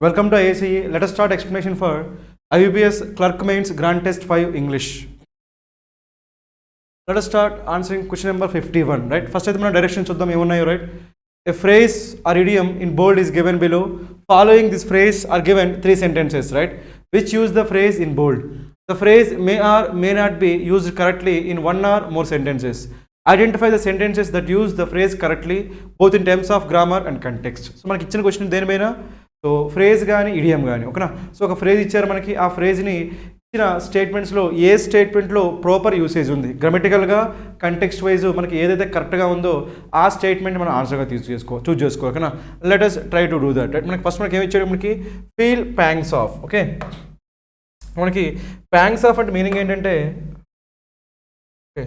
Welcome to ACE. Let us start explanation for IUPS Clerk Mains Grand Test 5 English. Let us start answering question number 51, right? First అయితే మనం direction చూద్దాం ఏమున్నాయో, right? A phrase or idiom in bold is given below. Following this phrase are given three sentences, right? Which use the phrase in bold. The phrase may or may not be used correctly in one or more sentences. Identify the sentences that use the phrase correctly both in terms of grammar and context. So మనకి ఇచ్చిన question దేనిపైన, so phrase కానీ idiom కానీ, ఓకేనా. So ఒక phrase ఇచ్చారు మనకి, ఆ ఫ్రేజ్ని ఇచ్చిన స్టేట్మెంట్స్లో ఏ స్టేట్మెంట్లో ప్రాపర్ యూసేజ్ ఉంది, గ్రామటికల్గా కంటెక్స్ట్ వైజ్ మనకి ఏదైతే కరెక్ట్గా ఉందో ఆ స్టేట్మెంట్ మనం ఆన్సర్గా చూస్ చేసుకో, ఓకేనా. Let us try to do that, right. మనకి ఫస్ట్ మనకి ఏమి ఇచ్చాడు, మనకి ఫీల్ ప్యాంగ్స్ ఆఫ్, ఓకే. మనకి ప్యాంగ్స్ ఆఫ్ అంటే మీనింగ్ ఏంటంటే, okay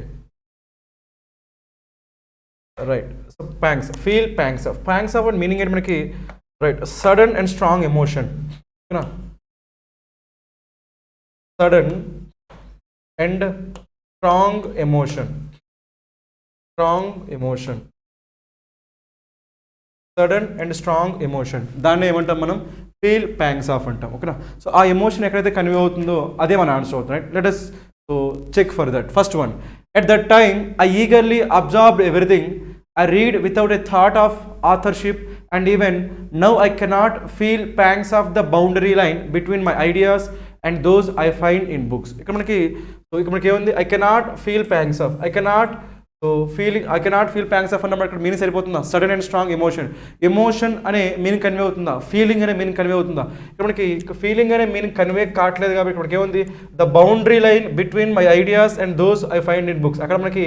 right. So feel pangs of అంటే మీనింగ్ ఏంటి మనకి, right, sudden and strong emotion, ఓకేనా. Sudden and strong emotion, sudden and strong emotion, దాన్ని ఏమంటాం మనం, ఫీల్ ప్యాంగ్స్ ఆఫ్ అంటాం, ఓకేనా. సో ఆ ఎమోషన్ ఎక్కడైతే కన్వే అవుతుందో అదే మన ఆన్సర్ అవుతుంది, right. Let us so check for that. First one, at that time I eagerly absorbed everything. I read without a thought of authorship, and even now I cannot feel pangs of the boundary line between my ideas and those I find in books. ఇక్కడ మనకి ఏముంది, I cannot feel pangs of, I cannot feel pangs of అన్నమాట ఇక్కడ meaning సరిపోతుందా, sudden and strong emotion అనే meaning convey అవుతుందా, feeling అనే meaning convey అవుతుందా. ఇక్కడ మనకి ఫీలింగ్ అనే మీనింగ్ కన్వే కావట్లేదు కాబట్టి మనకి ఏముంది, the boundary line between my ideas and those I find in books. అక్కడ మనకి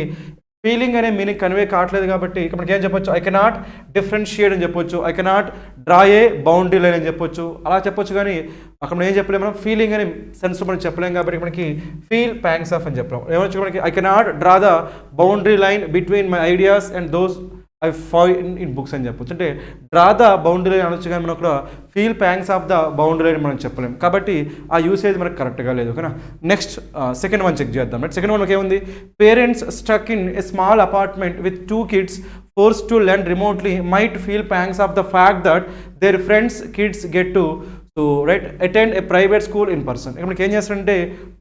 ఫీలింగ్ అనే మీనింగ్ కన్వే కావట్లేదు కాబట్టి ఇక్కడ మనకి ఏం చెప్పొచ్చు, ఐ కెనాట్ డిఫరెన్షియేట్ అని చెప్పొచ్చు, I cannot draw a boundary line అని చెప్పొచ్చు, అలా చెప్పొచ్చు. కానీ అక్కడ మనం ఏం చెప్పలేము, మనం ఫీలింగ్ అనే సెన్స్ మనం చెప్పలేము కాబట్టి మనకి ఫీల్ ప్యాంగ్స్ ఆఫ్ అని చెప్పలేము. ఏమొచ్చు మనకి, I cannot draw the boundary line between my ideas and those I find in books అని చెప్పొచ్చు. అంటే డ్రా ద బౌండరీ లైన్ అనొచ్చు, కానీ మనం అక్కడ feel pangs of the boundary line మనం చెప్పలేము కాబట్టి ఆ యూసేజ్ మనకు కరెక్ట్గా లేదు, ఓకేనా. నెక్స్ట్ సెకండ్ వన్ చెక్ చేద్దాం, రైట్. సెకండ్ వన్కి ఏముంది, parents stuck in a small apartment with 2 kids forced to learn remotely might feel pangs of the fact that their friends' kids get to attend a private school in person. ఇక్కడ మనకి ఏం చేస్తారంటే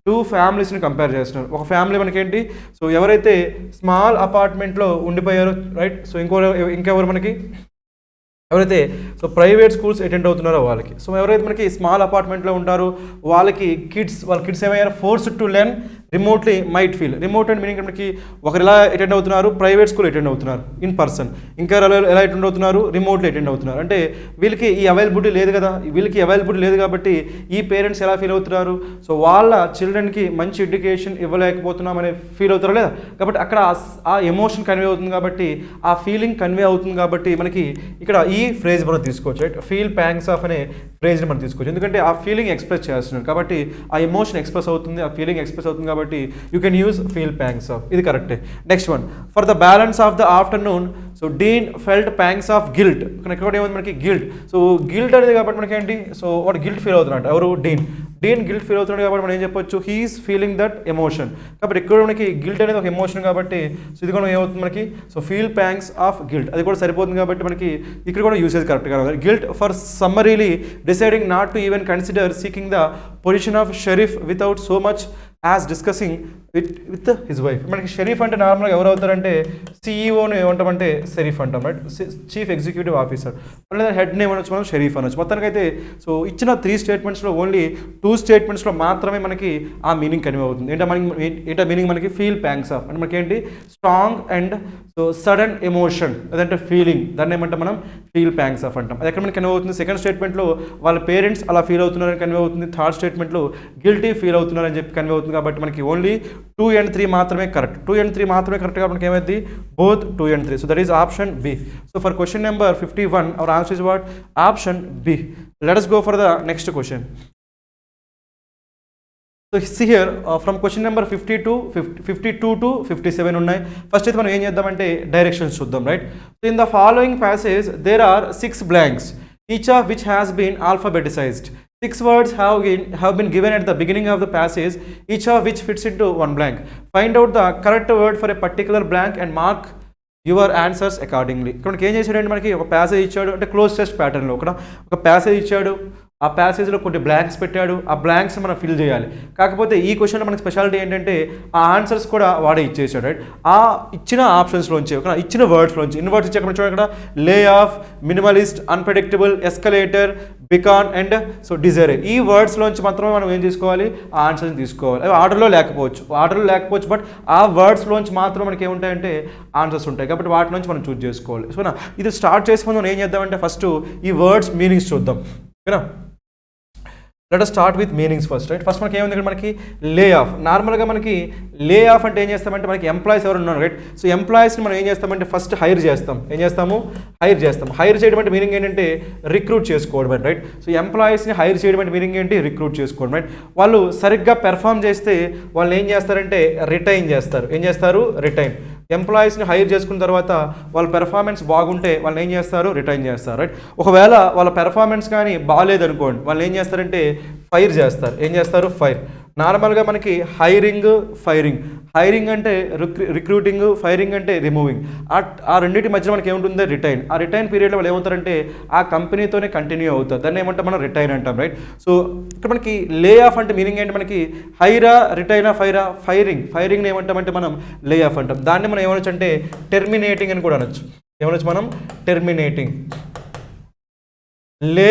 2 ఫ్యామిలీస్ని compare చేస్తున్నారు. ఒక family మనకేంటి, so ఎవరైతే small అపార్ట్మెంట్లో ఉండిపోయారో, right. So ఇంకెవరు మనకి ఎవరైతే సో ప్రైవేట్ స్కూల్స్ అటెండ్ అవుతున్నారో వాళ్ళకి, సో ఎవరైతే మనకి స్మాల్ అపార్ట్మెంట్లో ఉంటారో వాళ్ళ కిడ్స్ ఏమయ్యారు, forced to learn remotely might feel. Remote and meaning మనకి ఒకరు ఎలా అటెండ్ అవుతున్నారు, ప్రైవేట్ స్కూల్ అటెండ్ అవుతున్నారు ఇన్ పర్సన్, ఇంకా ఎలా అటెండ్ అవుతున్నారు, రిమోట్లీ అటెండ్ అవుతున్నారు. అంటే వీళ్ళకి ఈ అవైలబిలిటీ లేదు కదా, కాబట్టి ఈ పేరెంట్స్ ఎలా ఫీల్ అవుతున్నారు, సో వాళ్ళ చిల్డ్రన్కి మంచి ఎడ్యుకేషన్ ఇవ్వలేకపోతున్నాం అనే ఫీల్ అవుతారు లేదా. కాబట్టి అక్కడ ఆ ఎమోషన్ కన్వే అవుతుంది కాబట్టి, ఆ ఫీలింగ్ కన్వే అవుతుంది కాబట్టి మనకి ఇక్కడ ఈ ఫ్రేజ్ మనం తీసుకోవచ్చు, రైట్. ఫీల్ ప్యాంగ్స్ ఆఫ్ అనే ఫ్రేజ్ని మనం తీసుకోవచ్చు, ఎందుకంటే ఆ ఫీలింగ్ ఎక్స్ప్రెస్ చేస్తున్నారు కాబట్టి ఆ ఎమోషన్ ఎక్స్ప్రెస్ అవుతుంది, ఆ ఫీలింగ్ ఎక్స్ప్రెస్ అవుతుంది కాబట్టి you can use feel pangs of, ఇది కరెక్టే. Next one, for the balance of the afternoon so Dean felt pangs of guilt. ఇక్కడ ఏముంది మనకి, గిల్ట్. సో గిల్ట్ అనేది కాబట్టి మనకి ఏంటి, సో వాడు గిల్ట్ ఫీల్ అవుతున్నాడు, ఎవరు, డీన్ గిల్ట్ ఫీల్ అవుతున్నాడు కాబట్టి మనం ఏం చెప్పొచ్చు, హీఈస్ ఫీలింగ్ దట్ ఎమోషన్. కాబట్టి ఇక్కడ మనకి గిల్ట్ అనేది ఒక ఎమోషన్ కాబట్టి సో ఇది కూడా ఏమవుతుంది మనకి, so feel pangs of guilt, అది కూడా సరిపోతుంది కాబట్టి మనకి ఇక్కడ కూడా యూసేజ్ కరెక్ట్గా ఉంది. Guilt for సమ్మరీలీ deciding not to even consider seeking the position of Sharif without so much as discussing with his wife. మనకి షరీఫ్ అంటే నార్మల్గా ఎవరు అవుతారంటే సిఈఓని ఏమంటామంటే షరీఫ్ అంటాం, రైట్. చీఫ్ ఎగ్జిక్యూటివ్ ఆఫీసర్, లేదా హెడ్ నేమ్ అనొచ్చు, మనం షరీఫ్ అనొచ్చు. మొత్తానికైతే సో ఇచ్చిన 3 స్టేట్మెంట్స్లో ఓన్లీ 2 స్టేట్మెంట్స్లో మాత్రమే మనకి ఆ మీనింగ్ కన్వే అవుతుంది. ఏంటో మీనింగ్ మనకి ఫీల్ ప్యాంగ్స్ ఆఫ్ అంటే మనకి ఏంటి, strong and so sudden emotion, అదంటే ఫీలింగ్, దాన్ని ఏమంటాం మనం ఫీల్ ప్యాంగ్స్ ఆఫ్ అంటాం. అది ఎక్కడ మనకి కన్వే అవుతుంది, సెకండ్ స్టేట్మెంట్లో వాళ్ళ పేరెంట్స్ అలా ఫీల్ అవుతున్నారని కన్వే అవుతుంది, థర్డ్ స్టేట్మెంట్లో గిల్టీ ఫీల్ అవుతున్నారని చెప్పి కన్వే అవుతుంది. కాబట్టి మనకి ఓన్లీ 2 and 3 మాత్రమే కరెక్ట్, 2 and 3 మాత్రమే కరెక్ట్ కాబట్టి మనకి ఏమైంది, both 2 and 3. So that is option B. So for question number 51 our answer is what, option B. Let us go for the next question. So see here from question number 52 to 57 ఉన్నాయి. First అయితే మనం ఏం చేద్దామంటే directions చూద్దాం, right. So in the following passage there are 6 blanks, each of which has been alphabetized. 6 words have been given at the beginning of the passage, each of which fits into one blank. Find out the correct word for a particular blank and mark your answers accordingly. ఇక్కడ ఏం చేశాడంటే మనకి ఒక passage ఇచ్చాడు, అంటే cloze test ప్యాటర్న్లో ఒక passage ఇచ్చాడు, ఆ ప్యాసేజ్లో కొన్ని బ్లాంక్స్ పెట్టాడు, ఆ బ్లాంక్స్ మనం ఫిల్ చేయాలి. కాకపోతే ఈ క్వశ్చన్లో మనకి స్పెషాలిటీ ఏంటంటే ఆ ఆన్సర్స్ కూడా వాడే ఇచ్చేసాడు, రైట్? ఆ ఇచ్చిన ఆప్షన్స్లోంచి ఒక ఇచ్చిన వర్డ్స్లోంచి ఇన్ని వర్డ్స్ ఇచ్చి చూడండి ఇక్కడ lay off, minimalist, unpredictable, escalator, beacon and so desire. ఈ వర్డ్స్లోంచి మాత్రమే మనం ఏం తీసుకోవాలి, ఆ ఆన్సర్ని తీసుకోవాలి. అవి ఆర్డర్లో లేకపోవచ్చు, బట్ ఆ వర్డ్స్లోంచి మాత్రం మనకి ఏముంటాయంటే ఆన్సర్స్ ఉంటాయి. కాబట్టి వాటి నుంచి మనం చూస్ చేసుకోవాలి. సో ఇది స్టార్ట్ చేసే ముందు మనం ఏం చేద్దామంటే ఫస్ట్ ఈ వర్డ్స్ మీనింగ్స్ చూద్దాం, ఓకేనా? Let us start with meanings first, right? First మనకి ఏముంది ఇక్కడ మనకి లే ఆఫ్. నార్మల్గా మనకి లే ఆఫ్ అంటే ఏం చేస్తామంటే మనకి ఎంప్లాయీస్ ఎవరు ఉన్నారు, రైట్? సో ఎంప్లాయీస్ని మనం ఏం చేస్తామంటే ఫస్ట్ హైర్ చేస్తాం. హైర్ చేయడం అంటే మీనింగ్ ఏంటంటే రిక్రూట్ చేసుకోవడం, రైట్? సో ఎంప్లాయీస్ని హైర్ చేయడం అంటే మీనింగ్ ఏంటి, రిక్రూట్ చేసుకోవడం, రైట్? వాళ్ళు సరిగ్గా పెర్ఫామ్ చేస్తే వాళ్ళు ఏం చేస్తారంటే రిటైన్ చేస్తారు. ఏం చేస్తారు, రిటైన్. ఎంప్లాయీస్ని హైర్ చేసుకున్న తర్వాత వాళ్ళ పెర్ఫార్మెన్స్ బాగుంటే వాళ్ళని ఏం చేస్తారు, రిటైన్ చేస్తారు, రైట్? ఒకవేళ వాళ్ళ పెర్ఫార్మెన్స్ కానీ బాగాలేదనుకోండి, వాళ్ళు ఏం చేస్తారంటే ఫైర్ చేస్తారు. ఏం చేస్తారు, ఫైర్. నార్మల్గా మనకి హైరింగ్ అంటే రిక్రూటింగ్, ఫైరింగ్ అంటే రిమూవింగ్. ఆ రెండింటి మధ్య మనకి ఏముంటుంది, రిటైన్. ఆ రిటైన్ పీరియడ్లో వాళ్ళు ఏమవుతారంటే ఆ కంపెనీతోనే కంటిన్యూ అవుతారు. దాన్ని ఏమంటాం మనం, రిటైన్ అంటాం, రైట్? సో ఇక్కడ మనకి లే ఆఫ్ అంటే మీనింగ్ ఏంటి, మనకి హైరా, రిటైనా, ఫైరింగ్ని ఏమంటామంటే మనం లే ఆఫ్ అంటాం. దాన్ని మనం ఏమనొచ్చు అంటే టెర్మినేటింగ్ అని కూడా అనొచ్చు. ఏమనొచ్చు మనం, టెర్మినేటింగ్. లే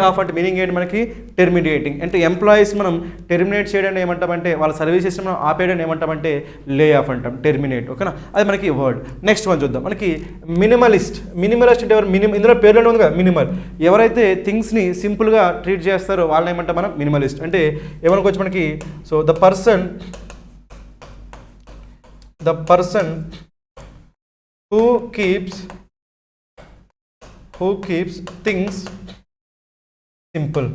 ఆఫ్ అంటే మీనింగ్ ఏంటి మనకి, టెర్మినేటింగ్. అంటే ఎంప్లాయీస్ మనం టెర్మినేట్ చేయడాన్ని ఏమంటామంటే వాళ్ళ సర్వీసెస్ మనం ఆపేయడాన్ని ఏమంటామంటే లే ఆఫ్ అంటాం, టెర్మినేట్, ఓకేనా? అది మనకి వర్డ్. నెక్స్ట్ వన్ చూద్దాం. మనకి మినిమలిస్ట్ అంటే ఎవరు, ఇందులో పేర్లోనే ఉంది కదా మినిమల్. ఎవరైతే థింగ్స్ని సింపుల్గా ట్రీట్ చేస్తారో వాళ్ళని ఏమంటాం మనం మినిమలిస్ట్. అంటే ఏమనుకోవచ్చు మనకి, so the person who keeps things simple.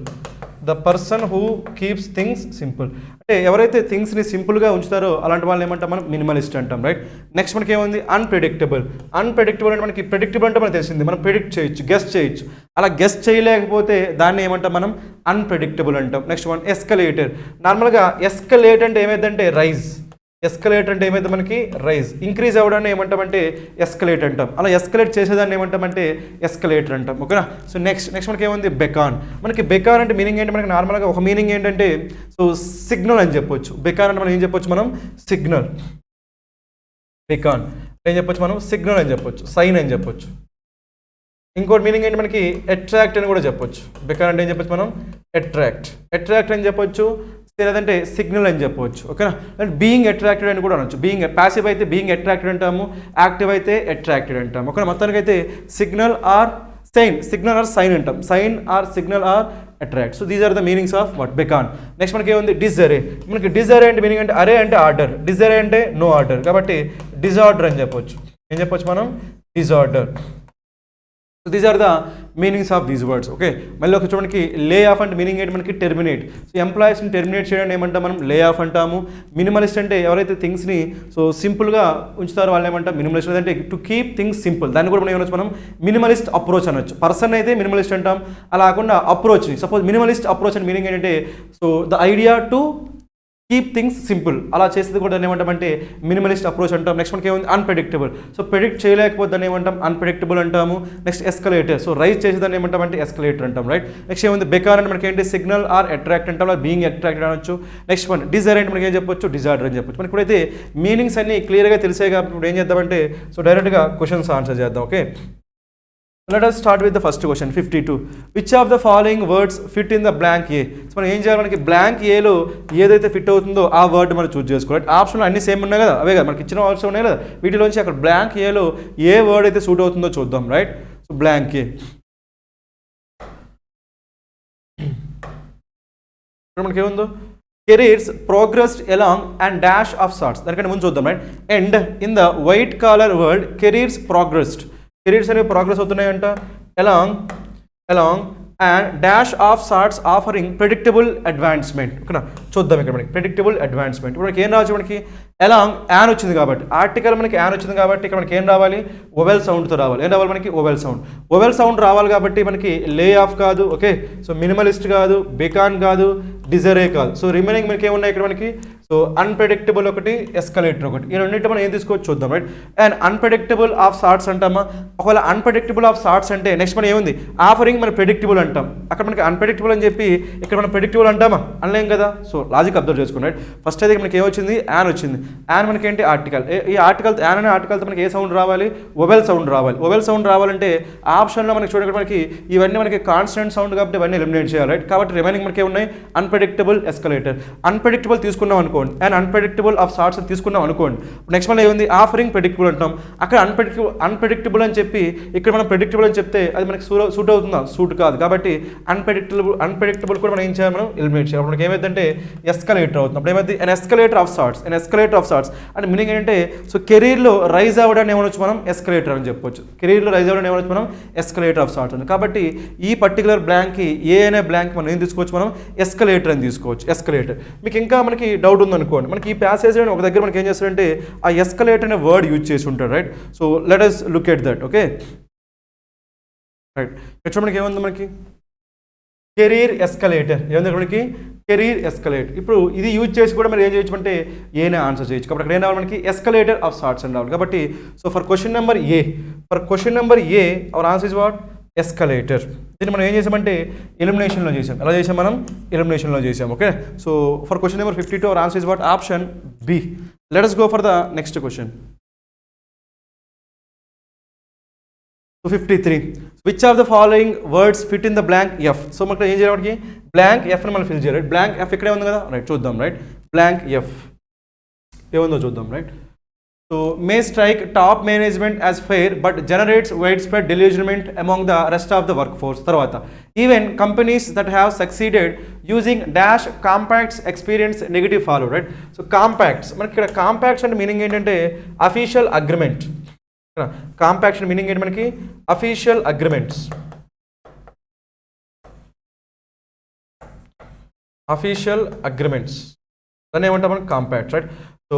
The person who keeps things simple. అంటే ఎవరైతే థింగ్స్ని సింపుల్గా ఉంచుతారో అలాంటి వాళ్ళని ఏమంటాం మనం, మినిమలిస్ట్ అంటాం, రైట్? నెక్స్ట్ మనకి ఏముంది, అన్ప్రెడిక్టబుల్ అంటే మనకి ప్రెడిక్టబుల్ అంటే మనకు తెలిసింది, మనం ప్రెడిక్ట్ చేయొచ్చు, గెస్ట్ చేయొచ్చు. అలా గెస్ట్ చేయలేకపోతే దాన్ని ఏమంటాం మనం, అన్ప్రెడిక్టబుల్ అంటాం. Next one escalator. నార్మల్గా ఎస్కలేట్ అంటే ఏమైందంటే రైజ్. ఎస్కలేట్ అంటే ఏమైతే మనకి రైజ్. ఇంక్రీజ్ అవ్వడాన్ని ఏమంటామంటే ఎస్కలేట్ అంటాం. అలా ఎస్కలేట్ చేసేదాన్ని ఏమంటామంటే ఎస్కలేటర్ అంటాం, ఓకేనా? సో నెక్స్ట్ మనకి ఏముంది, బెకాన్. మనకి బెకాన్ అంటే మీనింగ్ ఏంటి, మనకి నార్మల్గా ఒక మీనింగ్ ఏంటంటే సో సిగ్నల్ అని చెప్పొచ్చు. బెకాన్ అంటే మనం ఏం చెప్పొచ్చు, మనం సిగ్నల్. బెకాన్ ఏం చెప్పొచ్చు మనం, సిగ్నల్ అని చెప్పొచ్చు, సైన్ అని చెప్పొచ్చు. ఇంకోటి మీనింగ్ ఏంటి మనకి, అట్రాక్ట్ అని కూడా చెప్పొచ్చు. బెకాన్ అంటే ఏం చెప్పొచ్చు మనం, అట్రాక్ట్ అని చెప్పొచ్చు, లేదంటే సిగ్నల్ అని చెప్పవచ్చు, ఓకేనా? అండ్ బీయింగ్ అట్రాక్టెడ్ అని కూడా అనొచ్చు. ప్యాసివ్ అయితే బీయింగ్ అట్రాక్టెడ్ అంటాము, యాక్టివ్ అయితే అట్రాక్టెడ్ అంటాము, ఓకేనా? మొత్తానికి అయితే సిగ్నల్ ఆర్ సైన్ అంటాం. Sign or signal or attract. So these are the meanings of what, beacon. Next మనకి ఏముంది, డిజరే. మనకి డిజరే అంటే మీనింగ్ అంటే అరే అంటే ఆర్డర్, డిజరే అంటే నో ఆర్డర్, కాబట్టి డిజార్డర్ అని చెప్పొచ్చు. ఏం చెప్పొచ్చు మనం, disorder. So these are the meanings of these words, okay? మళ్ళీ ఒక చూడండి, లే ఆఫ్ అంటే మీనింగ్ ఏంటి మనకి, టెర్మినేట్. సో ఎంప్లాయీస్ని టెర్మినేట్ చేయడానికి ఏమంటాం మనం, లే ఆఫ్ అంటాము. మినిమలిస్ట్ అంటే ఎవరైతే థింగ్స్ని సో సింపుల్గా ఉంచుతారో వాళ్ళని ఏమంటాం మినిమలిస్ట్. అంటే టు కీప్ థింగ్స్ సింపుల్, దాన్ని కూడా మనం ఏమనొచ్చు మనం, మినిమలిస్ట్ అప్రోచ్ అనొచ్చు. పర్సన్ అయితే మినిమలిస్ట్ అంటాం, అలా కాకుండా అప్రోచ్ని, సపోజ్ మినిమలిస్ట్ అప్రోచ్ అని మీనింగ్ ఏంటంటే so the idea to keep things simple, అలా చేసేది కూడా దాన్ని ఏమంటామంటే మినిమలిస్ట్ అప్రోచ్ అంటాం. నెక్స్ట్ మనకి ఏముంది, అన్ప్రెడిక్టబుల్. సో ప్రెడిక్ట్ చేయలేకపోతే దాన్ని ఏమంటాం, అన్ప్రెడిక్టబుల్ అంటాము. Next escalator. సో రైజ్ చేసేదాన్ని ఏమంటామంటే ఎస్కలేటర్ అంటాం, రైట్? నెక్స్ట్ ఏముంది, బెకాన్ అంటే మనకి ఏంటి, సిగ్నల్ ఆర్ అట్రాక్ట్ అంటాం, బీయింగ్ అట్రాక్టెడ్ అనొచ్చు. నెక్స్ట్ వన్ డిజైర్ అంటే మనకి ఏం చెప్పొచ్చు, డిజార్డర్ అని చెప్పొచ్చు. మనకి ఇప్పుడైతే మీనింగ్స్ అన్ని క్లియర్గా తెలిసే కాబట్టి ఇప్పుడు ఏం చేద్దామంటే సో డైరెక్ట్గా క్వశ్చన్స్ ఆన్సర్ చేద్దాం, okay? Let us start with the first question, 52. Which of the following words fit in the blank A? So మనం ఏం చేయాలి, మనకి బ్లాంక్ ఏలో ఏదైతే ఫిట్ అవుతుందో ఆ వర్డ్ మనం చూస్ చేసుకోవాలి. ఆప్షన్లు అన్ని సేమ్ ఉన్నాయి కదా, అవే కదా మనకి ఇచ్చిన వర్డ్స్ ఉన్నాయి కదా, వీటిలోంచి అక్కడ బ్లాంక్ ఏలో ఏ వర్డ్ అయితే సూట్ అవుతుందో చూద్దాం, రైట్? So blank A. మనకి ఏముందో, careers progressed along and dash of sorts. దానికంటే ముందు చూద్దాం, right? And in the white collar world careers progressed. Careers అనేవి ప్రోగ్రెస్ అవుతున్నాయంట, along and dash of sorts offering predictable advancement. ఇక్కడ చూద్దాం, ఇక్కడ మనకి ప్రెడిక్టబుల్ అడ్వాన్స్మెంట్. ఇప్పుడు మనకి ఏం రావచ్చు, మనకి అలాంగ్ యాన్ వచ్చింది కాబట్టి, ఆర్టికల్ మనకి యాన్ వచ్చింది కాబట్టి ఇక్కడ మనకి ఏం రావాలి, ఓవెల్ సౌండ్తో రావాలి. ఏం రావాలి మనకి, ఓవెల్ సౌండ్ రావాలి కాబట్టి మనకి లే ఆఫ్ కాదు, ఓకే? సో మినిమలిస్ట్ కాదు, బెకాన్ కాదు, డిజరే కాదు. సో రిమైనింగ్ మనకి ఏమున్నాయి ఇక్కడ మనకి, సో సో అన్ప్రెడిక్టబుల్ ఒకటి, ఎస్కలేటర్ ఒకటి. ఈ రెండింటి మనం ఏం తీసుకోవచ్చు చూద్దాం, right. And unpredictable of sorts అంటామా. ఒకవేళ అన్ప్రెడిక్టబుల్ ఆఫ్ సార్ట్స్ అంటే నెక్స్ట్ మనం ఏముంది, ఆఫరింగ్ మనం ప్రెడిక్టబుల్ అంటాం. అక్కడ మనకి అన్ప్రెడిక్టబుల్ అని చెప్పి ఇక్కడ మనం ప్రెడిక్టబుల్ అంటామా, అనలేం కదా. సో లాజిక్ అబ్జర్వ్ చేసుకోండి, రైట్. ఫస్ట్ అయితే మనకి ఏమొచ్చింది, యాన్ వచ్చింది. యాన్ మనకి ఏంటి, ఆర్టికల్. ఈ ఆర్టికల్, యాన్ అనే ఆర్టికల్తో మనకి ఏ సౌండ్ రావాలి, వొవెల్ సౌండ్ రావాలి. వొవెల్ సౌండ్ రావాలంటే ఆప్షన్లో మనకి చూడండి, మనకి ఇవన్నీ మనకి కాన్స్టెంట్ సౌండ్ కాబట్టి ఇవన్నీ ఎలిమినేట్ చేయాలి, రైట్. కాబట్టి రిమైనింగ్ మనకి ఉన్నాయి అన్ప్రెడిక్టబుల్, ఎస్కలేటర్. అన్ప్రెడిక్టబుల్ తీసుకున్నాం అనుకోండి, అండ్ అన్ప్రెడిక్టబుల్ ఆఫ్ సార్ట్స్ తీసుకున్నాం అనుకోండి. నెక్స్ట్ మనం ఏముంది, ఆఫరింగ్ ప్రెడిక్టబుల్ అంటాం. అక్కడ అన్ప్రెడిక్టబుల్ అని చెప్పి ఇక్కడ మనం ప్రెడిక్టబుల్ అని చెప్తే అది మనకి సూట్ అవుతుందా, సూట్ కాదు. కాబట్టి అన్ప్రెడిక్టబుల్ కూడా మనం ఏం చేయాలి, మనం ఎలిమినేట్ చేయాలి. మనకి ఏమైందంటే ఎస్కలేటర్ అవుతుంది. అప్పుడు ఏమైంది, an escalator of sorts. An escalator of sorts అంటే మీనింగ్ ఏంటంటే, సో కెరీర్లో రైజ్ అవ్వడాన్ని ఏమనొచ్చు మనం, ఎస్కలేటర్ అని చెప్పొచ్చు. కెరీర్లో రైజ్ అవ్వడాన్ని ఏమనొచ్చు మనం, ఎస్కలేటర్ ఆఫ్ సార్ట్స్ అని. కాబట్టి ఈ పర్టికులర్ బ్లాంక్కి ఏ అనే బ్లాంక్ మనం ఏం తీసుకోవచ్చు, మనం ఎస్కలేటర్ అని తీసుకోవచ్చు, ఎస్కలేటర్. మీకు ఇంకా మనకి డౌట్ ఉందనుకోండి, మనకి ఈ ప్యాసేజ్ ఒక దగ్గర మనకి ఏం చేస్తారంటే ఆ ఎస్కలేటర్ అనే వర్డ్ యూజ్ చేసి ఉంటాడు, right. So let us look at that, okay, right. ఇక్కడ మనకి ఏముంది, మనకి కెరీర్ ఎస్కలేటర్ ఏముంది మనకి, కెరీర్ ఎస్కలేటర్. ఇప్పుడు ఇది యూజ్ చేసి కూడా మీరు ఏం చేయొచ్చు అంటే ఏనే ఆన్సర్ చేయొచ్చు. కాబట్టి అక్కడ ఏం రావాలి మనకి, ఎస్కలేటర్ ఆఫ్ సార్ట్స్ అని రావాలి. కాబట్టి so for question number A hour answer is what, escalator. దీన్ని మనం ఏం చేసామంటే ఎలిమినేషన్లో చేసాం. ఎలా చేసాం, మనం ఎలిమినేషన్లో చేసాం, okay. So for question number 52 our answer is what, option B. Let us go for the next question. So 53, which of the following words fit in the blank F? So మనకి ఏం చేయాలి, మనకి బ్లాంక్ ఎఫ్ అని మనం fill చేయాలి. Blank F ఇక్కడే ఉంది కదా, రైట్. చూద్దాం, రైట్. బ్లాంక్ ఎఫ్ ఏముందో చూద్దాం, right. So may strike top management as fair but generates widespread disillusionment among the rest of the workforce. తర్వాత even companies that have succeeded using dash compacts experience negative fallout, right. So compacts, మనకి ఇక్కడ compacts అంటే meaning ఏంటంటే official agreement. Compacts meaning ఏంటి మనకి, official agreements. Official agreements దాన్ని ఏమంటాం మనం, కాంపాక్ట్స్, రైట్. సో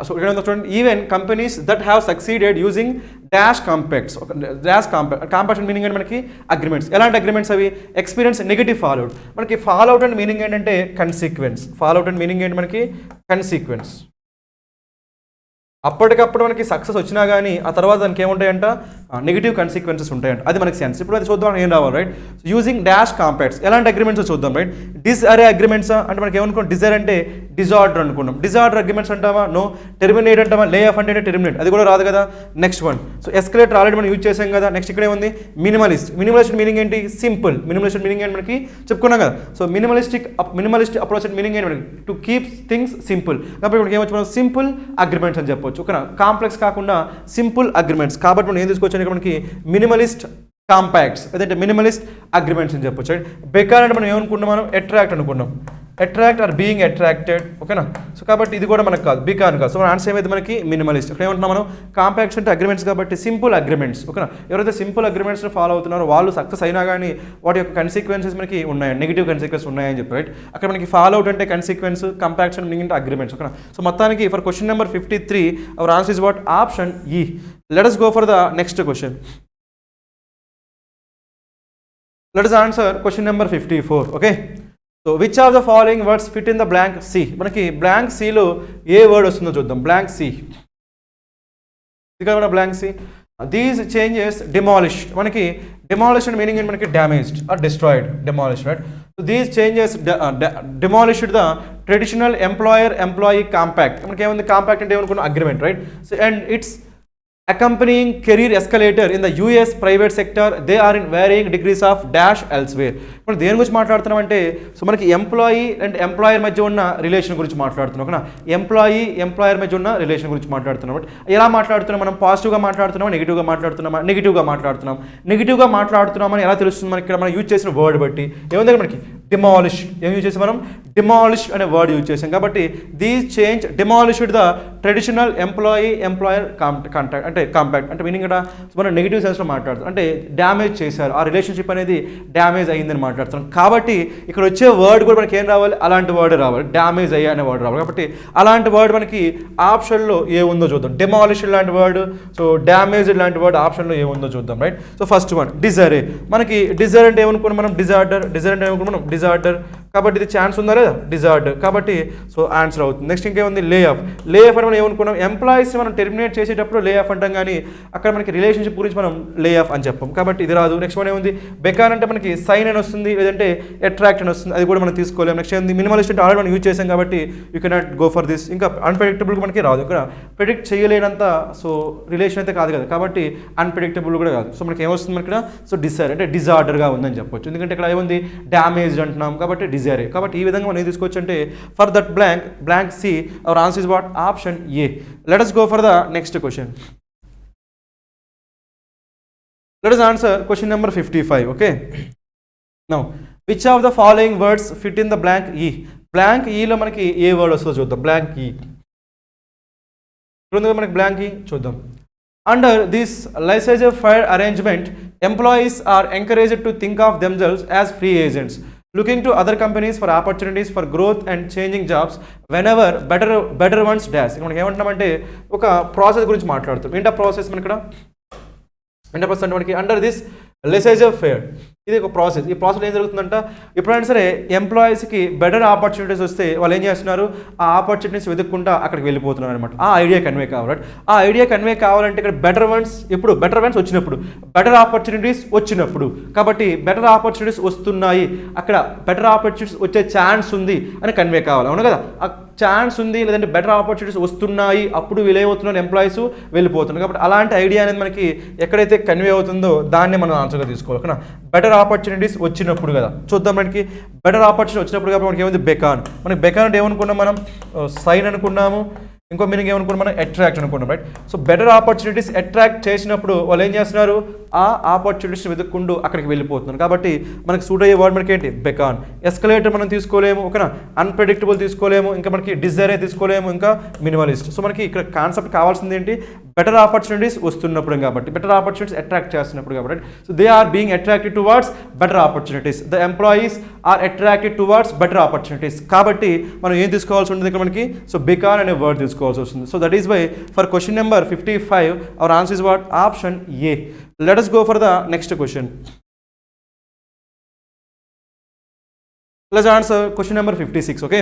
చూడండి, even companies that have succeeded using dash compacts. Compacts meaning అంటే మనకి అగ్రిమెంట్స్. ఎలాంటి అగ్రిమెంట్స్ అవి, ఎక్స్పీరియన్స్ నెగిటివ్ ఫాలోఅవుట్. మనకి ఫాలోఅవుట్ అంటే మీనింగ్ ఏంటంటే కన్సీక్వెన్స్. ఫాలోఅవుట్ అంటే మీనింగ్ ఏంటి మనకి, కన్సీక్వెన్స్. అప్పటికప్పుడు మనకి సక్సెస్ వచ్చినా కానీ ఆ తర్వాత దానికి ఏముంటాయంట, నెగిటివ్ కన్సిక్వెన్సెస్ ఉంటాయంట. అది మనకి సెన్స్. ఇప్పుడు అది చూద్దాం ఏం రావాలి, రైట్. యూజింగ్ డాష్ కాంపాక్ట్స్ ఎలాంటి అగ్రిమెంట్స్ చూద్దాం, రైట్. డిస్అరే అగ్రిమెంట్స్ అంటే మనకి ఏమనుకోండి, డిజైర్ అంటే డిజార్డర్ అనుకున్నాం. డిజార్డర్ అగ్రిమెంట్స్ అంటావా, నో. టెర్మినేట్ అంటావా, లే ఆఫ్ అంటే టెర్మినేట్, అది కూడా రాదు కదా. Next one, so escalator already మనం యూజ్ చేసాం కదా. నెక్స్ట్ ఇక్కడ ఏముంది, మినిమలిస్ట్. మినిమలిస్ట్ మీనింగ్ ఏంటి, సింపుల్. మినిమలిస్ట్ మీనింగ్ ఏంటి మనకి చెప్పుకున్నాం కదా. సో మినిమలిస్ట్ అప్రోచ్ మీనింగ్ ఏంటి మనకి, టు కీప్ థింగ్స్ సింపుల్. కాబట్టి మనకి ఏమొచ్చు, మనం సింపుల్ అగ్రిమెంట్స్ అని చెప్పొచ్చు, ఓకేనా. కాంప్లెక్స్ కాకుండా సింపుల్ అగ్రిమెంట్స్. కాబట్టి మనం ఏం తీసుకోవచ్చు అంటే మనకి మినిమలిస్ట్ కాంపాక్ట్స్ లేదంటే మినిమలిస్ట్ అగ్రిమెంట్స్ అని చెప్పొచ్చు. బెకార్ అంటే మనం ఏమనుకున్నాం, మనం అట్రాక్ట్ అనుకున్నాం. అట్రాక్ట్ ఆర్ బీయింగ్ అట్రాక్టెడ్, ఓకేనా. సో కాబట్టి ఇది కూడా మనకు కాదు, బీకాన్ కాదు. సో మన ఆన్సర్ ఏమైతే మనకి మినిమలిస్ట్. ఇక్కడ ఏమంటున్నాం మనం, కాంపాక్ట్స్ అంటే అగ్రిమెంట్స్ కాబట్టి సింపుల్ అగ్రిమెంట్స్, ఓకేనా. ఎవరైతే సింపుల్ అగ్రిమెంట్స్ని ఫాలో అవుతున్నారో వాళ్ళు సక్సెస్ అయినా కానీ వాటి యొక్క కన్సిక్వెన్సెస్ మనకి ఉన్నాయి, నెగిటివ్ కన్సిక్వెన్స్ ఉన్నాయని చెప్పి, రైట్. అక్కడ మనకి ఫాలో అవుట్ అంటే కన్సిక్వెన్స్, కాంపాక్ట్స్ అంటే అగ్రిమెంట్స్, ఓకేనా. సో మొత్తానికి for question number 53 our answer is what, option E. Let us go for the next question. Let us answer question number 54, okay. So which of the following words fit in the blank C. మనకి blank సిలో ఏ word వస్తుందో చూద్దాం. Blank C, ఇక్కడ blank C. These changes demolish. మనకి demolish అంటే meaning ఏంటి మనకి, damaged or destroyed, demolish, right. So these changes demolished the traditional employee compact. మనకి ఏముంది, కాంపాక్ట్ అంటే ఏమనుకున్నాం, agreement, right. So and its accompanying career escalator in the US private sector, they are in varying degrees of dash elsewhere. మనం దేని గురించి మాట్లాడుతున్నాం అంటే, so మనకి ఎంప్లాయీ అండ్ ఎంప్లాయర్ మధ్య ఉన్న రిలేషన్ గురించి మాట్లాడుతున్నాం, ఓకేనా. ఎంప్లాయర్ మధ్య ఉన్న రిలేషన్ గురించి మాట్లాడుతున్నాం. ఎలా మాట్లాడుతున్నాం మనం, పాజిటివ్గా మాట్లాడుతున్నామా, నెగిటివ్గా మాట్లాడుతున్నామా, నెగిటివ్గా మాట్లాడుతున్నామని ఎలా తెలుస్తుంది మనకి, ఇక్కడ మనం యూజ్ చేసిన వర్డ్ బట్టి. ఏముంది మనకి, డిమాలిష్. ఏం యూజ్ చేసాం మనం, డిమాలిష్ అనే వర్డ్ యూజ్ చేసాం. కాబట్టి these change demolished the traditional employer contact అంటే కాంపాక్ట్ అంటే మీనింగ్ ఇక్కడ మనం నెగిటివ్ సెన్స్లో మాట్లాడుతాం, అంటే డ్యామేజ్ చేశారు, ఆ రిలేషన్షిప్ అనేది డ్యామేజ్ అయ్యిందని మాట్లాడుతున్నాం. కాబట్టి ఇక్కడ వచ్చే వర్డ్ కూడా మనకి ఏం రావాలి, అలాంటి వర్డ్ రావాలి, డ్యామేజ్ అయ్యా అనే వర్డ్ రావాలి. కాబట్టి అలాంటి వర్డ్ మనకి ఆప్షన్లో ఏ ఉందో చూద్దాం. డిమాలిష్ లాంటి వర్డ్, సో డ్యామేజ్ లాంటి వర్డ్ ఆప్షన్లో ఏ ఉందో చూద్దాం, right. So first one desire. మనకి డిజైర్ అంటే ఏమనుకున్నాం మనం, డిజార్డర్ అంటే ఏమనుకున్నాం మనం, డిజార్డర్. కాబట్టి ఇది ఛాన్స్ ఉందా లేదా, డిజార్డ్, కాబట్టి సో ఆన్సర్ అవుతుంది. నెక్స్ట్ ఇంకేముంది, లే ఆఫ్. లే ఆఫ్ అని మనం ఏమనుకున్నాం, ఎంప్లాయీస్ మనం టెర్మినేట్ చేసేటప్పుడు లే ఆఫ్ అంటాం, కానీ అక్కడ మనకి రిలేషన్షిప్ గురించి మనం లే ఆఫ్ అని చెప్పాం, కాబట్టి ఇది రాదు. నెక్స్ట్ వన్ ఏముంది, బెకాన్ అంటే మనకి సైన్ అని వస్తుంది, లేదంటే అట్రాక్ట్ అని వస్తుంది, అది కూడా మనం తీసుకోలేము. నెక్స్ట్ ఏంది, మినిమలిస్ట్ అంటే ఆల్రెడీ మనం యూజ్ చేసాం కాబట్టి you cannot go for this. ఇంకా అన్ప్రెడిక్టబుల్ మనకి రాదు, ఇక్కడ ప్రిడిక్ట్ చేయలేనంత సో రిలేషన్ అయితే కాదు కదా, కాబట్టి అన్ప్రెడిక్టబుల్ కూడా కాదు. సో మనకి ఏమొస్తుంది మనకి ఇక్కడ, సో డిసైర్ అంటే డిజార్డర్గా ఉందని చెప్పొచ్చు, ఎందుకంటే ఇక్కడ ఏముంది డ్యామేజ్డ్ అంటున్నాం కాబట్టి డిజైరే. కాబట్టి ఈ విధంగా మనం ఏం తీసుకోవచ్చు అంటే, for that blank see our answer is what, option A. Let us go for the next question. Let us answer question number 55. Okay, now which of the following words fit in the blank e. Blank e లో మనకి ఏ word వస్తుందో చూద్దాం. blank e చూద్దాం, మనకి blank e చూద్దాం. Under this laissez-faire arrangement, employees are encouraged to think of themselves as free agents, looking to other companies for opportunities for growth and changing jobs whenever better ones dash. మనకి ఏమంటున్నామంటే ఒక process గురించి మాట్లాడుతాం. ఏంటా process మనకి ఇక్కడ, అంటే first అంటే మనకి అండర్ దిస్ laissez-faire ఇది ఒక ప్రాసెస్. ఈ ప్రాసెస్ ఏం జరుగుతుందంట, ఎప్పుడైనా సరే ఎంప్లాయీస్కి బెటర్ ఆపర్చునిటీస్ వస్తే వాళ్ళు ఏం చేస్తున్నారు, ఆ ఆపర్చునిటీస్ వెతుక్కుంటా అక్కడికి వెళ్ళిపోతున్నారు అనమాట. ఆ ఐడియా కన్వే కావాలి. ఆ ఐడియా కన్వే కావాలంటే ఇక్కడ బెటర్ వన్స్ ఎప్పుడు, బెటర్ వన్స్ వచ్చినప్పుడు, బెటర్ ఆపర్చునిటీస్ వచ్చినప్పుడు, కాబట్టి బెటర్ ఆపర్చునిటీస్ వస్తున్నాయి, అక్కడ బెటర్ ఆపర్చునిటీస్ వచ్చే ఛాన్స్ ఉంది అని కన్వే కావాలి, అవును కదా. ఆ ఛాన్స్ ఉంది లేదంటే బెటర్ ఆపర్చునిటీస్ వస్తున్నాయి, అప్పుడు వీలైపోతున్నారు ఎంప్లాయీస్ వెళ్ళిపోతున్నారు. కాబట్టి అలాంటి ఐడియా అనేది మనకి ఎక్కడైతే కన్వే అవుతుందో దాన్ని మనం ఆన్సర్గా తీసుకోవాలి. ఓకేనా, బెటర్ ఆపర్చునిటీస్ వచ్చినప్పుడు కదా. చూద్దాం, మనకి బెటర్ ఆపర్చునిటీ వచ్చినప్పుడు కాబట్టి మనకి ఏముంది, బెకాన్. మనకి బెకాన్ అంటే ఏమనుకున్నాం మనం, సైన్ అనుకున్నాము, ఇంకో మీనింగ్ ఏమనుకున్నాం మనం, అట్రాక్ట్ అనుకున్నాం, right. So better opportunities attract చేసినప్పుడు వాళ్ళు ఏం చేస్తున్నారు, ఆ ఆపర్చునిటీస్ వెతుక్కుంటూ అక్కడికి వెళ్ళిపోతున్నారు, కాబట్టి మనకి సూట్ అయ్యే వర్డ్ మనకి ఏంటి, బెకాన్. ఎస్కలేటర్ మనం తీసుకోలేము, ఓకేనా. అన్ప్రెడిక్టబుల్ తీసుకోలేము, ఇంకా మనకి డిజైరే తీసుకోలేము, ఇంకా మినిమలిస్ట్. సో మనకి ఇక్కడ కాన్సెప్ట్ కావాల్సింది ఏంటి, బెటర్ ఆపర్చునిటీస్ వస్తున్నప్పుడు కాబట్టి, బెటర్ ఆపర్చునిటీస్ అట్రాక్ట్ చేస్తున్నప్పుడు కాబట్టి. So they are being attracted towards better opportunities, the employees are attracted towards better opportunities. కాబట్టి మనం ఏం తీసుకోవాల్సి ఉంటుంది ఇక్కడ మనకి, సో బెకాన్ అనే వర్డ్ తీసుకోవాల్సి వస్తుంది. So that is why for question number 55 our answer is what, option A. Let us go for the next question. Let's answer question number 56. Okay,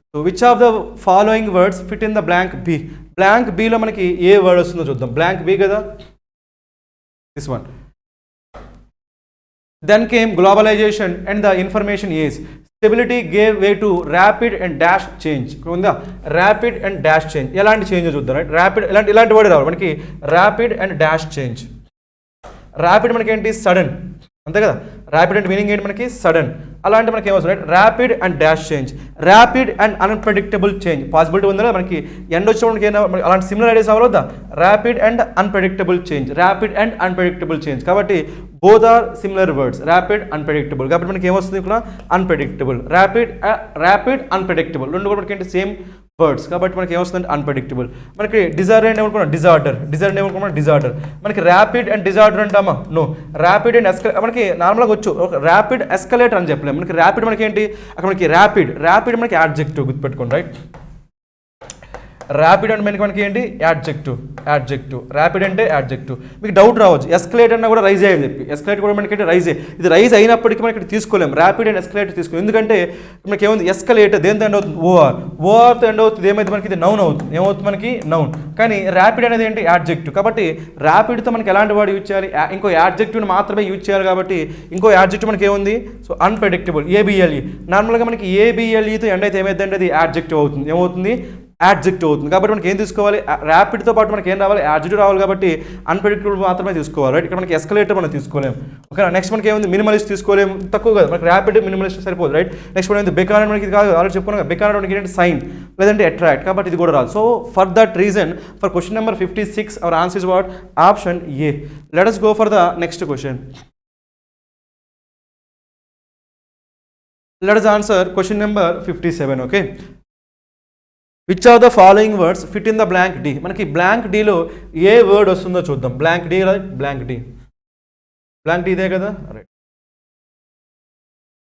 so which of the following words fit in the blank b. Blank b లో మనకి ఏ word వస్తుందో చూద్దాం. blank b కదా, this one. Then came globalization and the information age. Stability gave way to rapid and dash change. ఉందా, rapid and dash change. ఎలాంటి change చూద్దాం, right. rapid ఇలాంటి word రావాలి మనకి, rapid and dash change. Rapid మనకి ఏంటి, sudden, అంతే కదా. ర్యాపిడ్ అంటే మీనింగ్ ఏంటి మనకి, సడన్. అలాంటి మనకి ఏమవుతుంది, right, rapid and dash change, rapid and unpredictable change. Possibility ఉంది కదా మనకి, ఎండ్ వచ్చినప్పుడు ఏమైనా అలాంటి సిమిలర్ ఐడియాస్ అవ్వదా, rapid and unpredictable change, rapid and unpredictable change. కాబట్టి both are similar words, rapid unpredictable. కాబట్టి మనకి ఏమొస్తుంది ఇక్కడ, అన్ప్రెడిక్టబుల్. ర్యాపిడ్ అన్ప్రెడిక్టబుల్ రెండు కూడా మనకి ఏంటి, సేమ్ వర్డ్స్, కాబట్టి మనకి ఏమొస్తుంది, అన్ప్రెడిక్టబుల్. మనకి డిజార్డర్ అంటే ఏమనుకున్నాం, డిజార్డర్ ఏమనుకున్నాం, డిజార్డర్. మనకి ర్యాపిడ్ అండ్ డిజార్డర్ అంటామా, నో. ర్యాపిడ్ అండ్ మనకి నార్మల్గా వచ్చు, ర్యాపిడ్ ఎస్కలేటర్ అని చెప్పలేము. మనకి ర్యాపిడ్ మనకి ఏంటి, అక్కడ మనకి ర్యాపిడ్ మనకి యాడ్జెక్టివ్, గుర్తుపెట్టుకోండి, రైట్. ర్యాపిడ్ అంటే మనకి ఏంటి, యాడ్జెక్టివ్. ర్యాపిడ్ అంటే యాడ్జెక్టివ్. మీకు డౌట్ రావచ్చు, ఎస్కలేట్ అన్నా కూడా రైజ్ అయ్యని చెప్పి, ఎస్కలేట్ కూడా మనకి రైజే. ఇది రైజ్ అయినప్పటికీ మనకి తీసుకోలేము, ర్యాపిడ్ అండ్ ఎస్కలేట్ తీసుకోలేము. ఎందుకంటే మనకి ఏముంది, ఎస్కలేట్ దేంతో ఎండ్ అవుతుంది, ఓఆర్తో ఎండ్ అవుతుంది, ఏమైతే మనకి ఇది నౌన్ అవుతుంది, ఏమవుతుంది మనకి, నౌన్. కానీ ర్యాపిడ్ అనేది ఏంటి, యాడ్జెక్టివ్. కాబట్టి ర్యాపిడ్తో మనకి ఎలాంటి వర్డ్ యూజ్ చేయాలి, ఇంకో యాడ్జెక్టివ్ని మాత్రమే యూజ్ చేయాలి. కాబట్టి ఇంకో యాడ్జెక్టివ్ మనకి ఏముంది, సో అన్ప్రెడిక్టబుల్, ఏబిఎల్ఈ. నార్మల్గా మనకి ఏబిఎల్ఈతో ఎండ్ అయితే ఏమైందంటే అది యాడ్జెక్టివ్ అవుతుంది, ఏమవుతుంది, యాడ్జెక్టివ్ అవుతుంది. కాబట్టి మనకి ఏం తీసుకోవాలి, ర్యాపిడ్తో పాటు మనకి ఏం రావాలి, యాడ్జెక్టివ్ రావాలి. కాబట్టి అన్ప్రెడిక్టబుల్ మాత్రమే తీసుకోవాలి, రైట్. ఇక్కడ మనకి ఎస్కలేటర్ మనం తీసుకోలేము, ఓకే. నెక్స్ట్ మనకి ఏముంది, మినిమలిస్ట్ తీసుకోలేము, తక్కువ కదా మనకి, ర్యాపిడ్ మినిమలిస్ట్ సరిపోదు, రైట్. నెక్స్ట్ మనకి బెకాన్ మనకి ఇది కాదు, ఆల్రెడీ చెప్పుకున్నాం, బెకాన్ మనకి ఏంటంటే సైన్ లేదంటే అట్రాక్ట్, కాబట్టి ఇది కూడా రాదు. So for that reason for question number 56 hour answer is what, option A. Let us go for the next question. Let us answer question number 57. Okay, which are the following words fit in the blank D. మనకి blank డీలో ఏ word వస్తుందో చూద్దాం. Blank D, blank D ఇదే కదా, right.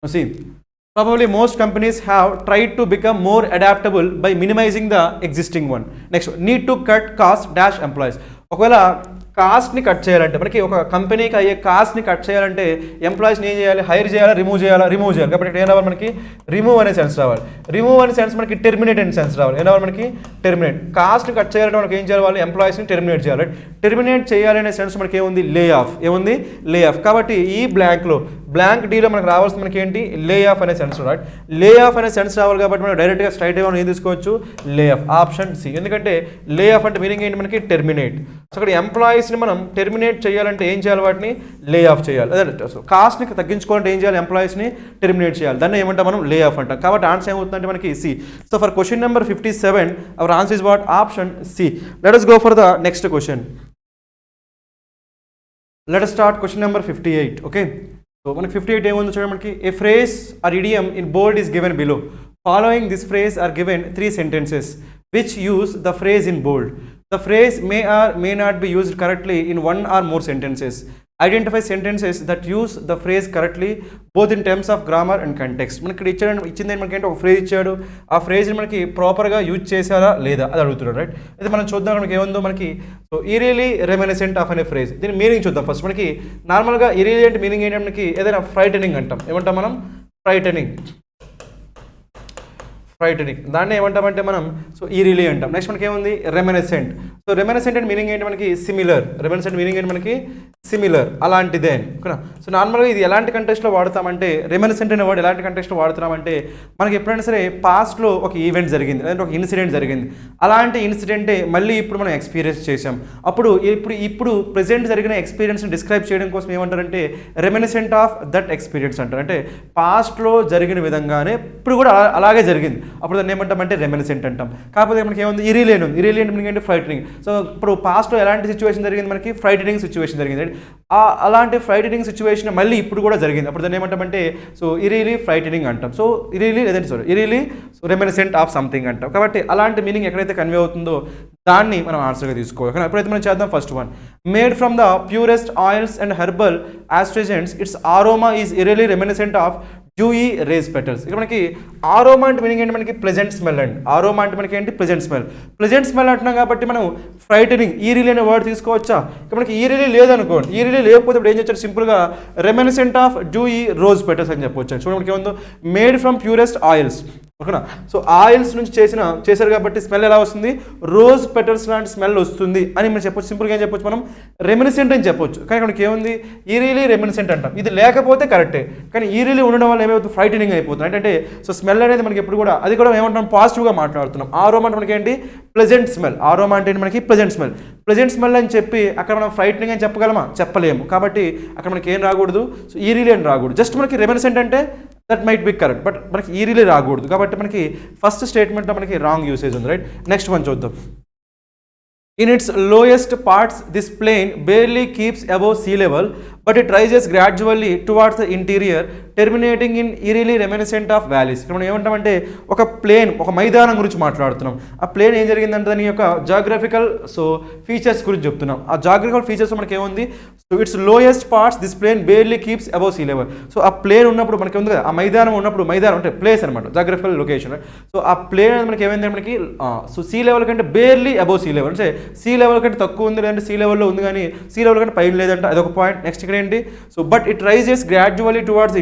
See, probably most companies have tried to become more adaptable by minimizing the existing one. Next, need to cut cost dash employees. ఒకవేళ కాస్ట్ని cut చేయాలంటే మనకి ఒక కంపెనీకి అయ్యే కాస్ట్ని కట్ చేయాలంటే ఎంప్లాయీస్ని ఏం చేయాలి, హైర్ చేయాలా, రిమూవ్ చేయాలి. కాబట్టి ఇక్కడ ఏం రావాలి మనకి, రిమూవ్ అనే సెన్స్ రావాలి. రిమూవ్ అనే సెన్స్ మనకి టెర్మినేట్ అనే సెన్స్ రావాలి. ఏం రావాలి మనకి, టెర్మినేట్. కాస్ట్ని కట్ చేయాలంటే మనకి ఏం చేయాలి, ఎంప్లాయీస్ని టెర్మినేట్ చేయాలి. టెర్మినేట్ చేయాలనే సెన్స్ మనకి ఏముంది, లే ఆఫ్. ఏముంది, లే ఆఫ్. కాబట్టి ఈ బ్లాంక్ డీలో మనకు రావాల్సింది మనకి ఏంటి, లే ఆఫ్ అనే సెన్స్. రైట్, లే ఆఫ్ అనే సెన్స్ రావాలి కాబట్టి మనం డైరెక్ట్గా స్ట్రైట్ ఏమైనా ఏం తీసుకోవచ్చు, లే ఆఫ్. Option C. ఎందుకంటే లే ఆఫ్ అంటే మీనింగ్ ఏంటి మనకి, టెర్మినేట్. సో అక్కడ ఎంప్లాయీస్ని మనం టెర్మినేట్ చేయాలంటే ఏం చేయాలి, వాటిని లే ఆఫ్ చేయాలి. అదే సో కాస్ట్ని తగ్గించుకోవాలంటే ఏం చేయాలి, ఎంప్లాయీస్ని టెర్మినేట్ చేయాలి. దాన్ని ఏమంటాం మనం, లే ఆఫ్ అంటాం. కాబట్టి ఆన్సర్ ఏమవుతుందంటే మనకి C. So for question number 57 our answer is what, option C. Let us go for the next question. Let us start question number 58. Okay, so మనకి 58 ఏముందో చూడండి. మనకి a phrase or idiom in bold is given below. Following this phrase are given 3 sentences which use the phrase in bold. The phrase may or may not be used correctly in one or more sentences. Identify sentences that use the phrase correctly both in terms of grammar and context. మనకి ఇక్కడ ఇచ్చింది మనకి ఏంటి, ఒక phrase ఇచ్చాడు. ఆ ఫ్రేజ్ని మనకి ప్రాపర్గా యూజ్ చేశారా లేదా అది అడుగుతున్నాడు. రైట్, అయితే మనం చూద్దాం మనకి ఏముందో మనకి. సో ఈరియలీ రెమినిసెంట్ ఆఫ్ అనే ఫ్రేజ్, దీని మీనింగ్ చూద్దాం ఫస్ట్. మనకి నార్మల్గా ఈరియలీ అంటే మీనింగ్ ఏంటంటే మనకి ఏదైనా ఫ్రైటనింగ్ అంటాం. ఏమంటాం మనం, ఫ్రైటనింగ్. దాన్ని ఏమంటామంటే మనం సో ఈరియలీ అంటాం. నెక్స్ట్ మనకి ఏముంది, రెమినిసెంట్. సో రెమినిసెంట్ అంటే మీనింగ్ ఏంటి మనకి, సిమిలర్. రెమినిసెంట్ మీనింగ్ ఏంటి మనకి, సిమిలర్, అలాంటిదే. ఓకేనా. సో నార్మల్గా ఇది ఎలాంటి కంటెక్స్ట్లో వాడతామంటే, రెమినిసెంట్ అనే వర్డ్ ఎలాంటి కంటెక్స్ట్లో వాడుతున్నామంటే, మనకి ఎప్పుడైనా సరే పాస్ట్లో ఒక ఈవెంట్ జరిగింది, లేదంటే ఒక ఇన్సిడెంట్ జరిగింది, అలాంటి ఇన్సిడెంటే మళ్ళీ ఇప్పుడు మనం ఎక్స్పీరియన్స్ చేసాం. అప్పుడు ఇప్పుడు ప్రెజెంట్ జరిగిన ఎక్స్పీరియన్స్ని డిస్క్రైబ్ చేయడం కోసం ఏమంటారంటే రెమినిసెంట్ ఆఫ్ దట్ ఎక్స్పీరియన్స్ అంటారు. అంటే పాస్ట్లో జరిగిన విధంగానే ఇప్పుడు కూడా అలాగే జరిగింది, అప్పుడు దాన్ని ఏమంటామంటే రెమినిసెంట్ అంటాం. కాకపోతే మనకి ఏముంది, ఇరియలీ ఉంది. ఇరియలీ అంటే మీనింగ్ అంటే ఫ్రైటనింగ్. సో ఇప్పుడు పాస్ట్లో ఎలాంటి సిచ్యువేషన్ జరిగింది, మనకి ఫ్రైటనింగ్ సిచ్యువేషన్ జరిగింది. అలాంటి ఫ్రైటనింగ్ సిచ్యువేషన్ మళ్ళీ ఇప్పుడు కూడా జరిగింది, అప్పుడు దాన్ని ఏమంటామంటే సో ఇరియలీ ఫ్రైటనింగ్ అంటాం. సో ఇరియలీ రెమినిసెంట్ ఆఫ్ సంథింగ్ అంటాం. కాబట్టి అలాంటి మీనింగ్ ఎక్కడైతే కన్వే అవుతుందో దాన్ని మనం ఆన్సర్గా తీసుకోవాలి. కానీ ఎప్పుడైతే మనం చేద్దాం, first one, made from the purest oils and herbal astringents its aroma is eerily reminiscent of dewy rose petals. ఇక్కడ మనకి ఆరోమా అంటే మీనింగ్ ఏంటి మనకి, ప్లెజెంట్ స్మెల్ అండి. ఆరోమా అంటే మనకి ఏంటి, ప్లెజెంట్ స్మెల్ అంటున్నాం కాబట్టి మనం ఫ్రైటనింగ్ ఈరియలీ అనే వర్డ్ తీసుకోవచ్చా. ఇక్కడ మనకి ఈరియలీ లేదనుకోండి, ఈరియలీ లేకపోతే ఇప్పుడు ఏం చేస్తారు, సింపుల్గా reminiscent of Dewey rose petals అని చెప్పొచ్చు. చూడండి మనకి ఏముందో, మేడ్ ఫ్రమ్ ప్యూరెస్ట్ ఆయిల్స్. ఓకేనా. సో ఆయిల్స్ నుంచి చేశారు కాబట్టి స్మెల్ ఎలా వస్తుంది, రోజ్ పెటల్స్ లాంటి స్మెల్ వస్తుంది అని మనం చెప్పొచ్చు. సింపుల్గా ఏం చెప్పొచ్చు, మనం రెమినిసెంట్ అని చెప్పొచ్చు. కానీ మనకి ఏముంది, ఈరియలీ రెమినిసెంట్ అంటాం. ఇది లేకపోతే కరెక్టే, కానీ ఈరియలీ ఉండడం వల్ల ఏమవుతుంది, ఫ్రైటనింగ్ అయిపోతుంది. అంటే సో స్మెల్ అనేది మనకి ఎప్పుడు కూడా అది కూడా ఏమంటాం, పాజిటివ్గా మాట్లాడుతున్నాం. ఆరోమా అంటే మనకి ఏంటి, ప్లెజెంట్ స్మెల్. ఆరోమా అంటే మనకి ప్లెజెంట్ స్మెల్ అని చెప్పి అక్కడ మనం ఫ్రైటనింగ్ అని చెప్పగలమా, చెప్పలేము. కాబట్టి అక్కడ మనకి ఏం రాకూడదు, సో ఈరియలీ అని రాకూడదు. జస్ట్ మనకి రెమినిసెంట్ అంటే that might be correct, but మనకి ఈరియలీ రాకూడదు. కాబట్టి మనకి ఫస్ట్ స్టేట్మెంట్లో మనకి రాంగ్ యూసేజ్ ఉంది. రైట్, నెక్స్ట్ వన్ చూద్దాం. In its lowest parts, this plane barely keeps above sea level, but it rises gradually towards the interior, terminating in eerily reminiscent of valleys. ఇక్కడ మనం ఏమంటామంటే ఒక ప్లేన్, ఒక మైదానం గురించి మాట్లాడుతున్నాం. ఆ ప్లేన్ ఏం జరిగిందంటే దాని యొక్క జాగ్రఫికల్ ఫీచర్స్ గురించి చెప్తున్నాం. ఆ జాగ్రఫికల్ ఫీచర్స్ మనకి ఏముంది, so its lowest parts this plain barely keeps above sea level. So ఆ ప్లేన్ ఉన్నప్పుడు మనకి ఉంది కదా, ఆ మైదానం ఉన్నప్పుడు, మైదానం అంటే ప్లేస్ అనమాట, జాగ్రఫికల్ లొకేషన్. సో ఆ ప్లేన్ అనేది మనకి ఏమైంది, మనకి సో సీ లెవెల్ కంటే బేర్లీ అబౌవ్ సీ లెవెల్, అంటే సీ లెవెల్ కంటే తక్కువ ఉంది, లేదంటే సీ లెవెల్లో ఉంది కానీ సీ లెవెల్ కంటే పైన లేదంటే అదొక పాయింట్. నెక్స్ట్ ఇక్కడ ఏంటి, so but it rises gradually towards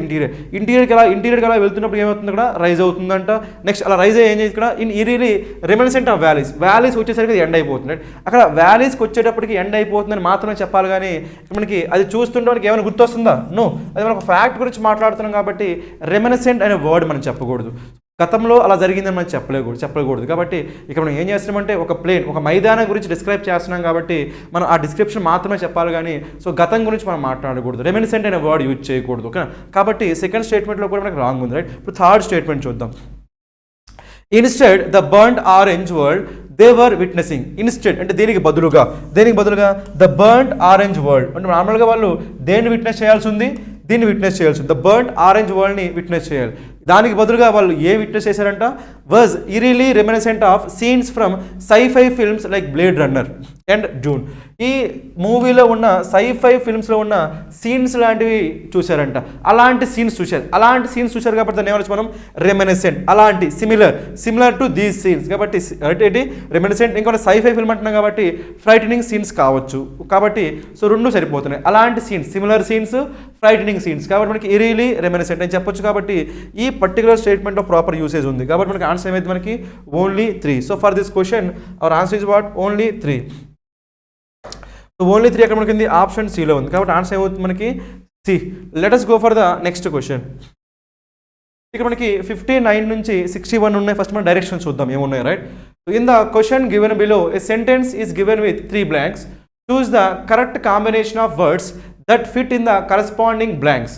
ఇంటీరియర్కి అలా వెళ్తున్నప్పుడు ఏమవుతుంది, ఇక్కడ రైజ్ అవుతుందంట. నెక్స్ట్ అలా రైజ్ ఏం చేసి ఇక్కడ ఇన్ ఈరియలీ రెమినిసెంట్ ఆఫ్ వ్యాలీస్ వచ్చేసరికి ఎండ్ అయిపోతుంది. అక్కడ వ్యాలీస్కి వచ్చేటప్పటికి ఎండ్ అయిపోతుందని మాత్రమే చెప్పాలి, కానీ మనకి అది చూస్తుంటే మనకి ఏమైనా గుర్తొస్తుందా, నో. అది మనకు ఫ్యాక్ట్ గురించి మాట్లాడుతున్నాం కాబట్టి రెమినిసెంట్ అనే వర్డ్ మనం చెప్పకూడదు. గతంలో అలా జరిగిందని మనం చెప్పకూడదు. కాబట్టి ఇక్కడ మనం ఏం చేస్తున్నామంటే ఒక ప్లేన్, ఒక మైదానం గురించి డిస్క్రైబ్ చేస్తున్నాం కాబట్టి మనం ఆ డిస్క్రిప్షన్ మాత్రమే చెప్పాలి, కానీ సో గతం గురించి మనం మాట్లాడకూడదు, రెమినిసెంట్ అనే వర్డ్ యూజ్ చేయకూడదు. ఓకే, కాబట్టి సెకండ్ స్టేట్మెంట్లో కూడా మనకు రాంగ్ ఉంది. రైట్, ఇప్పుడు థర్డ్ స్టేట్మెంట్ చూద్దాం. Instead the burnt orange world they were witnessing. Instead అంటే దేనికి బదులుగా ద బర్న్డ్ ఆరెంజ్ వరల్డ్ అంటే నార్మల్గా వాళ్ళు దేన్ని విట్నెస్ చేయాల్సి ఉంది, దీన్ని విట్నెస్ చేయాల్సి ఉంది. ద బర్న్డ్ ఆరెంజ్ వరల్డ్ని విట్నెస్ చేయాలి. దానికి బదులుగా వాళ్ళు ఏ విట్నెస్ చేశారంట, was eerily reminiscent of scenes from scifi films like Blade Runner and Dune. ఈ మూవీలో ఉన్న సైఫై ఫిల్మ్స్లో ఉన్న సీన్స్ లాంటివి చూశారంట, అలాంటి సీన్స్ చూశారు కాబట్టి దాన్ని ఏమనొచ్చు మనం రెమినిసెంట్, అలాంటి సిమిలర్ టు దీస్ సీన్స్. కాబట్టి ఏంటి రెమినిసెంట్, ఇంకొక సైఫై ఫిల్మ్ అంటున్నాం కాబట్టి ఫ్రైటనింగ్ సీన్స్ కావచ్చు. కాబట్టి సో రెండు సరిపోతున్నాయి, అలాంటి scenes, similar scenes, frightening scenes. కాబట్టి మనకి ఇరీలీ రెమినిసెంట్ అని చెప్పొచ్చు. కాబట్టి ఈ పర్టికులర్ స్టేట్మెంట్లో ప్రాపర్ యూసేజ్ ఉంది కాబట్టి మనకి ఆన్సర్ ఏమైంది మనకి only 3. So for this question our answer is what only 3. So only 3 అక్కడ మనకి ఆప్షన్ సిలో ఉంది కాబట్టి ఆన్సర్ ఏమవుతుంది మనకి C. Let us go for the next question. ఇక్కడ మనకి 59 నుంచి 61 ఉన్నాయి. ఫస్ట్ మనం డైరెక్షన్ చూద్దాం ఏమున్నాయి, right. In the question given below a sentence is given with 3 blanks. Choose the correct combination of words that fit in the corresponding blanks.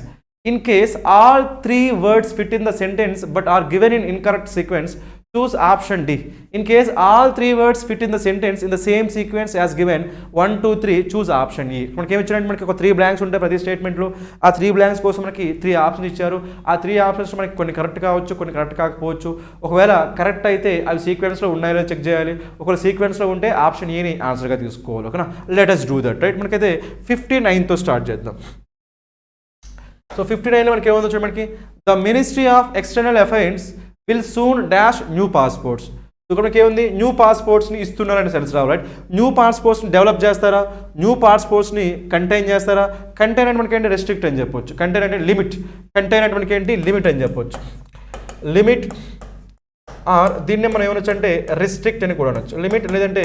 In case all 3 words fit in the sentence but are given in incorrect sequence, choose option D. In case all 3 words fit in the sentence in the same sequence as given 1, 2, 3, choose option E. మనకి ఏమి ఇచ్చారంటే మనకి ఒక 3 blanks ఉంటాయి ప్రతి స్టేట్మెంట్లో. ఆ 3 blanks కోసం మనకి 3 ఆప్షన్స్ ఇచ్చారు. ఆ 3 ఆప్షన్స్ మనకి కొన్ని కరెక్ట్ కావచ్చు, కొన్ని కరెక్ట్ కాకపోవచ్చు. ఒకవేళ కరెక్ట్ అయితే అవి సీక్వెన్స్లో ఉన్నాయో చెక్ చేయాలి. ఒకవేళ సీక్వెన్స్లో ఉంటే ఆప్షన్ ఏని ఆన్సర్గా తీసుకోవాలి. ఓకేనా, let us do that, right. మనకైతే 59తో స్టార్ట్ చేద్దాం. సో 59లో మనకి ఏముందో చూడండి, మనకి the ministry of external affairs will soon dash new passports. ఇక్కడ మనకి ఏముంది, న్యూ పాస్పోర్ట్స్ని ఇస్తున్నారని సెన్స్ రావు, రైట్. న్యూ పాస్పోర్ట్స్ని డెవలప్ చేస్తారా, న్యూ పాస్పోర్ట్స్ని కంటైన్ చేస్తారా. కంటైన్ అంటే మనకి ఏంటి రెస్ట్రిక్ట్ అని చెప్పొచ్చు, కంటైన్ అంటే లిమిట్, కంటైన్ అంటే మనకి ఏంటి లిమిట్ అని చెప్పొచ్చు. లిమిట్ ఆర్ దీన్ని మనం ఏమనొచ్చు అంటే రెస్ట్రిక్ట్ అని కూడా అనొచ్చు, లిమిట్ లేదంటే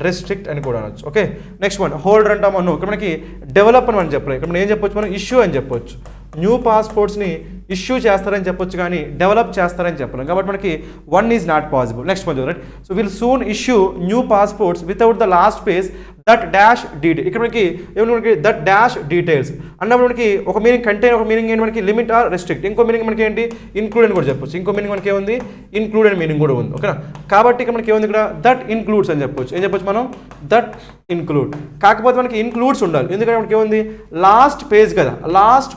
రెస్ట్రిక్ట్ అని కూడా అనొచ్చు. ఓకే, నెక్స్ట్ వన్ హోల్డర్ అంటాం మనం. ఇక్కడ మనకి డెవలప్ అని మనం చెప్పలేదు, ఇక్కడ మనం ఏం చెప్పొచ్చు, మనం ఇష్యూ అని చెప్పొచ్చు. న్యూ పాస్పోర్ట్స్ని ఇష్యూ చేస్తారని చెప్పొచ్చు కానీ డెవలప్ చేస్తారని చెప్పలేం కాబట్టి మనకి 1 is not possible. Next one, right. So will soon issue new passports without the last page that dash detail. ఇక్కడ మనకి ఏమన్నా మనకి దట్ డాష్ డీటెయిల్స్ అన్నప్పుడు మనకి ఒక మీనింగ్ కంటైన్, ఒక మీనింగ్ ఏంటి మనకి లిమిట్ ఆర్ రెస్ట్రిక్ట్. ఇంకో మీనింగ్ మనకి ఏంటి ఇన్క్లూడ్ అని కూడా చెప్పొచ్చు. ఇంకో మీనింగ్ మనకి ఏముంది ఇన్క్లూడ్ అనే మీనింగ్ కూడా ఉంది. ఓకేనా, కాబట్టి ఇక్కడ మనకి ఏముంది, ఇక్కడ దట్ ఇన్క్లూడ్స్ అని చెప్పొచ్చు. ఏం చెప్పొచ్చు మనం, దట్ ఇన్క్లూడ్. కాకపోతే మనకి ఇన్క్లూడ్స్ ఉండాలి, ఎందుకంటే మనకి ఏముంది లాస్ట్ పేజ్ కదా, లాస్ట్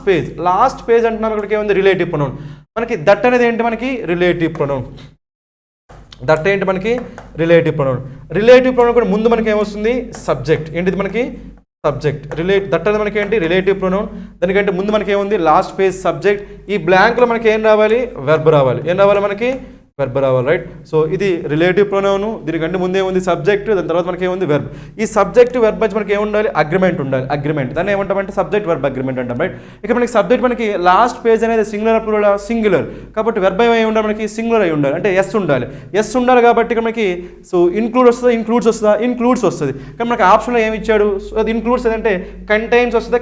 పేజ్ అంటున్నాం. ఇక్కడికి ఏముంది రిలేటివ్ ప్రొనౌన్. మనకి దట్ అనేది ఏంటి మనకి రిలేటివ్ ప్రొనౌన్. దట్ ఏంటి మనకి రిలేటివ్ ప్రొనౌన్. రిలేటివ్ ప్రొనౌన్ కూడా ముందు మనకి ఏమొస్తుంది సబ్జెక్ట్. ఏంటిది మనకి సబ్జెక్ట్. దట్ అనేది మనకి ఏంటి రిలేటివ్ ప్రొనౌన్. దానికంటే ముందు మనకి ఏముంది లాస్ట్ పేజ్ సబ్జెక్ట్. ఈ బ్లాంక్లో మనకి ఏం రావాలి, వెర్బ్ రావాలి. ఏం రావాలి మనకి వెర్బ్ రావాలి, రైట్. సో ఇది రిలేటివ్ ప్రొనౌన్. దీనికంటే ముందే ఉంది సబ్జెక్ట్, దాని తర్వాత మనకి ఏముంది వెర్బ్. ఈ సబ్జెక్ట్ వెర్బ్ వచ్చి మనకి ఏముండాలి అగ్రిమెంట్ ఉండాలి. అగ్రిమెంట్ దాన్ని ఏమంటామంటే సబ్జెక్ట్ వెర్బ్ అగ్రిమెంట్ అంటాం, రైట్. ఇక్కడ మనకి సబ్జెక్ట్ మనకి లాస్ట్ పేజ్ అనేది సింగులర్ ప్లూరల్ సింగులర్ కాబట్టి వెర్బ్ ఏమై ఉండాలి మనకి సింగులర్ అయి ఉండాలి, అంటే ఎస్ ఉండాలి కాబట్టి ఇక్కడ మనకి సో ఇంక్లూడ్ వస్తుందా ఇంక్లూడ్స్ వస్తుంది. కానీ మనకి ఆప్షన్లో ఏమి ఇచ్చాడు, సో అది ఇంక్లూడ్స్ అంటే కంటైన్స్ వస్తుందా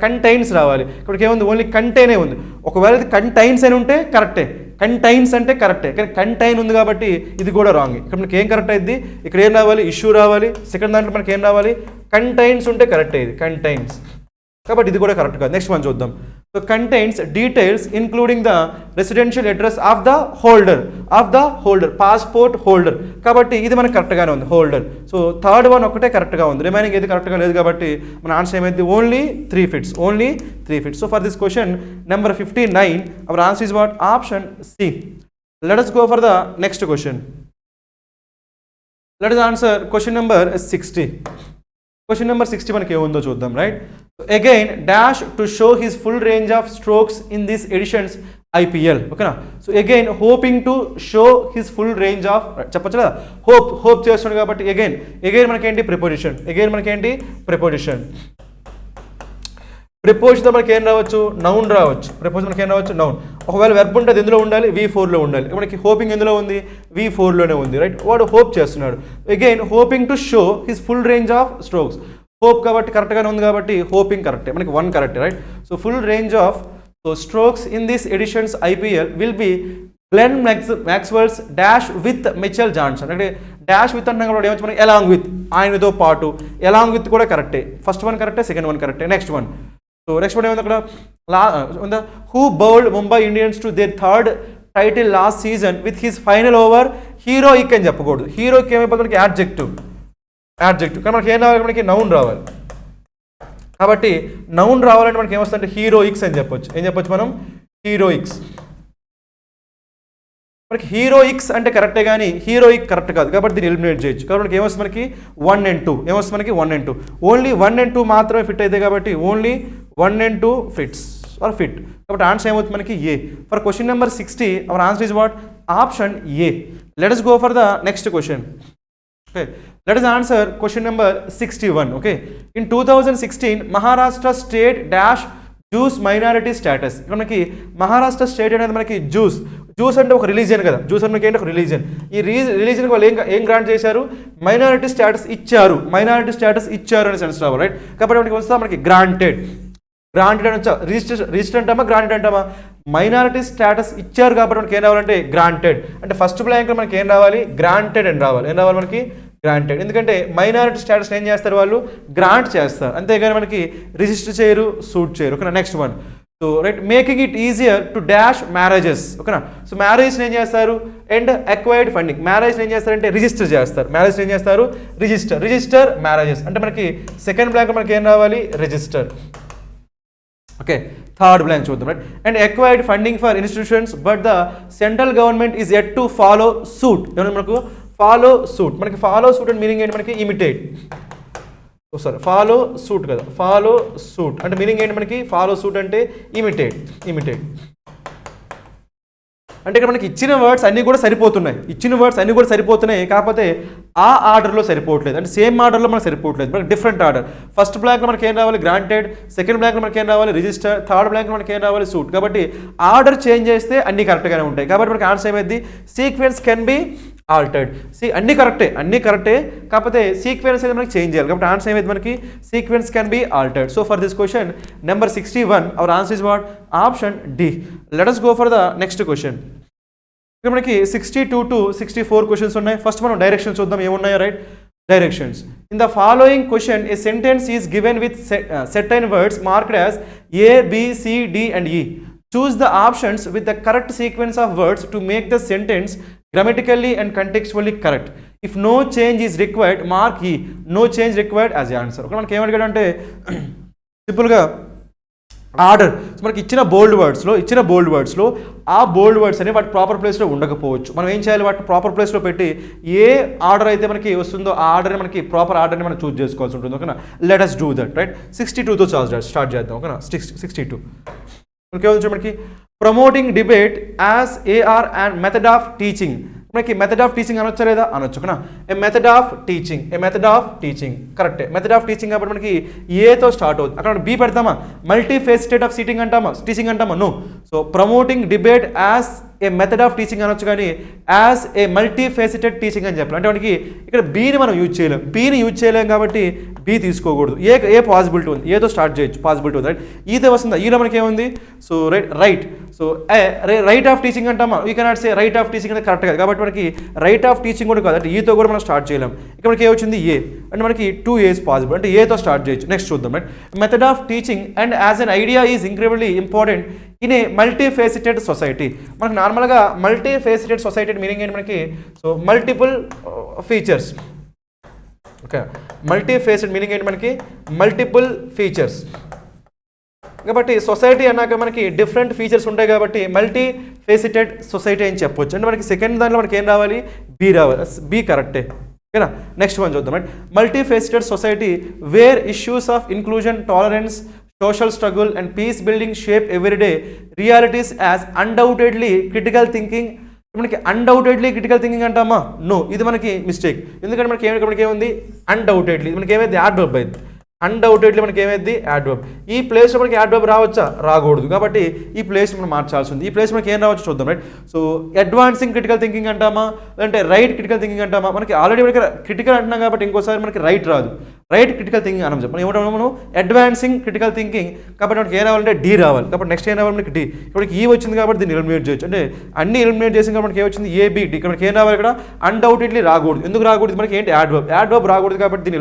కంటైన్స్ రావాలి. ఇక్కడికి ఏముంది ఓన్లీ కంటైనే ఉంది. ఒకవేళ ఇది కంటైన్స్ అని ఉంటే కరెక్టే, కంటైన్స్ అంటే కరెక్టే, కానీ కంటైన్ ఉంది కాబట్టి ఇది కూడా రాంగ్. ఇక్కడ మనకి ఏం కరెక్ట్ అయింది, ఇక్కడ ఏం రావాలి ఇష్యూ రావాలి. సెకండ్ దాంట్లో మనకి ఏం రావాలి కంటైన్స్ ఉంటే కరెక్ట్ అయ్యింది కంటైన్స్, కాబట్టి ఇది కూడా కరెక్ట్ కాదు. నెక్స్ట్ మనం చూద్దాం. So contains details including the residential address of the holder passport holder, కాబట్టి ఇది మనకు కరెక్ట్గానే ఉంది హోల్డర్. సో థర్డ్ వన్ ఒకటే కరెక్ట్గా ఉంది, రిమైనింగ్ ఏది కరెక్ట్గా లేదు కాబట్టి మన ఆన్సర్ ఏమైంది only 3 fits. So for this question number 59 our answer is what option C. Let us go for the next question. Let us answer question number 60. Question number 60 మనకి ఏముందో చూద్దాం, right. Again dash to show his full range of strokes in this editions IPL. ఓకేనా, so again hoping to show his full range of చెప్పచ్చు కదా, hope చేస్తున్నాడు కాబట్టి again మనకేంటి preposition. Preposition మనకి ఏం రావచ్చు నౌన్ రావచ్చు. ప్రిపోజిషన్ మనకి ఏం రావచ్చు నౌన్. ఒకవేళ వెర్బ్ ఉంటుంది ఎందులో ఉండాలి V4లో ఉండాలి. మనకి హోపింగ్ ఎందులో ఉంది V4లోనే ఉంది, రైట్. వాడు హోప్ చేస్తున్నాడు. Again hoping to show his full range of strokes. Hope కాబట్టి కరెక్ట్గానే ఉంది కాబట్టి హోపింగ్ కరెక్టే, మనకి 1 correct, right. So full range of strokes in this editions IPL will be Glenn Maxwell's dash with Mitchell Johnson. అంటే dash with అంటున్నాం కాబట్టి ఏమొచ్చు మనకి ఎలాంగ్ విత్, ఆయనతో పాటు. ఎలాంగ్ విత్ కూడా కరెక్టే, ఫస్ట్ వన్ కరెక్టే, సెకండ్ వన్ కరెక్టే. నెక్స్ట్ వన్ ఏముంది అక్కడ ఉందా, who bowled Mumbai Indians to their third title last season with his final over heroic అని చెప్పకూడదు. హీరోయిక్ ఏమైపోతుంది మనకి యాడ్జెక్టివ్ కానీ మనకి ఏం రావాలి మనకి నౌన్ రావాలి. కాబట్టి నౌన్ రావాలంటే మనకి ఏమొస్తుందంటే హీరోయిక్స్ అని చెప్పొచ్చు. ఏం చెప్పొచ్చు మనం హీరోయిక్స్. మనకి హీరోయిక్స్ అంటే కరెక్టే కానీ హీరోయిక్ కరెక్ట్ కాదు కాబట్టి దీన్ని ఎలిమినేట్ చేయొచ్చు. కాబట్టి మనకి ఏమొస్తుంది మనకి 1 and 2 ఏమొస్తుంది మనకి 1 and 2 ఓన్లీ 1 and 2 మాత్రమే ఫిట్ అవుతాయి కాబట్టి only 1 and 2 fits or fit. కాబట్టి ఆన్సర్ ఏమవుతుంది మనకి A. For question number 60 our answer is what option A. Let us go for the next question. Okay, let us answer question number 61. Okay, in 2016 Maharashtra state dash juice minority status. ఇక్కడ మనకి Maharashtra state అనేది మనకి juice అంటే ఒక religion కదా, juice అంటే ఏంటి ఒక రిలీజియన్. ఈ రిలీజియన్కి వాళ్ళు ఏం గ్రాంట్ చేశారు, మైనారిటీ స్టేటస్ ఇచ్చారు అనే సెన్స్ రావాలి రైట్. కాబట్టి మనకి వస్తా మనకి గ్రాంటెడ్ అని వచ్చా రిజిస్టర్ అంటామా గ్రాంటెడ్ అంటామా, మైనారిటీ స్టేటస్ ఇచ్చారు కాబట్టి మనకి ఏం రావాలంటే గ్రాంటెడ్. అంటే ఫస్ట్ బ్లాంక్ మనకి ఏం రావాలి గ్రాంటెడ్ అని రావాలి. ఏం రావాలి మనకి గ్రాంటెడ్. ఎందుకంటే మైనారిటీ స్టేటస్ ఏం చేస్తారు వాళ్ళు గ్రాంట్ చేస్తారు, అంతేగాని మనకి రిజిస్టర్ చేయరు సూట్ చేయరు. ఓకేనా. Next one. So right making it easier to dash marriages. ఓకేనా. సో మ్యారేజ్ ఏం చేస్తారు అండ్ అక్వైర్డ్ ఫండింగ్. మ్యారేజ్ ఏం చేస్తారంటే రిజిస్టర్ చేస్తారు. మ్యారేజ్ ఏం చేస్తారు రిజిస్టర్ మ్యారేజెస్. అంటే మనకి సెకండ్ బ్లాంక్ మనకి ఏం రావాలి రిజిస్టర్. ఓకే. థర్డ్ బ్లాంక్ చూద్దాం right. And acquired funding for institutions but the central government is at to follow suit. ఏమన్నా మనకు ఫాలో సూట్. మనకి ఫాలో సూట్ అంటే మీనింగ్ ఏంటి మనకి ఇమిటేట్. సారీ ఫాలో సూట్ కదా, ఫాలో సూట్ అంటే మీనింగ్ ఏంటి మనకి ఫాలో సూట్ అంటే ఇమిటేట్. అంటే ఇక్కడ మనకి ఇచ్చిన వర్డ్స్ అన్నీ కూడా సరిపోతున్నాయి కాకపోతే ఆ ఆర్డర్లో సరిపోవట్లేదు, అంటే సేమ్ ఆర్డర్లో మనకు సరిపోవట్లేదు, మనకి డిఫరెంట్ ఆర్డర్. ఫస్ట్ బ్లాంక్లో మనకి ఏం రావాలి గ్రాంటెడ్, సెకండ్ బ్లాంక్లో మనకి ఏం రావాలి రిజిస్టర్, థర్డ్ బ్లాంక్లో మనకి ఏం రావాలి సూట్. కాబట్టి ఆర్డర్ చేంజ్ చేస్తే అన్ని కరెక్ట్గానే ఉంటాయి. కాబట్టి మనకి ఆన్సర్ ఏమైంది సీక్వెన్స్ కెన్ బి ఆల్టర్డ్. అన్ని కరెక్టే కాకపోతే సీక్వెన్స్ అనేది మనకి చేంజ్ చేయాలి. కాబట్టి ఆన్సర్ ఏమైంది మనకి sequence can be altered. So for this question number 61 our answer is what option D. Let us go for the next question. ఇక్కడ మనకి 62 to 64 క్వశ్చన్స్ ఉన్నాయి. ఫస్ట్ మనం డైరెక్షన్స్ చూద్దాం ఏమున్నాయో right. Directions. In the following question A sentence is given with certain words marked as A, B, C, D and E. Choose the options with the correct sequence of words to make the sentence grammatically and contextually correct. If no change is required, mark E. No change required as the answer. Okay, మనకి ఏమడిగాడు అంటే సింపుల్గా order. మనకి ఇచ్చిన బోల్డ్ వర్డ్స్లో ఆ బోల్డ్ words అనేవి వాటి proper ప్లేస్లో ఉండకపోవచ్చు. మనం ఏం చేయాలి వాటి ప్రాపర్ ప్లేస్లో పెట్టి ఏ ఆర్డర్ అయితే మనకి వస్తుందో ఆ ఆర్డర్ని మనకి ప్రాపర్ ఆర్డర్ని మనం చూస్ చేసుకోవాల్సి ఉంటుంది. ఓకేనా. Let us do that right. 62తో స్టార్ట్ చేద్దాం. ఓకేనా. 62 మనకి promoting debate as AR and method of teaching. మనకి మెథడ్ ఆఫ్ టీచింగ్ అనొచ్చా లేదా అనొచ్చు. ఓకేనా. ఏ మెథడ్ ఆఫ్ టీచింగ్ కరెక్టే. మెథడ్ ఆఫ్ టీచింగ్ కాబట్టి మనకి ఏతో స్టార్ట్ అవుతుంది. అక్కడ బి పెడతామా మల్టీ ఫేసిటెడ్ ఆఫ్ టీచింగ్ అంటామా no. So promoting debate as a method of teaching అనొచ్చు కానీ as a multifaceted teaching అని చెప్పాలి. అంటే మనకి ఇక్కడ బీని మనం యూజ్ చేయలేం కాబట్టి బి తీసుకోకూడదు. ఏ పాసిబిలిటీ ఉంది, ఏదో స్టార్ట్ చేయొచ్చు పాసిబిలిటీ ఉంది రైట్. ఈతో వస్తుందా, ఈలో మనకి ఏముంది so right. So right of teaching అంటామా, we cannot say right of teaching అనేది కరెక్ట్ కాదు కాబట్టి మనకి రైట్ ఆఫ్ టీచింగ్ కూడా కాదు, అంటే ఈతో కూడా మనం స్టార్ట్ చేయలేం. ఇక్కడ మనకి ఏమొచ్చింది ఏ, అంటే మనకి 2 A's పాసిబుల్, అంటే ఏతో స్టార్ట్ చేయొచ్చు. నెక్స్ట్ చూద్దాం right. Method of teaching and as an idea is incredibly important in a multifaceted society. మనకు నార్మల్గా మల్టీ ఫేసిటెడ్ సొసైటీ మీనింగ్ ఏంటి మనకి so multiple features. Okay. Multifaced meaning ఏంటి మనకి మల్టిపుల్ ఫీచర్స్. కాబట్టి society అన్నాక మనకి డిఫరెంట్ ఫీచర్స్ ఉంటాయి కాబట్టి మల్టీ ఫేసిటెడ్ సొసైటీ అని చెప్పొచ్చు. అంటే మనకి సెకండ్ దాంట్లో మనకి ఏం రావాలి బి రావాలి. బి కరెక్టే. ఓకేనా. నెక్స్ట్ వన్ చూద్దాం right. Multifaceted society where issues of inclusion, tolerance, social struggle and peace building shape everyday realities as undoubtedly critical thinking. మనకి అన్డౌటెడ్లీ క్రిటికల్ థింకింగ్ అంటామా నో, ఇది మనకి మిస్టేక్. ఎందుకంటే మనకి ఏముంది అన్డౌటెడ్లీ, మనకి ఏమైంది యాడ్వర్బ్ అయింది. అన్డౌటెడ్లీ మనకి ఏమైంది యాడ్వర్బ్. ఈ ప్లేస్లో మనకి యాడ్వర్బ్ రావచ్చా రాకూడదు కాబట్టి ఈ ప్లేస్ మనం మార్చాల్సి ఉంది. ఈ ప్లేస్ మనకి ఏం రావచ్చు చూద్దాం right. So advancing critical thinking అంటామా అంటే రైట్ క్రిటికల్ థింకింగ్ అంటామా. మనకి ఆల్రెడీ మనకి క్రిటికల్ అంటున్నాం కాబట్టి ఇంకోసారి మనకి రైట్ రాదు, రైట్ క్రిటికల్ థింకింగ్ అని చెప్పి ఏమంటాం మనం అడ్వాన్సింగ్ క్రిటికల్ థింకింగ్. కాబట్టి మనకి ఏం రావాలంటే డి రావాలి. కాబట్టి నెక్స్ట్ ఏం రావాలి మనకి డి. ఇప్పుడు ఈ వచ్చింది కాబట్టి దీన్ని ఎలిమినేట్ చేయొచ్చు. అంటే అన్ని ఎలిమినేట్ చేసిన కాబట్టి మనకి ఏమొచ్చింది ఏబిడి. ఇక్కడ మనకి ఏం రావాలి ఇక్కడ అన్డౌటెడ్లీ రాకూడదు. ఎందుకు రాకూడదు మనకి ఏంటి యాడ్వర్బ్ రాకూడదు కాబట్టి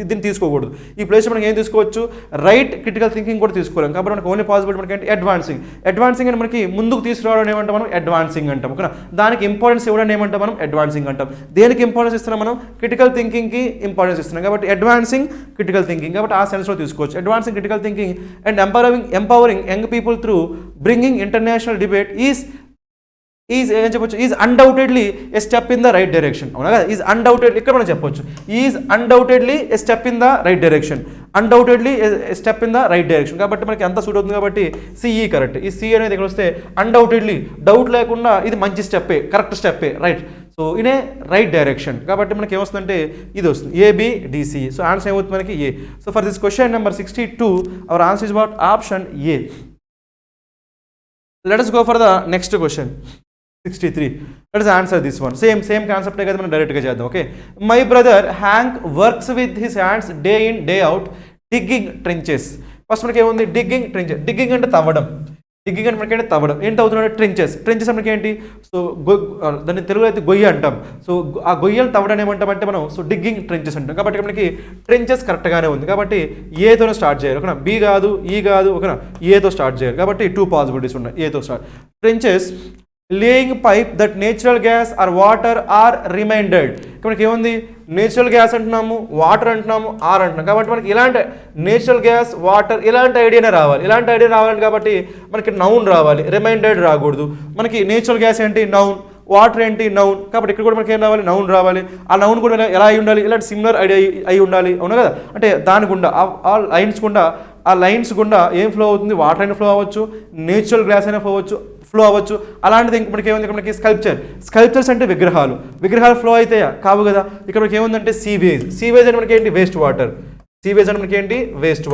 దీన్ని తీసుకోకూడదు. ఈ ప్లేస్ మనకి ఏం తీసుకోవచ్చు రైట్ క్రిటికల్ థింకింగ్ కూడా తీసుకోలేం. కాబట్టి మనకి ఓన్లీ పాసిబుల్ మనకి ఏంటి అడ్వాన్సింగ్ అని మనకి ముందుకు తీసుకురావడం ఏమంటాం మనం అడ్వాన్సింగ్ అంటాం. ఓకేనా. దానికి ఇంపార్టెన్స్ ఇవ్వడం ఏమంటాం మనం అడ్వాన్సింగ్ అంటాం. దేనికి ఇంపార్టెన్స్ ఇస్తున్నాం మనం క్రిటికల్ థింకింగ్కి ఇంపార్టెన్స్ ఇస్తున్నాం కాబట్టి అడ్వాన్సింగ్ క్రిటికల్ థింకింగ్. కాబట్టి ఆ సెన్స్లో తీసుకోవచ్చు advancing critical thinking and empowering young people through bringing international debate is is ఏం చెప్పొచ్చు, is undoubtedly A step in the right direction, అవునా కదా. ఈజ్ అన్డౌటెడ్లీ ఇక్కడ మనం చెప్పొచ్చు, is undoubtedly A step in the right direction, undoubtedly A step in the right direction. కాబట్టి మనకి అంత సూట్ అవుతుంది కాబట్టి సిఈ కరెక్ట్. ఈ సి అనేది ఇక్కడ వస్తే అన్డౌటెడ్లీ, డౌట్ లేకుండా ఇది మంచి స్టెప్పే, కరెక్ట్ స్టెప్పే, right. So in a right direction కాబట్టి మనకి ఏమొస్తుందంటే ఇది వస్తుంది ఏబిడిసి. సో ఆన్సర్ ఏమవుతుంది మనకి A. So for this question number 62 our answer is about option A. Let us go for the next question 63. Let us answer this one. Same concept కదా మనం డైరెక్ట్గా చేద్దాం. Okay, my brother Hank works with his hands day in day out digging trenches. First మనకి ఏముంది, digging trenches. Digging అంటే తవ్వడం, digging అంటే మనకి తవ్వడం. ఏంటి అవుతున్నాడు, ట్రెంచెస్. ట్రెంచెస్ మనకి ఏంటి, సో దాన్ని తెలుగులో అయితే గొయ్యి అంటాం. సో ఆ గొయ్యలు తవ్వడం ఏమంటామంటే మనం, సో డిగ్గింగ్ ట్రెంచెస్ అంటాం. కాబట్టి మనకి ట్రెంచెస్ కరెక్ట్గానే ఉంది కాబట్టి ఏతోనే స్టార్ట్ చేయాలి, ఓకేనా. బి కాదు, ఈ కాదు, ఓకేనా, ఏతో స్టార్ట్ చేయాలి. కాబట్టి 2 పాసిబిలిటీస్ ఉన్నాయి, ఏతో start. Trenches laying pipe that natural gas or water or reminded. మనకి ఏముంది, నేచురల్ గ్యాస్ అంటున్నాము, వాటర్ అంటున్నాము, ఆర్ అంటున్నాం. కాబట్టి మనకి ఇలాంటి నేచురల్ గ్యాస్, వాటర్ ఇలాంటి ఐడియానే రావాలి. ఇలాంటి ఐడియా రావాలి కాబట్టి మనకి నౌన్ రావాలి, రిమైండెడ్ రాకూడదు. మనకి నేచురల్ గ్యాస్ ఏంటి, నౌన్. వాటర్ ఏంటి, నౌన్. కాబట్టి ఇక్కడ కూడా మనకి ఏం రావాలి, నౌన్ రావాలి. ఆ నౌన్ కూడా ఎలా అయి ఉండాలి, ఇలాంటి సిమిలర్ ఐడియా అయి ఉండాలి, అవునా కదా. అంటే దాని గుండా ఆ లైన్స్ గుండా ఏం ఫ్లో అవుతుంది, వాటర్ అయినా ఫ్లో అవ్వచ్చు, నేచురల్ గ్యాస్ అయినా ఫ్లో అవ్వచ్చు. అలాంటిది ఇంక మనకి ఏముంది, మనకి స్కల్ప్చర్స్ అంటే విగ్రహాలు ఫ్లో అయితే కావు కదా. ఇక్కడ మనకి ఏముందంటే సీవేజ్ అంటే మనకి ఏంటి, వేస్ట్ వాటర్. సీవేజ్ అంటే మనకి ఏంటి, వేస్ట్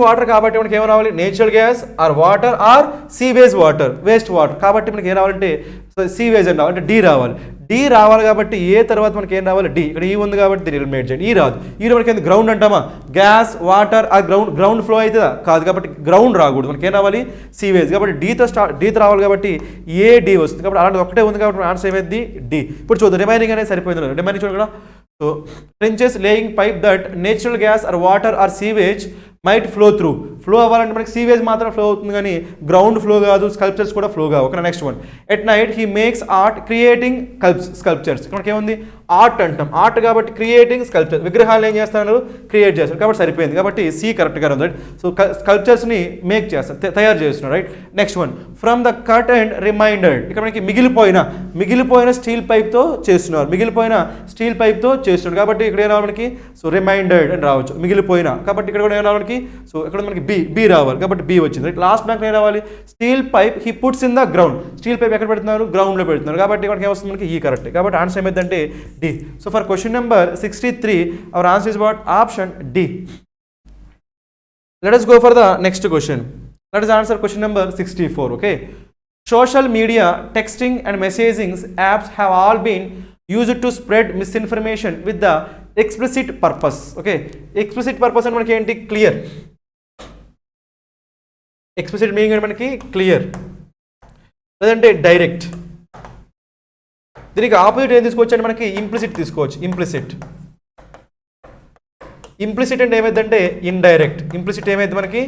వాటర్. కాబట్టి మనకి ఏం రావాలి, natural gas or water or sewage water, waste water. కాబట్టి మనకి ఏం రావాలంటే సీవేజ్ అని రావాలి, అంటే డి రావాలి. డి రావాలి కాబట్టి ఏ తర్వాత మనకి ఏం రావాలి, డి. ఇక్కడ ఈ ఉంది కాబట్టి దీన్ని ఎలిమినేట్ చేయండి. ఈ రాదు. ఈలో మనకి ఏంది, గ్రౌండ్ అంటామా. గ్యాస్, వాటర్ ఆ గ్రౌండ్ ఫ్లో అవుతుందా, కాదు. కాబట్టి గ్రౌండ్ రాకూడదు, మనకి ఏం రావాలి, సీవేజ్. కాబట్టి డీతో రావాలి కాబట్టి ఏ డి వస్తుంది. కాబట్టి అలాంటి ఒకటే ఉంది కాబట్టి ఆన్సర్ ఏమైంది, డి. ఇప్పుడు చూద్దాం రిమైనింగ్ అనేది సరిపోయింది. రిమైనింగ్ చూడండి. So trenches laying pipe that natural gas or water or sewage might flow అవ్వాలంటే మనకి సీవేజ్ మాత్రం ఫ్లో అవుతుంది కానీ గ్రౌండ్ ఫ్లో కాదు, స్కల్ప్చర్స్ కూడా ఫ్లో కావు. Okay, next one. At night he makes art creating sculptures. మనకి ఏముంది, ఆర్ట్ అంటాం. ఆర్ట్ కాబట్టి క్రియేటింగ్ స్కల్ప్చర్స్, విగ్రహాలు ఏం చేస్తున్నారు, క్రియేట్ చేస్తారు. కాబట్టి సరిపోయింది. కాబట్టి సి కరెక్ట్గా ఉంది, రైట్. సో స్కల్ప్చర్స్ని మేక్ చేస్తారు, తయారు చేస్తున్నారు, right. Next one. From the cut and reminded. ఇక్కడ మనకి మిగిలిపోయిన స్టీల్ పైప్తో చేస్తున్నారు, కాబట్టి ఇక్కడ ఏం రావాలి మనకి, సో రిమైండెడ్ అని రావచ్చు, మిగిలిపోయిన. కాబట్టి ఇక్కడ కూడా ఏం రావాలి మనకి, సో ఇక్కడ మనకి బి రావాలి. కాబట్టి బి వచ్చింది, రైట్. లాస్ట్ నాకు ఏం రావాలి, steel pipe he puts in the ground. Steel pipe ఎక్కడ పెడుతున్నారు, గ్రౌండ్లో పెడుతున్నారు. కాబట్టి ఇక్కడ ఏమొస్తుంది మనకి, ఈ కరెక్ట్. కాబట్టి ఆన్సర్ ఏమైందంటే D. So for question number 63 our answer is about option D. Let us go for the next question. Let us answer question number 64. Okay. Social media, texting and messaging apps have all been used to spread misinformation with the explicit purpose. Okay. Explicit purpose అంటే మనకి ఏంటి, clear. Explicit meaning అంటే మనకి clear, లేదంటే direct. దీనికి opposite ఏం తీసుకోవచ్చు అంటే మనకి ఇంప్లిసిట్ తీసుకోవచ్చు. ఇంప్లిసిట్ అంటే ఏమైందంటే ఇండైరెక్ట్. ఇంప్లిసిట్ ఏమైంది మనకి,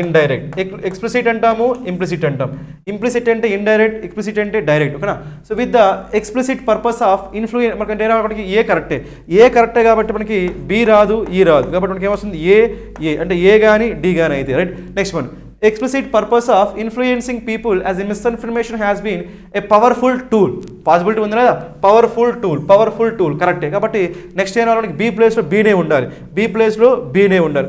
ఇండైరెక్ట్. ఎక్స్ప్లిసిట్ అంటాము, ఇంప్లిసిట్ అంటాం. ఇంప్లిసిట్ అంటే ఇండైరెక్ట్, ఎక్స్ప్లిసిట్ అంటే డైరెక్ట్, ఓకేనా. So with the explicit purpose of influence మనకి మనకి ఏ కరెక్టే కాబట్టి మనకి బి రాదు, ఈ రాదు. కాబట్టి మనకి ఏమొస్తుంది, ఏ అంటే ఏ కానీ డి కానీ అయితే, right. Next one. Explicit purpose of influencing people as a misinformation has been a powerful tool. Possibility ఉంది కదా, పవర్ఫుల్ టూల్ కరెక్టే. కాబట్టి నెక్స్ట్ ఏం రావాలి, బి ప్లేస్లో బీనే ఉండాలి,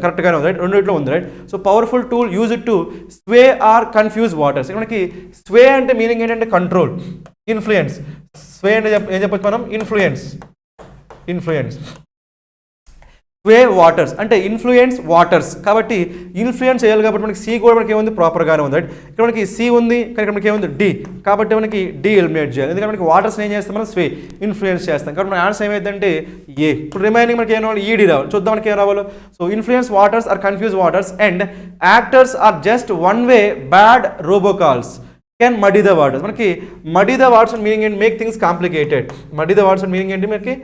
కరెక్ట్గానే ఉంది, రైట్. రెండిట్లో ఉంది, right. So powerful tool use to sway or confuse waters. మనకి స్వే అంటే మీనింగ్ ఏంటంటే కంట్రోల్, ఇన్ఫ్లుయెన్స్. స్వే అంటే ఏం చెప్పొచ్చు మనం, ఇన్ఫ్లుయెన్స్. స్వే వాటర్స్ అంటే ఇన్ఫ్లుయెన్స్ వాటర్స్. కాబట్టి ఇన్ఫ్లుయెన్స్ చేయాలి కాబట్టి మనకి సి కూడా మనకి ఏముంది, ప్రాపర్గానే ఉంది, రైట్. ఇక్కడ మనకి సి ఉంది కానీ ఇక్కడ మనకి ఏముంది, డి. కాబట్టి మనకి డి ఎలిమినేట్ చేయాలి, ఎందుకంటే మనకి వాటర్స్ ఏం చేస్తాం, మనం స్వే ఇన్ఫ్లుయెన్స్ చేస్తాం. కాబట్టి మన ఆన్సర్ ఏమైందంటే ఏ. ఇప్పుడు రిమైనింగ్ మనకి ఏం రావాలి, ఈడి రావాలి. చూద్దాం మనకి ఏం రావాలో. So influence waters or confuse waters and actors are just one way bad robocalls can muddy the waters. మనకి మడీ ద వాటర్స్ మీనింగ్ ఏంటి, make things complicated. Muddy the waters meaning ఏంటి, మనకి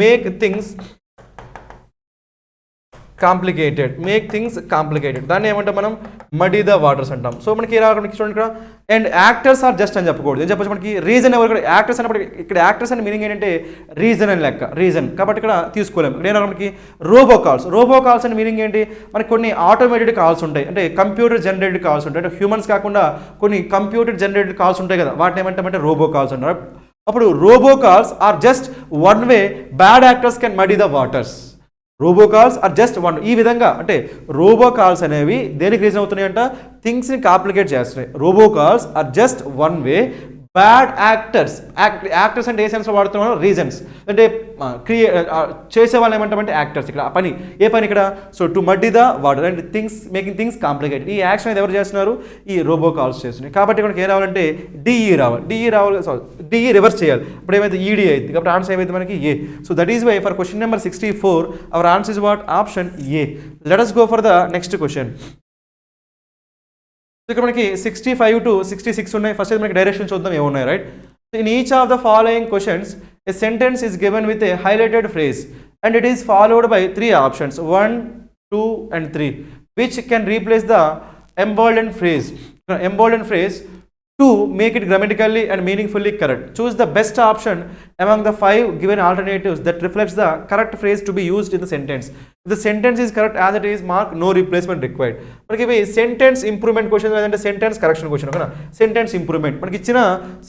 make things complicated, make things complicated, దాన్ని ఏమంటాం మనం muddy the waters అంటాం. So మనకి చూడండి ఇక్కడ అండ్ యాక్టర్స్ ఆర్ జస్ట్ అని చెప్పకూడదు, ఏం చెప్పచ్చు మనకి రీజన్ ఎవరు ఇక్కడ యాక్టర్స్ అన్నప్పుడు ఇక్కడ యాక్టర్స్ అని మీనింగ్ ఏంటంటే రీజన్ అని లెక్క, రీజన్ కాబట్టి ఇక్కడ తీసుకోలేము. ఇక్కడ ఏమన్నా మనకి రోబో కాల్స్ అని మీనింగ్ ఏంటి మనకి కొన్ని ఆటోమేటెడ్ కాల్స్ ఉంటాయి, అంటే కంప్యూటర్ జనరేటెడ్ కాల్స్ ఉంటాయి, అంటే హ్యూమన్స్ కాకుండా కొన్ని కంప్యూటర్ జనరేటెడ్ కాల్స్ ఉంటాయి కదా, వాటిని ఏమంటామంటే రోబో కాల్స్ అంటారు. అప్పుడు robo calls are just one way bad actors can muddy the waters. Robo calls are just one, ఈ విధంగా అంటే రోబో కాల్స్ అనేవి దేనికి రీజన్ అవుతున్నాయి అంట థింగ్స్ని కాంప్లికేట్ చేస్తున్నాయి. Robo calls are just one way bad actors అంటే ఏ సెన్స్లో వాడుతున్నాం రీజన్స్, అంటే చేసే వాళ్ళు ఏమంటామంటే యాక్టర్స్. ఇక్కడ పని ఏ పని ఇక్కడ so to muddy the water and things making things complicated, ఈ యాక్షన్ అయితే ఎవరు చేస్తున్నారు ఈ రోబో కాల్స్ చేస్తున్నాయి. కాబట్టి మనకి ఏం రావాలంటే డిఈ రావాలి డిఈ రివర్స్ చేయాలి, ఇప్పుడు ఏమైతే ఈడీ అయింది కాబట్టి ఆన్సర్ ఏమైతే మనకి A. So that is why for question number 64 our answer is what option A. Let us go for the next question. ఇక్కడ మనకి 65 to 66 ఉన్నాయి. ఫస్ట్ అయితే మనకి డైరెక్షన్ చూద్దాం ఏమున్నాయి right. In each of the following questions a sentence is given with a highlighted phrase and it is followed by 3 options 1, 2 and 3 which can replace the emboldened phrase to make it grammatically and meaningfully correct. Choose the best option among the 5 given alternatives that reflects the correct phrase to be used in the sentence. If the sentence is correct as it is, mark no replacement required. మనకి ఇవి sentence improvement question లేదంటే sentence correction question ఓకేనా. Sentence improvement మనకి ఇచ్చిన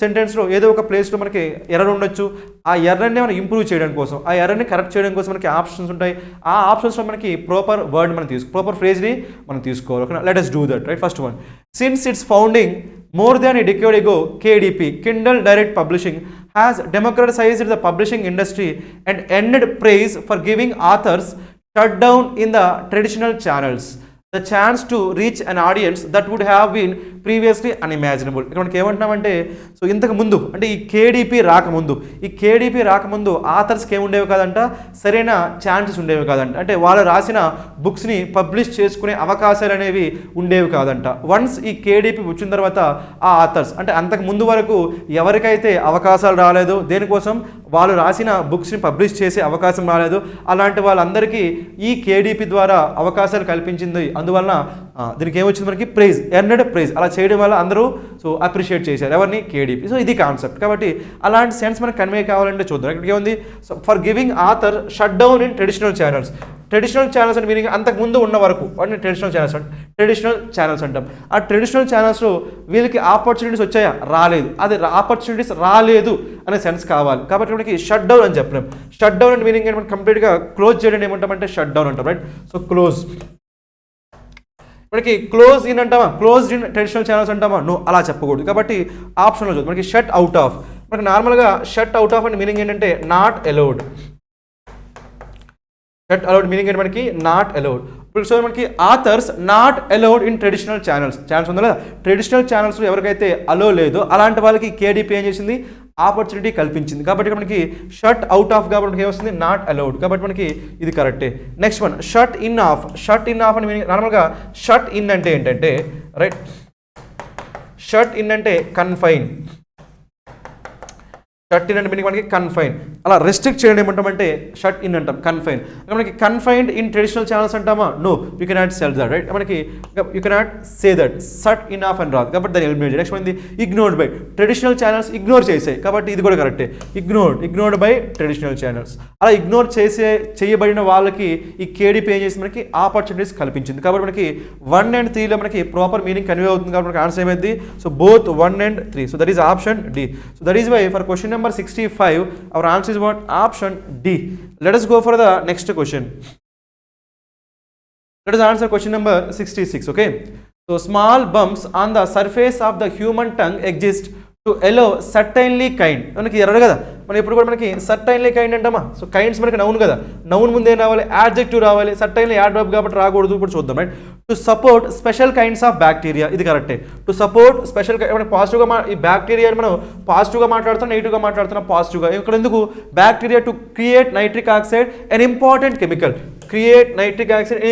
సెంటెన్స్లో ఏదో ఒక ప్లేస్లో మనకి ఎర్రర్ ఉండొచ్చు, ఆ ఎర్రర్ని మనం ఇంప్రూవ్ చేయడం కోసం ఆ ఎర్రర్ని కరెక్ట్ చేయడం కోసం మనకి ఆప్షన్స్ ఉంటాయి. ఆ ఆప్షన్స్లో మనకి ప్రాపర్ వర్డ్ మనం ప్రాపర్ ఫ్రేజ్ని మనం తీసుకోవాలి ఓకేనా. Let us do that right. First one, since its founding more than a decade ago, KDP, Kindle Direct Publishing, has democratized the publishing industry and ended praise for giving authors shut down in the traditional channels the chance to reach an audience that would have been previously unimaginable. ఇక్కడ మనకి ఏమంటున్నామంటే so ఇంతకు ముందు అంటే ఈ KDP రాకముందు ఆథర్స్కి ఏముండేవి కాదంట సరైన chances ఉండేవి కాదంట, అంటే వాళ్ళు రాసిన బుక్స్ని పబ్లిష్ చేసుకునే అవకాశాలు అనేవి ఉండేవి కాదంట. వన్స్ ఈ కేడీపీ వచ్చిన తర్వాత ఆ ఆథర్స్ అంటే అంతకు ముందు వరకు ఎవరికైతే అవకాశాలు రాలేదో దేనికోసం వాళ్ళు రాసిన బుక్స్ని పబ్లిష్ చేసే అవకాశం రాలేదు, అలాంటి వాళ్ళందరికీ ఈ కేడీపీ ద్వారా అవకాశాలు కల్పించింది. అందువలన దీనికి ఏమొచ్చింది మనకి ప్రైజ్, ఎర్నడ్ ప్రైజ్. అలా చేయడం వల్ల అందరూ సో అప్రిషియేట్ చేశారు ఎవరిని కేడీపీ. సో ఇది కాన్సెప్ట్. కాబట్టి అలాంటి సెన్స్ మనకు కన్వే కావాలంటే చూద్దాం. ఇక్కడికి ఏముంది so for giving author shut down in traditional channels అంటే మీనింగ్ అంతకుముందు ఉన్న వరకు వాటిని ట్రెడిషనల్ ఛానల్స్ అంటాం. ఆ ట్రెడిషనల్ ఛానల్స్లో వీళ్ళకి ఆపర్చునిటీస్ వచ్చాయా రాలేదు, అది ఆపర్చునిటీస్ రాలేదు అనే సెన్స్ కావాలి. కాబట్టి మనకి షట్ డౌన్ అని చెప్పలేం. షట్ డౌన్ అంటే మీనింగ్ ఏంటంటే కంప్లీట్గా క్లోజ్ చేయడం ఏమంటామంటే షట్ డౌన్ అంటాం రైట్. సో క్లోజ్ మనకి క్లోజ్ ఇన్ అంటామా, క్లోజ్డ్ ఇన్ ట్రెడిషనల్ ఛానల్స్ అంటామా, నో అలా చెప్పకూడదు. కాబట్టి ఆప్షన్లో చూద్దాం. మనకి షట్ అవుట్ ఆఫ్, మనకి నార్మల్గా షట్ అవుట్ ఆఫ్ అంటే మీనింగ్ ఏంటంటే not allowed. Shut allowed meaning ఏంటి మనకి నాట్ అలౌడ్. ఇప్పుడు సో మనకి authors not allowed in traditional channels ఉందా లేదా, ట్రెడిషనల్ ఛానల్స్ ఎవరికైతే అలో లేదో అలాంటి వాళ్ళకి కేడీపీ ఏం చేసింది ఆపర్చునిటీ కల్పించింది. కాబట్టి మనకి షట్ అవుట్ ఆఫ్ కాబట్టి మనకి ఏమొస్తుంది నాట్ అలౌడ్. కాబట్టి మనకి ఇది కరెక్టే. Next one shut in of అని మీనింగ్ నార్మల్గా షట్ ఇన్ అంటే ఏంటంటే రైట్, షట్ ఇన్ అంటే కన్ఫైన్, షట్ ఇన్ అంటే మీనింగ్ మనకి కన్ఫైన్, అలా రెస్ట్రిక్ట్ చేయడం ఏమంటామంటే షట్ ఇన్ అంటాం కన్ఫైన్. మనకి కన్ఫైన్డ్ ఇన్ ట్రెడిషనల్ ఛానల్స్ అంటామా, no you cannot say that right. మనకి you cannot say that shut in of అని రాదు కాబట్టి దాన్ని ఎలిమినేట్. నెక్స్ట్ మనది ignored by, traditional channels ignore చేసాయి కాబట్టి ఇది కూడా కరెక్టే. ఇగ్నోర్డ్ బై ట్రెడిషనల్ ఛానల్స్, అలా ఇగ్నోర్ చేయబడిన వాళ్ళకి ఈ కేడీపీ ఏం చేసి మనకి ఆపర్చునిటీస్ కల్పించింది. కాబట్టి మనకి 1 and 3లో మనకి ప్రాపర్ మీనింగ్ కన్వే అవుతుంది కాబట్టి మనకి ఆన్సర్ ఏమైంది so both 1 and 3. So that is option D. So that is why for question number 65 our answer is what option D. Let us go for the next question. Let us answer question number 66. Okay, so small bumps on the surface of the human tongue exist to allow certainly kind. మనకి ఎర్రడు కదా, మనం ఎప్పుడు కూడా మనకి certainly kind అంటామా. So kinds మనకి noun కదా, నౌన్ ముందు ఏం రావాలి యాడ్జెక్టివ్ రావాలి, సర్టైన్లీ యాడ్ వర్బ్ కాబట్టి రాకూడదు. ఇప్పుడు చూద్దాం right. To support special kinds of bacteria, ఇది కరెక్టే. టు సపోర్ట్ స్పెషల్ మనకి పాజిటివ్గా ఈ బ్యాక్టీరియా మనం పాజిటివ్గా మాట్లాడుతున్నాం, నెగిటివ్గా మాట్లాడుతున్నాం. పాజిటివ్గా ఇక్కడ ఎందుకు bacteria to create nitric oxide an important chemical, create nitric oxide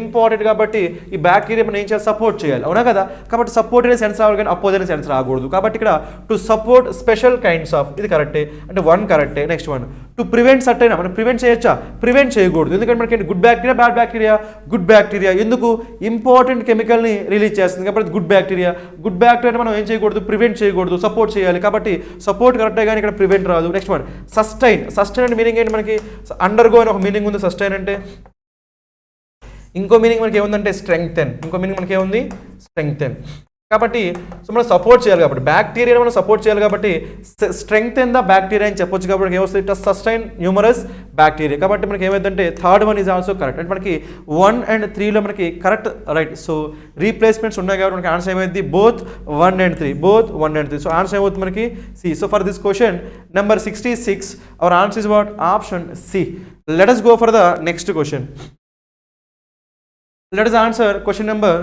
important కాబట్టి ఈ బ్యాక్టీరియా మనం ఏం చేయాలి సపోర్ట్ చేయాలి, అవునా కదా. కాబట్టి సపోర్ట్ అనే సెన్స్ రావాలి కానీ అపోజ్ అనే సెన్స్ రాకూడదు. కాబట్టి ఇక్కడ to support special kinds of, ఇది కరెక్టే అంటే 1 కరెక్టే. నెక్స్ట్ 1 టు ప్రివెంట్ సర్టైన్ మనం ప్రివెంట్ చేయొచ్చా? ప్రివెంట్ చేయకూడదు. ఎందుకంటే మనకి good bacteria, bad bacteria, good bacteria. ఎందుకు? ఇంపార్టెంట్ కెమికల్ని రిలీజ్ చేస్తుంది కాబట్టి గుడ్ బ్యాక్టీరియా. గుడ్ బ్యాక్టీరియా మనం ఏం చేయకూడదు? ప్రివెంట్ చేయకూడదు, సపోర్ట్ చేయాలి. కాబట్టి సపోర్ట్ కరెక్టే కానీ ఇక్కడ ప్రివెంట్ రాదు. Next one sustain. సస్టైన్ అంటే మీనింగ్ ఏంటి? మనకి అండర్గో అని ఒక మీనింగ్ ఉంది సస్టైన్ అంటే. ఇంకో మీనింగ్ మనకి ఏముందంటే స్ట్రెంగ్తెన్. ఇంకో మీనింగ్ మనకి ఏముంది? స్ట్రెంగ్తెన్. కాబట్టి సో మనం సపోర్ట్ చేయాలి కాబట్టి బ్యాక్టీరియాని మనం సపోర్ట్ చేయాలి కాబట్టి స్ట్రెంగ్తెన్ ద బ్యాక్టీరియా అని చెప్పొచ్చు. కాబట్టి ఏమొస్తుంది? It sustain numerous bacteria. కాబట్టి మనకి ఏమైందంటే third one is also correct. అంటే మనకి 1 and 3లో మనకి కరెక్ట్ రైట్. సో రీప్లేస్మెంట్స్ ఉన్నాయి కాబట్టి మనకి ఆన్సర్ ఏమైంది? Both 1 and 3. Both 1 and 3. So answer ఏమవుతుంది మనకి? C. So for this question number 66 our answer is what? Option C. Let us go for the next question. Let us answer question number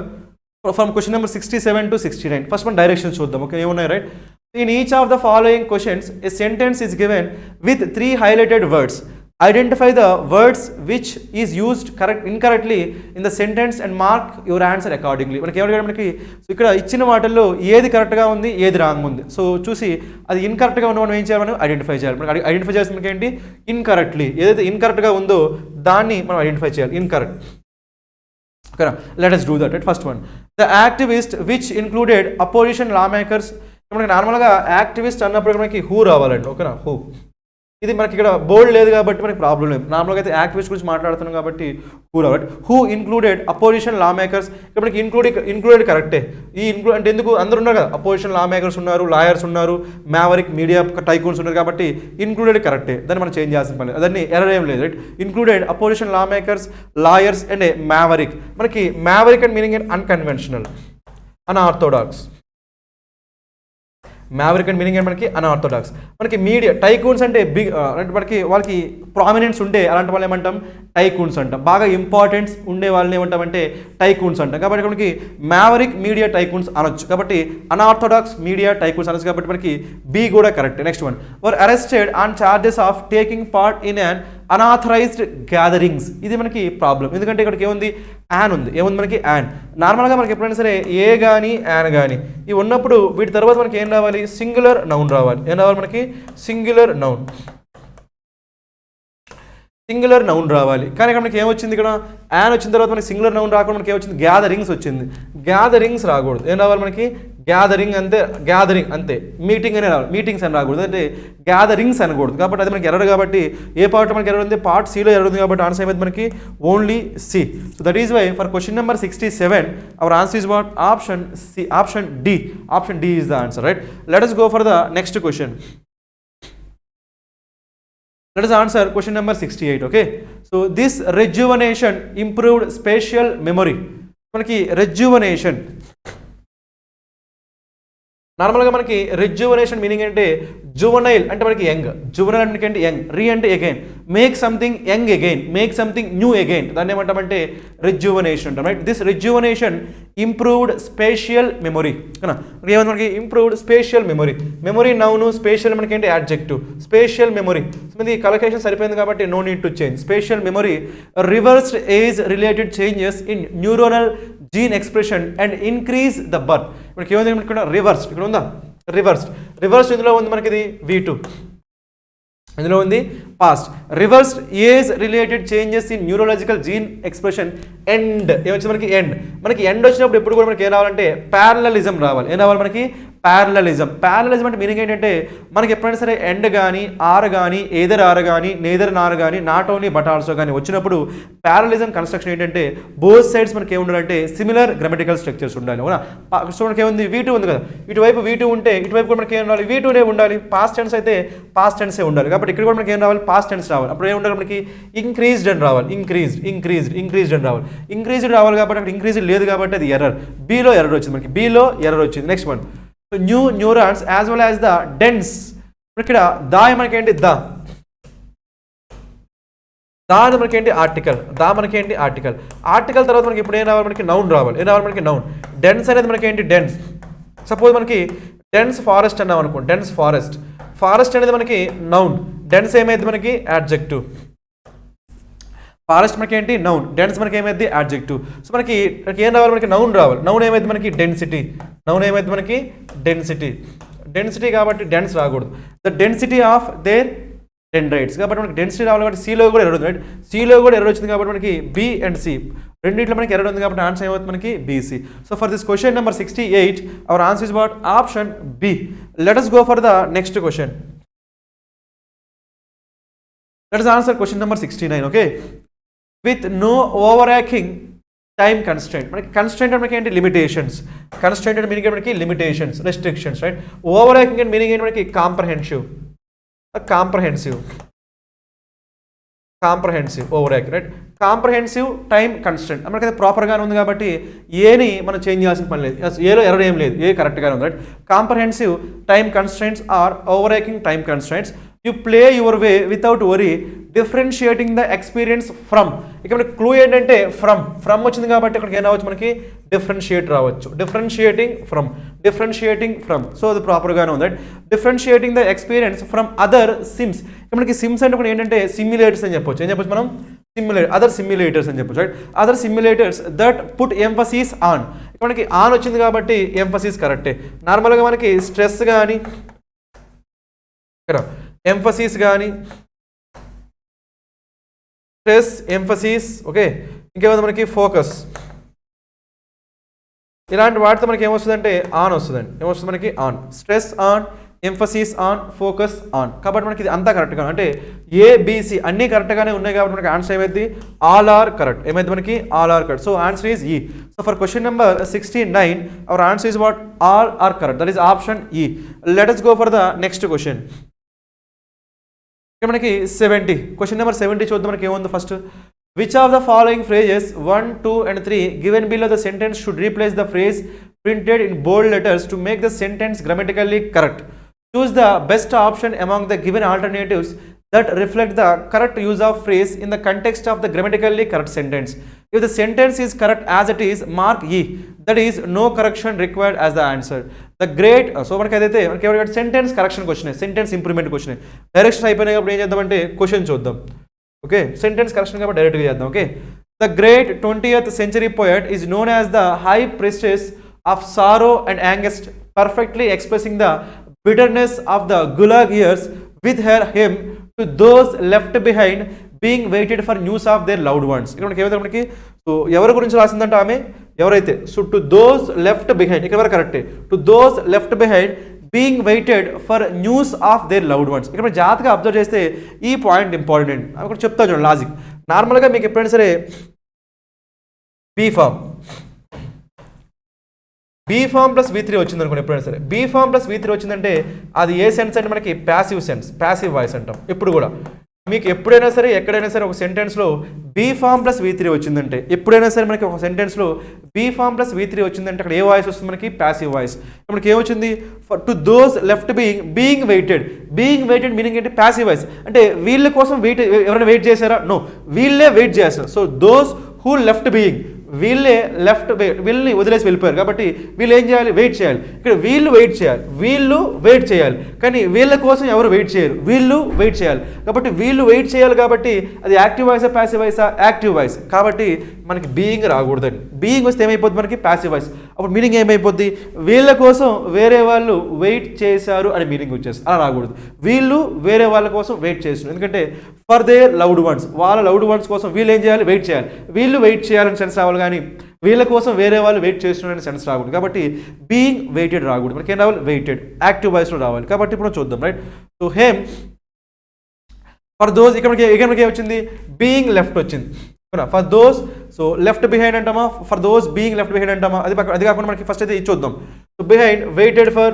from question number 67 to 69. First one directions చూద్దాం. Okay ఏమున్నాయి right? In each of the following questions a sentence is given with 3 highlighted words. Identify the words which is used incorrectly in the sentence and mark your answer accordingly. మనకి ఏమడిగాడు? మనకి ఇక్కడ ఇచ్చిన వాటిల్లో ఏది కరెక్ట్గా ఉంది, ఏది రాంగ్ ఉంది. సో చూసి అది ఇన్కరెక్ట్గా ఉన్న మనం ఏం చేయాలి? మనం ఐడెంటిఫై చేయాలి. మనకి ఐడెంటిఫై చేయాల్సిన మనకి ఏంటి? ఇన్కరెక్ట్లీ. ఏదైతే ఇన్కరెక్ట్గా ఉందో దాన్ని మనం ఐడెంటిఫై చేయాలి. Incorrect. Okay, let us do that. Right? First one, the activist which included opposition lawmakers. మనకి నార్మల్గా యాక్టివిస్ట్ అన్నప్పుడు మనకి హూ రావాలండి. ఓకేనా? హూ. ఇది మనకి ఇక్కడ బోల్డ్ లేదు కాబట్టి మనకి ప్రాబ్లం లేదు. నార్మల్గా అయితే యాక్టివిస్ట్ గురించి మాట్లాడుతున్నాం కాబట్టి హూ రావాలి. Who included opposition law makers. ఇక్కడ మనకి ఇన్క్లూడెడ్ కరెక్టే. ఈ ఇన్క్లూడ్ అంటే ఎందుకు? అందరూ ఉన్నారు కదా, అపోజిషన్ లా మేకర్స్ ఉన్నారు, లాయర్స్ ఉన్నారు, మ్యావరిక్ మీడియా టైకూన్స్ ఉన్నారు కాబట్టి ఇన్క్లూడెడ్ కరెక్టే. దాన్ని మనం చేంజ్ చేయాల్సిన పని. దాన్ని ఎర్రర్ ఏం లేదు. Right? Included opposition lawmakers, lawyers and maverick. మనకి maverick and meaning unconventional, unorthodox. Maverick and meaning మనకి అన్ఆర్థోడాక్స్. మనకి మీడియా టైకూన్స్ అంటే బిగ్ అంటే మనకి వాళ్ళకి ప్రామినెన్స్ ఉంటే అలాంటి వాళ్ళు ఏమంటాం? టైకూన్స్ అంటాం. బాగా ఇంపార్టెన్స్ ఉండే వాళ్ళని ఏమంటామంటే టైకూన్స్ అంటాం. కాబట్టి మనకి మ్యావరిక్ మీడియా టైకూన్స్ అనొచ్చు. కాబట్టి అన్ఆర్థోడాక్స్ మీడియా టైకూన్స్ అనొచ్చు. కాబట్టి మనకి బి కూడా correct. Next one, were arrested on charges of taking part in un unauthorized gatherings. ఇది మనకి ప్రాబ్లం. ఎందుకంటే ఇక్కడికి ఏముంది? యాన్ ఉంది. ఏముంది మనకి? యాన్. నార్మల్గా మనకి ఎప్పుడైనా సరే ఏ కానీ యాన్ కానీ ఇవి ఉన్నప్పుడు వీటి తర్వాత మనకి ఏం రావాలి? సింగులర్ నౌన్ రావాలి. ఏం రావాలి మనకి? Singular noun. సింగులర్ నౌన్ రావాలి. కానీ ఇక్కడ మనకి ఏమొచ్చింది? ఇక్కడ యాన్ వచ్చిన తర్వాత మనకి సింగులర్ నౌన్ రాకుండా మనకి ఏమొచ్చింది? గ్యాదరింగ్స్ వచ్చింది. గ్యాదరింగ్స్ రాకూడదు. ఏం రావాలి మనకి? గ్యాదరింగ్ అంతే. గ్యాదరింగ్ అంతే. మీటింగ్ అనే రావాలి. మీటింగ్స్ అని రాకూడదు. అంటే గ్యాదరింగ్స్ అనకూడదు. కాబట్టి అది మనకి ఎర్రర్. కాబట్టి ఏ పార్ట్ మనకి ఎర్రర్ ఉంది? పార్ట్ సిలో ఎర్రర్ ఉంది. కాబట్టి ఆన్సర్ ఏమైంది మనకి? Only C. So that is why for question number 67 our answer is what? Option C. Option D. Option D is the answer. Right? Let us go for the next question. Let us answer question number 68. Okay, so this rejuvenation improved spatial memory. మనకి rejuvenation నార్మల్గా మనకి rejuvenation meaning అంటే juvenile అంటే మనకి young. Juvenile అంటే ఏంటి? Young. Re అంటే again. Make something young again, make something new again. దాన్ని ఏమంటామంటే రెజ్యువనేషన్ అంటాం. Right? This rejuvenation improved spatial memory. ఏమంటే మనకి improved spatial memory. Memory noun, spatial మనకి ఏంటి? యాడ్జెక్టివ్. Spatial memory. ఇది కలొకేషన్ సరిపోయింది కాబట్టి no need to change. Spatial memory reversed age related changes in neuronal gene expression and increase the birth. మనకి ఏముంది? ఇక్కడ రివర్స్. ఇక్కడ ఉందా? రివర్స్ ఇందులో ఉంది మనకి ఇది V2. ఇందులో ఉంది past. Reversed age related changes in neurological gene expression end. ఏమొచ్చింది మనకి? ఎండ్. మనకి ఎండ్ వచ్చినప్పుడు ఎప్పుడు కూడా మనకి ఏం రావాలంటే ప్యారలలిజం రావాలి. ఏం రావాలి మనకి? ప్యారలలిజం. ప్యారలలిజం అంటే మీనింగ్ ఏంటంటే మనకి ఎప్పుడైనా సరే ఎండ్ కానీ ఆర్ కానీ ఏదర్ ఆర్ కానీ నేదర్ నార్ కానీ నాట్ ఓన్లీ బట్ ఆల్సో కానీ వచ్చినప్పుడు ప్యారలిజం కన్స్ట్రక్షన్ ఏంటంటే బోత్ సైడ్స్ మనకి ఏముండాలంటే సిమిలర్ గ్రామటికల్ స్ట్రక్చర్స్ ఉండాలి. అవునా? సో మనకి ఏముంది? V2 ఉంది కదా. ఇటువైపు V2 ఉంటే ఇటువైపు కూడా మనకి ఏం ఉండాలి? V2నే ఉండాలి. పాస్ట్ టెన్స్ అయితే పాస్ట్ టెన్సే ఉండాలి. కాబట్టి ఇక్కడ కూడా మనకి ఏం రావాలి? పాస్ట్ టెన్స్ రావాలి. అప్పుడు ఏం ఉండాలి మనకి? ఇంక్రీజ్డ్ అని రావాలి. ఇంక్రీజ్డ్ అని రావాలి. ఇంక్రీజ్డ్ రావాలి కాబట్టి అక్కడ ఇంక్రీజ్డ్ లేదు కాబట్టి అది ఎర్రర్. బీలో ఎర్రర్ వచ్చింది మనకి. బీలో ఎర్రర్ వచ్చింది. Next one, new neurons as well as the dense. ఇక్కడ దా మనకేంటి? దా మనకేంటి? ఆర్టికల్. మనకేంటి? ఆర్టికల్. ఆర్టికల్ తర్వాత మనకి ఇప్పుడు ఏం రావాలి? మనకి నౌన్ రావాలి. ఏం రావాలి మనకి? నౌన్. డెన్స్ అనేది మనకేంటి? డెన్స్. సపోజ్ మనకి డెన్స్ ఫారెస్ట్ అన్నాం అనుకోండి. డెన్స్ ఫారెస్ట్ అనేది మనకి నౌన్. డెన్స్ ఏమైంది మనకి? యాడ్జెక్టివ్. ఫారెస్ట్ మనకి ఏంటి? నౌన్. డెన్స్ మనకి ఏమైంది? యాడ్జెక్టివ్. సో మనకి ఏం రావాలి? మనకి నౌన్ రావాలి. నౌన్ ఏమైంది మనకి? డెన్సిటీ. నౌన్ ఏమైంది మనకి? డెన్సిటీ. కాబట్టి డెన్స్ రాకూడదు. The density of their dendrites. కాబట్టి మనకి డెన్సిటీ రావాలి కాబట్టి సిలో కూడా ఎర్రర్ ఉంది, రైట్? సిలో కూడా ఎర్రర్ వచ్చింది కాబట్టి మనకి బి అండ్ సి రెండింటిలో మనకి ఎర్రర్ ఉంది కాబట్టి ఆన్సర్ ఏమవుతుంది మనకి BC. So for this question number 68 our answer is what? Option B. Let us go for the next question. Let us answer question number 69. Okay, with no overarching time constraint. మనకి constraint అంటే మనకి ఏంటి? Limitations. Constraint అంటే meaning మనకి limitations, restrictions, right? Overarching అంటే meaning ఏంటి మనకి? Comprehensive overarching, right? Comprehensive time constraint మనకైతే ప్రాపర్గానే ఉంది కాబట్టి ఏని మనం చేంజ్ చేయాల్సిన పని లేదు. ఏలో ఎర్రర్ ఏం లేదు, ఏ కరెక్ట్గానే ఉంది, right? Comprehensive time constraints or overarching time constraints. You play your way without worry differentiating the experience from. ఇక్కడ మనకి క్లూ ఏంటంటే ఫ్రమ్ వచ్చింది కాబట్టి ఇక్కడికి ఏం రావచ్చు మనకి? డిఫరెన్షియేట్ రావచ్చు. Differentiating from. సో అది ప్రాపర్గానే ఉంది, right? Differentiating the experience from other sims. ఇక్కడ మనకి సిమ్స్ అంటే కూడా ఏంటంటే సిమ్యులేటర్స్ అని చెప్పొచ్చు. ఏం చెప్పొచ్చు మనం? అదర్ సిమ్యులేటర్స్ అని చెప్పొచ్చు, right? Other simulators that put emphasis on. ఇక్కడ మనకి ఆన్ వచ్చింది కాబట్టి ఎంఫసిస్ కరెక్టే. నార్మల్గా మనకి స్ట్రెస్ కానీ ఇక్కడ ఎంఫసిస్ కానీ స్ట్రెస్, ఎంఫసిస్, ఓకే, ఇంకేమైనా మనకి ఫోకస్, ఇలాంటి వాటితో మనకి ఏమొస్తుందంటే ఆన్ వస్తుందండి. ఏమొస్తుంది మనకి? On. Stress on, emphasis on, focus on. కాబట్టి మనకి ఇది అంతా కరెక్ట్గా అంటే ఏబిసి అన్నీ కరెక్ట్గానే ఉన్నాయి కాబట్టి మనకి ఆన్సర్ ఏమైంది? All are correct. ఏమైంది మనకి? All are correct. So answer is E. So for question number 69 our answer is what? All are correct. That is option E. Let us go for the next question. ఇక్కడ మనకి 70 question number 70 చూద్దాం. మనకి ఏముంది? First, which of the following phrases 1, 2 and 3 given below the sentence should replace the phrase printed in bold letters to make the sentence grammatically correct. Choose the best option among the given alternatives that reflect the correct use of phrase in the context of the grammatically correct sentence. If the sentence is correct as it is, mark E. That is, no correction required as the answer. The great, so మనకి ఏదైతే మనకి ఎవరికి sentence correction question, sentence improvement question, direction అయిపోయినాయి కాబట్టి ఏం చేద్దామంటే question చూద్దాం. Okay, sentence correction కాబట్టి డైరెక్ట్గా చేద్దాం. Okay, the great 20th century poet is known as the high priestess of sorrow and angst, perfectly expressing the bitterness of the gulag years with her hymn to those left behind being waited for news of their loved ones. ఇక్కడ మనకి ఏమైతే మనకి so ఎవరి గురించి రాసిందంటే ఆమె ఎవరైతే, so to those left behind, ఇక్కడ వరకు కరెక్టే, to those left behind being waited for news of their loved ones. ఇక్కడ మనం జాగ్రత్తగా అబ్జర్వ్ చేస్తే ఈ పాయింట్ ఇంపార్టెంట్. అక్కడ చెప్తాను చూడండి లాజిక్. నార్మల్గా మీకు ఎప్పుడైనా సరే బీ ఫామ్ ప్లస్ V3 వచ్చింది అనుకోండి, ఎప్పుడైనా సరే బీ ఫామ్ ప్లస్ V3 వచ్చిందంటే అది ఏ సెన్స్ అంటే మనకి ప్యాసివ్ సెన్స్, ప్యాసివ్ వాయిస్ అంటాం. ఎప్పుడు కూడా మీకు ఎప్పుడైనా సరే ఎక్కడైనా సరే ఒక సెంటెన్స్లో బీ ఫామ్ ప్లస్ V3 వచ్చిందంటే, ఎప్పుడైనా సరే మనకి ఒక సెంటెన్స్లో బీ ఫామ్ ప్లస్ V3 వచ్చిందంటే అక్కడ ఏ వాయిస్ వస్తుంది మనకి? Passive voice. మనకి ఏమొచ్చింది? To those left being waited మీనింగ్ ఏంటి? Passive voice. అంటే వీళ్ళ కోసం వెయిట్, ఎవరైనా వెయిట్ చేశారా? నో, వీళ్ళే వెయిట్ చేస్తారు. So those who left being, వీళ్ళని వదిలేసి వెళ్ళిపోయారు కాబట్టి వీళ్ళు ఏం చేయాలి? వెయిట్ చేయాలి. ఇక్కడ వీళ్ళు వెయిట్ చేయాలి కానీ వీళ్ళ కోసం ఎవరు వెయిట్ చేయరు, వీళ్ళు వెయిట్ చేయాలి. కాబట్టి వీళ్ళు వెయిట్ చేయాలి కాబట్టి అది యాక్టివ్ వాయిసా ప్యాసివ్ వాయిసా? Active voice. కాబట్టి మనకి బీయింగ్ రాకూడదండి. బీయింగ్ వస్తే ఏమైపోద్ది మనకి? Passive voice. అప్పుడు మీనింగ్ ఏమైపోద్ది? వీళ్ళ కోసం వేరే వాళ్ళు వెయిట్ చేశారు అని మీనింగ్ వచ్చేస్తుంది. అలా రాకూడదు. వీళ్ళు వేరే వాళ్ళ కోసం వెయిట్ చేస్తున్నారు. ఎందుకంటే ఫర్ దేర్ లవ్డ్ వన్స్, వాళ్ళ లవ్డ్ వన్స్ కోసం వీళ్ళు ఏం చేయాలి? వెయిట్ చేయాలి. వీళ్ళు వెయిట్ చేయాలని సెన్స్ రావాలి కానీ వీళ్ళ కోసం వేరే వాళ్ళు వెయిట్ చేస్తున్నారని సెన్స్ రాకూడదు. కాబట్టి బీయింగ్ వెయిటెడ్ రాకూడదు. మనకి ఏం రావాలి? వెయిటెడ్, యాక్టివ్ వాయిస్లో రావాలి. కాబట్టి ఇప్పుడు చూద్దాం, right? So hem for those, ఇక్కడ మనకి వచ్చింది బీయింగ్ లెఫ్ట్ వచ్చింది. For those, so left behind అంటామా, for those being left behind అంటామా? అది కాకుండా మనకి ఫస్ట్ అయితే ఇది చూద్దాం. So behind, waited for,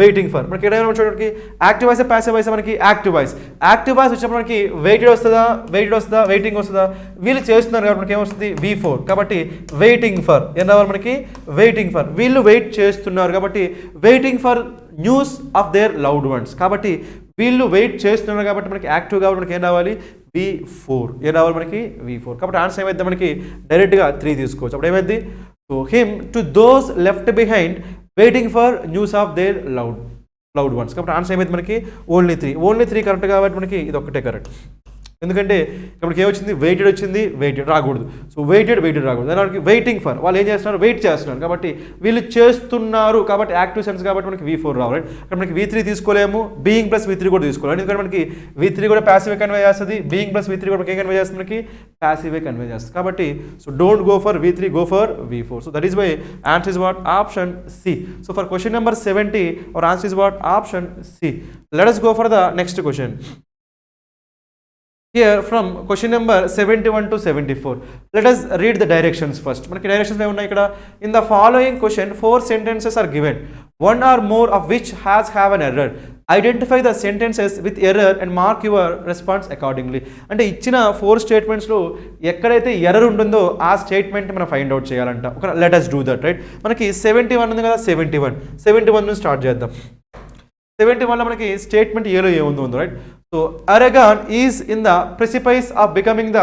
waiting for. మనకి ఏదైనా చూడడానికి యాక్టివ్ వాయిస్ ప్యాసివ్ వాయిస్? మనకి యాక్టివ్ వాయిస్. యాక్టివ్ వాయిస్ వచ్చినప్పుడు మనకి వెయిటెడ్ వస్తుందా, వెయిటింగ్ వస్తుందా? వీళ్ళు చేస్తున్నారు కాబట్టి మనకి ఏమొస్తుంది? V4. కాబట్టి వెయిటింగ్ ఫర్ ఏం రావాలి మనకి? Waiting for. వీళ్ళు వెయిట్ చేస్తున్నారు కాబట్టి waiting for news of their loved ones. కాబట్టి వీళ్ళు వెయిట్ చేస్తున్నారు కాబట్టి మనకి యాక్టివ్ కాబట్టి మనకి ఏం రావాలి? V4. ఏం రావాలి మనకి? V4. కాబట్టి ఆన్సర్ ఏమైతే మనకి డైరెక్ట్గా 3 తీసుకోవచ్చు. అప్పుడు ఏమైంది? So him to those left behind waiting for news of their loved ones. కాబట్టి ఆన్సర్ ఏమైంది మనకి? ఓన్లీ 3 కరెక్ట్ కాబట్టి మనకి ఇది ఒక్కటే కరెక్ట్. ఎందుకంటే ఇక్కడికి ఏమొచ్చింది వెయిటెడ్ వచ్చింది, వెయిటెడ్ రాకూడదు. సో వెయిటెడ్ రాకూడదు, దానికి వెయిటింగ్ ఫర్, వాళ్ళు ఏం చేస్తున్నారు వెయిట్ చేస్తున్నారు, కాబట్టి వీళ్ళు చేస్తున్నారు కాబట్టి యాక్టివ్ సెన్స్ కాబట్టి మనకి V4 రావాలి. ఇక్కడ మనకి V3 తీసుకోలేము, బీయింగ్ ప్లస్ V3 కూడా తీసుకోవాలి, ఎందుకంటే మనకి V3 కూడా ప్యాసివ్ కన్వే చేస్తుంది, బీయింగ్ ప్లస్ V3 కూడా మనకి ఏం కన్వే చేస్తుంది, మనకి ప్యాసివ్ కన్వే చేస్తుంది. కాబట్టి so don't go for V3, go for V4. So that is why answer is what option C. So for question number 70 our answer is what option C. Let us go for the next question. Here from question number 71 to 74, let us read the directions first. మనకి directions ఏమున్నాయి ఇక్కడ? In the following question 4 sentences are given, one or more of which have an error. Identify the sentences with error and mark your response accordingly. అంటే ఇచ్చిన 4 స్టేట్మెంట్స్లో ఎక్కడైతే error ఉంటుందో ఆ statement మనం find out చేయాలంట. ఒక let us do that, right? మనకి 71 ఉంది కదా, 71 నుంచి స్టార్ట్ చేద్దాం. 71లో మనకి స్టేట్మెంట్ ఏలో ఏముందో right. So Aragon is in the precipice of becoming the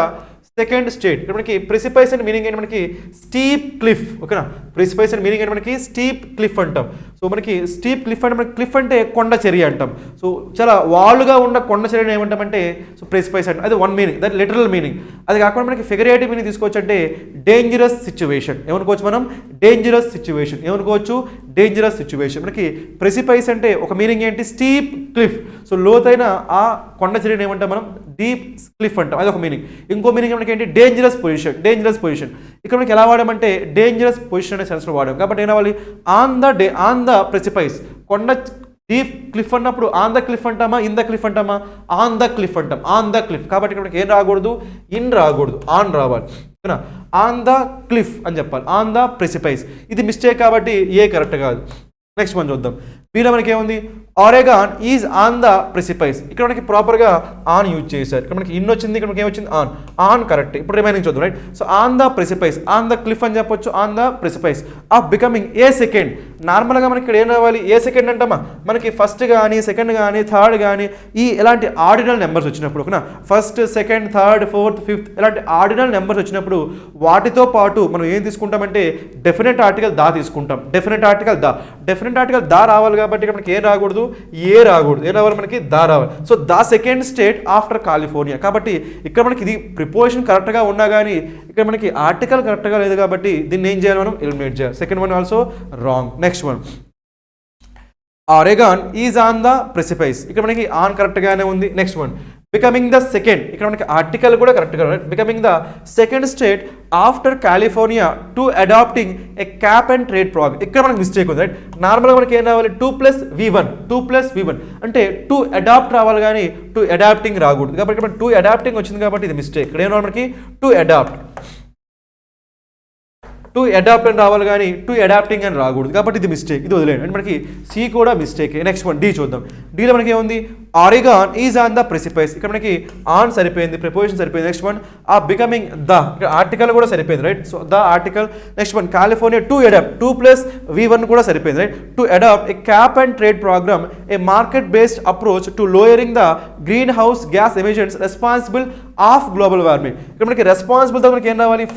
second state. ఇక్కడ మనకి ప్రెసిపైస్ అండ్ మీనింగ్ ఏంటి, మనకి స్టీప్ క్లిఫ్. ఓకేనా, ప్రెసిపైస్ అండ్ మీనింగ్ ఏంటి, మనకి స్టీప్ క్లిఫ్ అంటాం. సో మనకి స్టీప్ క్లిఫ్ అంటే మనకి క్లిఫ్ అంటే కొండ చర్య అంటాం. సో చాలా వాలుగా ఉన్న కొండ చర్యని ఏమంటామంటే సో ప్రెసిపైస్ అంటే, అది one meaning, that literal meaning. అది కాకుండా మనకి ఫిగరేటివ్ మీనింగ్ తీసుకోవచ్చు, అంటే డేంజరస్ సిచ్యువేషన్ ఏమనుకోవచ్చు మనం, డేంజరస్ సిచ్యువేషన్ ఏమనుకోవచ్చు, డేంజరస్ సిచ్యువేషన్. మనకి ప్రెసిపైస్ అంటే ఒక మీనింగ్ ఏంటి, స్టీప్ క్లిఫ్. సో లోతైన ఆ కొండ చర్యని ఏమంటాం మనం, డీప్ క్లిఫ్ అంటాం, అది ఒక మీనింగ్. ఇంకో మీనింగ్ మనకి ఏంటి, డేంజరస్ పొజిషన్. ఇక్కడ మనకి ఎలా వాడామంటే డేంజరస్ పొజిషన్ అనే సెన్స్లో వాడాం. కాబట్టి ఏం రావాలి, ఆన్ ద ప్రెసిపైస్, కొండ డీప్ క్లిఫ్ అన్నప్పుడు ఆన్ ద క్లిఫ్ అంటామా, ఇన్ ద క్లిఫ్ అంటామా, ఆన్ ద క్లిఫ్ అంటాం, ఆన్ ద క్లిఫ్. కాబట్టి ఇక్కడ మనకి ఏం రాకూడదు, ఇన్ రాకూడదు, ఆన్ రావాలి. ఆన్ ద క్లిఫ్ అని చెప్పాలి, ఆన్ ద ప్రెసిపైస్. ఇది మిస్టేక్ కాబట్టి ఏ కరెక్ట్ కాదు. నెక్స్ట్ మనం చూద్దాం. వీళ్ళ మనకి ఏముంది, Oregon is on the precipice. ఇక్కడ మనకి ప్రాపర్గా ఆన్ యూజ్ చేశారు. ఇక్కడ మనకి ఇన్ వచ్చింది, ఇక్కడ మనకి ఏమొచ్చింది ఆన్ కరెక్ట్. ఇప్పుడు రిమైనింగ్ చూద్దాం right. So on the precipice, on the cliff అని చెప్పొచ్చు, on the precipice of becoming a second. నార్మల్గా మనకి ఇక్కడ ఏం రావాలి, ఏ సెకండ్ అంటామా, మనకి ఫస్ట్ కానీ సెకండ్ కానీ థర్డ్ కానీ ఈ ఎలాంటి ఆర్డినల్ నెంబర్స్ వచ్చినప్పుడు, ఓకేనా, first second third fourth fifth ఇలాంటి ఆర్డినల్ నెంబర్స్ వచ్చినప్పుడు వాటితో పాటు మనం ఏం తీసుకుంటామంటే డెఫినెట్ ఆర్టికల్ దా తీసుకుంటాం. డెఫినెట్ ఆర్టికల్ దా రావాలి. కాబట్టి ఇక్కడ మనకి ఏం రాకూడదు, ఏ రాకూడదు, ఏం రావాలి, మనకి దా రావాలి. So the second state after California. కాబట్టి ఇక్కడ మనకి ఇది ప్రిపోజిషన్ కరెక్ట్గా ఉన్నా కానీ ఇక్కడ మనకి ఆర్టికల్ కరెక్ట్గా లేదు, కాబట్టి దీన్ని ఏం చేయాలి, మనం ఎలిమినేట్ చేయాలి. Second one also wrong. Next one, Oregon is on the precipice. ఇక్కడ మనకి ఆన్ కరెక్ట్గానే ఉంది. Next one, becoming the second. ఇక్కడ మనకి ఆర్టికల్ కూడా కరెక్ట్గా right. Becoming the second state after California to adopting a cap and trade program. ఇక్కడ మనకి మిస్టేక్ ఉంది రైట్. నార్మల్గా మనకి ఏం రావాలి, 2+V1 అంటే టు అడాప్ట్ రావాలి, కానీ టు అడాప్టింగ్ రాకూడదు. కాబట్టి ఇక్కడ టు అడాప్టింగ్ వచ్చింది, కాబట్టి ఇది మిస్టేక్. ఇక్కడ ఏం రావాలి మనకి, టు అడాప్ట్ అని రావాలి, కానీ టు అడాప్టింగ్ అని రాకూడదు. కాబట్టి ఇది మిస్టేక్, ఇది వదిలేండి. అంటే మనకి సి కూడా మిస్టేక్. నెక్స్ట్ వన్ డి చూద్దాం. డీలో మనకి ఏముంది, Oregon is on the precipice. ఇక్కడ మనకి ఆన్ సరిపోయింది, ప్రిపోజిషన్ సరిపోయింది. Next one, uh becoming the, ఇక్కడ ఆర్టికల్ కూడా సరిపోయింది right. So the article. Next one, California to adapt, 2+V1 కూడా సరిపోయింది right. To adapt a cap and trade program, a market based approach to lowering the green house gas emissions responsible of global warming. ఇక్కడ మనకి రెస్పాన్సిబుల్తో మనకి ఏం రావాలి,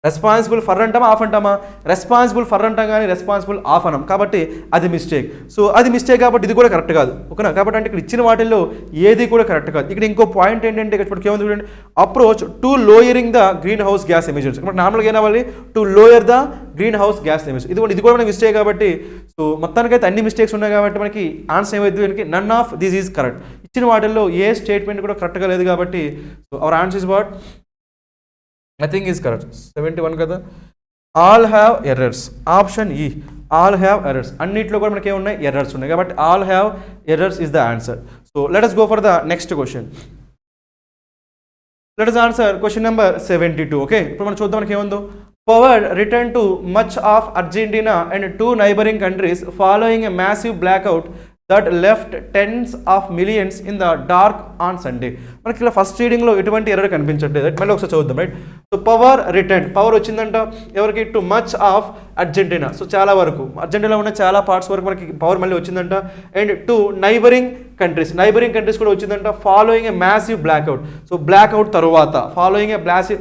responsible for అంటామా, of అంటామా, రెస్పాన్సిబుల్ ఫర్ అంటాం కానీ రెస్పాన్సిబుల్ ఆఫ్ అనం. కాబట్టి అది మిస్టేక్. సో అది మిస్టేక్ కాబట్టి ఇది కూడా కరెక్ట్ కాదు, ఓకేనా. కాబట్టి అంటే ఇక్కడ ఇచ్చిన వాటిల్లో ఏది కూడా కరెక్ట్ కాదు. ఇక్కడ ఇంకో పాయింట్ ఏంటంటే ఇప్పటికి ఏముంది చూడండి, approach to lowering the green house gas emissions. మనకి నార్మల్గా ఏం అవ్వాలి, to lower the green house gas emissions. ఇది కూడా మనకి మిస్టేక్. కాబట్టి సో మొత్తానికైతే అన్ని మిస్టేక్స్ ఉన్నాయి, కాబట్టి మనకి ఆన్సర్ ఏమైంది, మనకి none of this is correct. ఇచ్చిన వాటిల్లో ఏ స్టేట్మెంట్ కూడా కరెక్ట్గా లేదు, కాబట్టి so our answer is what, I think is correct. 71 కదా. All have errors. Option E. All have errors. అన్నిట్లో కూడా మనకి ఏమున్నాయి, ఎర్రర్స్ ఉన్నాయి. కాబట్టి all have errors is the answer. So let us go for the next question. Let us answer question number 72. Okay. ఇప్పుడు మనం చూద్దాం మనకి ఏముందో. Forward returned to much of Argentina and 2 neighboring countries following a massive blackout that left tens of millions in the dark on Sunday. మనకి ఇలా first రీడింగ్లో ఎటువంటి error కనిపించట్లేదు right. మళ్ళీ ఒకసారి చదువుదాం right. So power return, power వచ్చిందంట ఎవరికి, to much of Argentina. So చాలా వరకు అర్జెంటీనా ఉన్న చాలా పార్ట్స్ వరకు మనకి పవర్ మళ్ళీ వచ్చిందంట. And to neighbouring countries, neighbouring countries కూడా వచ్చిందంట. Following a massive blackout, so blackout తర్వాత ఫాలోయింగ్ ఏ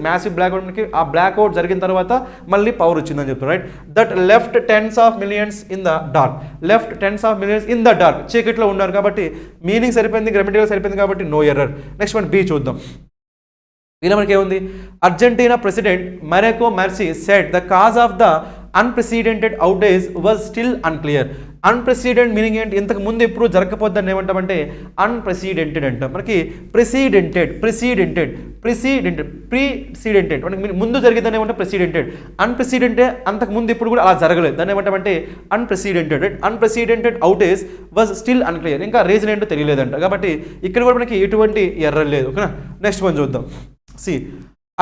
మ్యాసివ్ బ్లాక్అవుట్, మనకి ఆ బ్లాక్అవుట్ జరిగిన తర్వాత మళ్ళీ పవర్ వచ్చిందని చెప్తారు right. That left tens of millions in the dark, left tens of millions in the dark, చీకట్లో ఉన్నారు కాబట్టి మీనింగ్ సరిపోయింది, గ్రామటికల్ సరిపోయింది కాబట్టి no error. Next one B చూద్దాం. ఇలా మనకి ఏముంది, అర్జెంటీనా ప్రెసిడెంట్ మరెకో మెర్సీ said the cause of the unprecedented outage was still unclear. Unprecedented meaning ఏంటి, ఇంతకు ముందు ఎప్పుడు జరగకపోద్దని ఏమంటామంటే అన్ప్రెసిడెంటెడ్ అంటాం. మనకి ప్రెసిడెంటెడ్ మనకి ముందు జరిగేదాన్ని ఏమంటే ప్రెసిడెంటెడ్. అన్ప్రెసిడెంటెడ్ అంతకు ముందు ఇప్పుడు కూడా అలా జరగలేదు, దాన్ని ఏమంటామంటే unprecedented. Unprecedented outage was still unclear, ఇంకా రీజన్ ఏంటో తెలియలేదంట. కాబట్టి ఇక్కడ కూడా మనకి ఎటువంటి ఎర్రర్ లేదు. ఓకేనా. నెక్స్ట్ వన్ చూద్దాం. C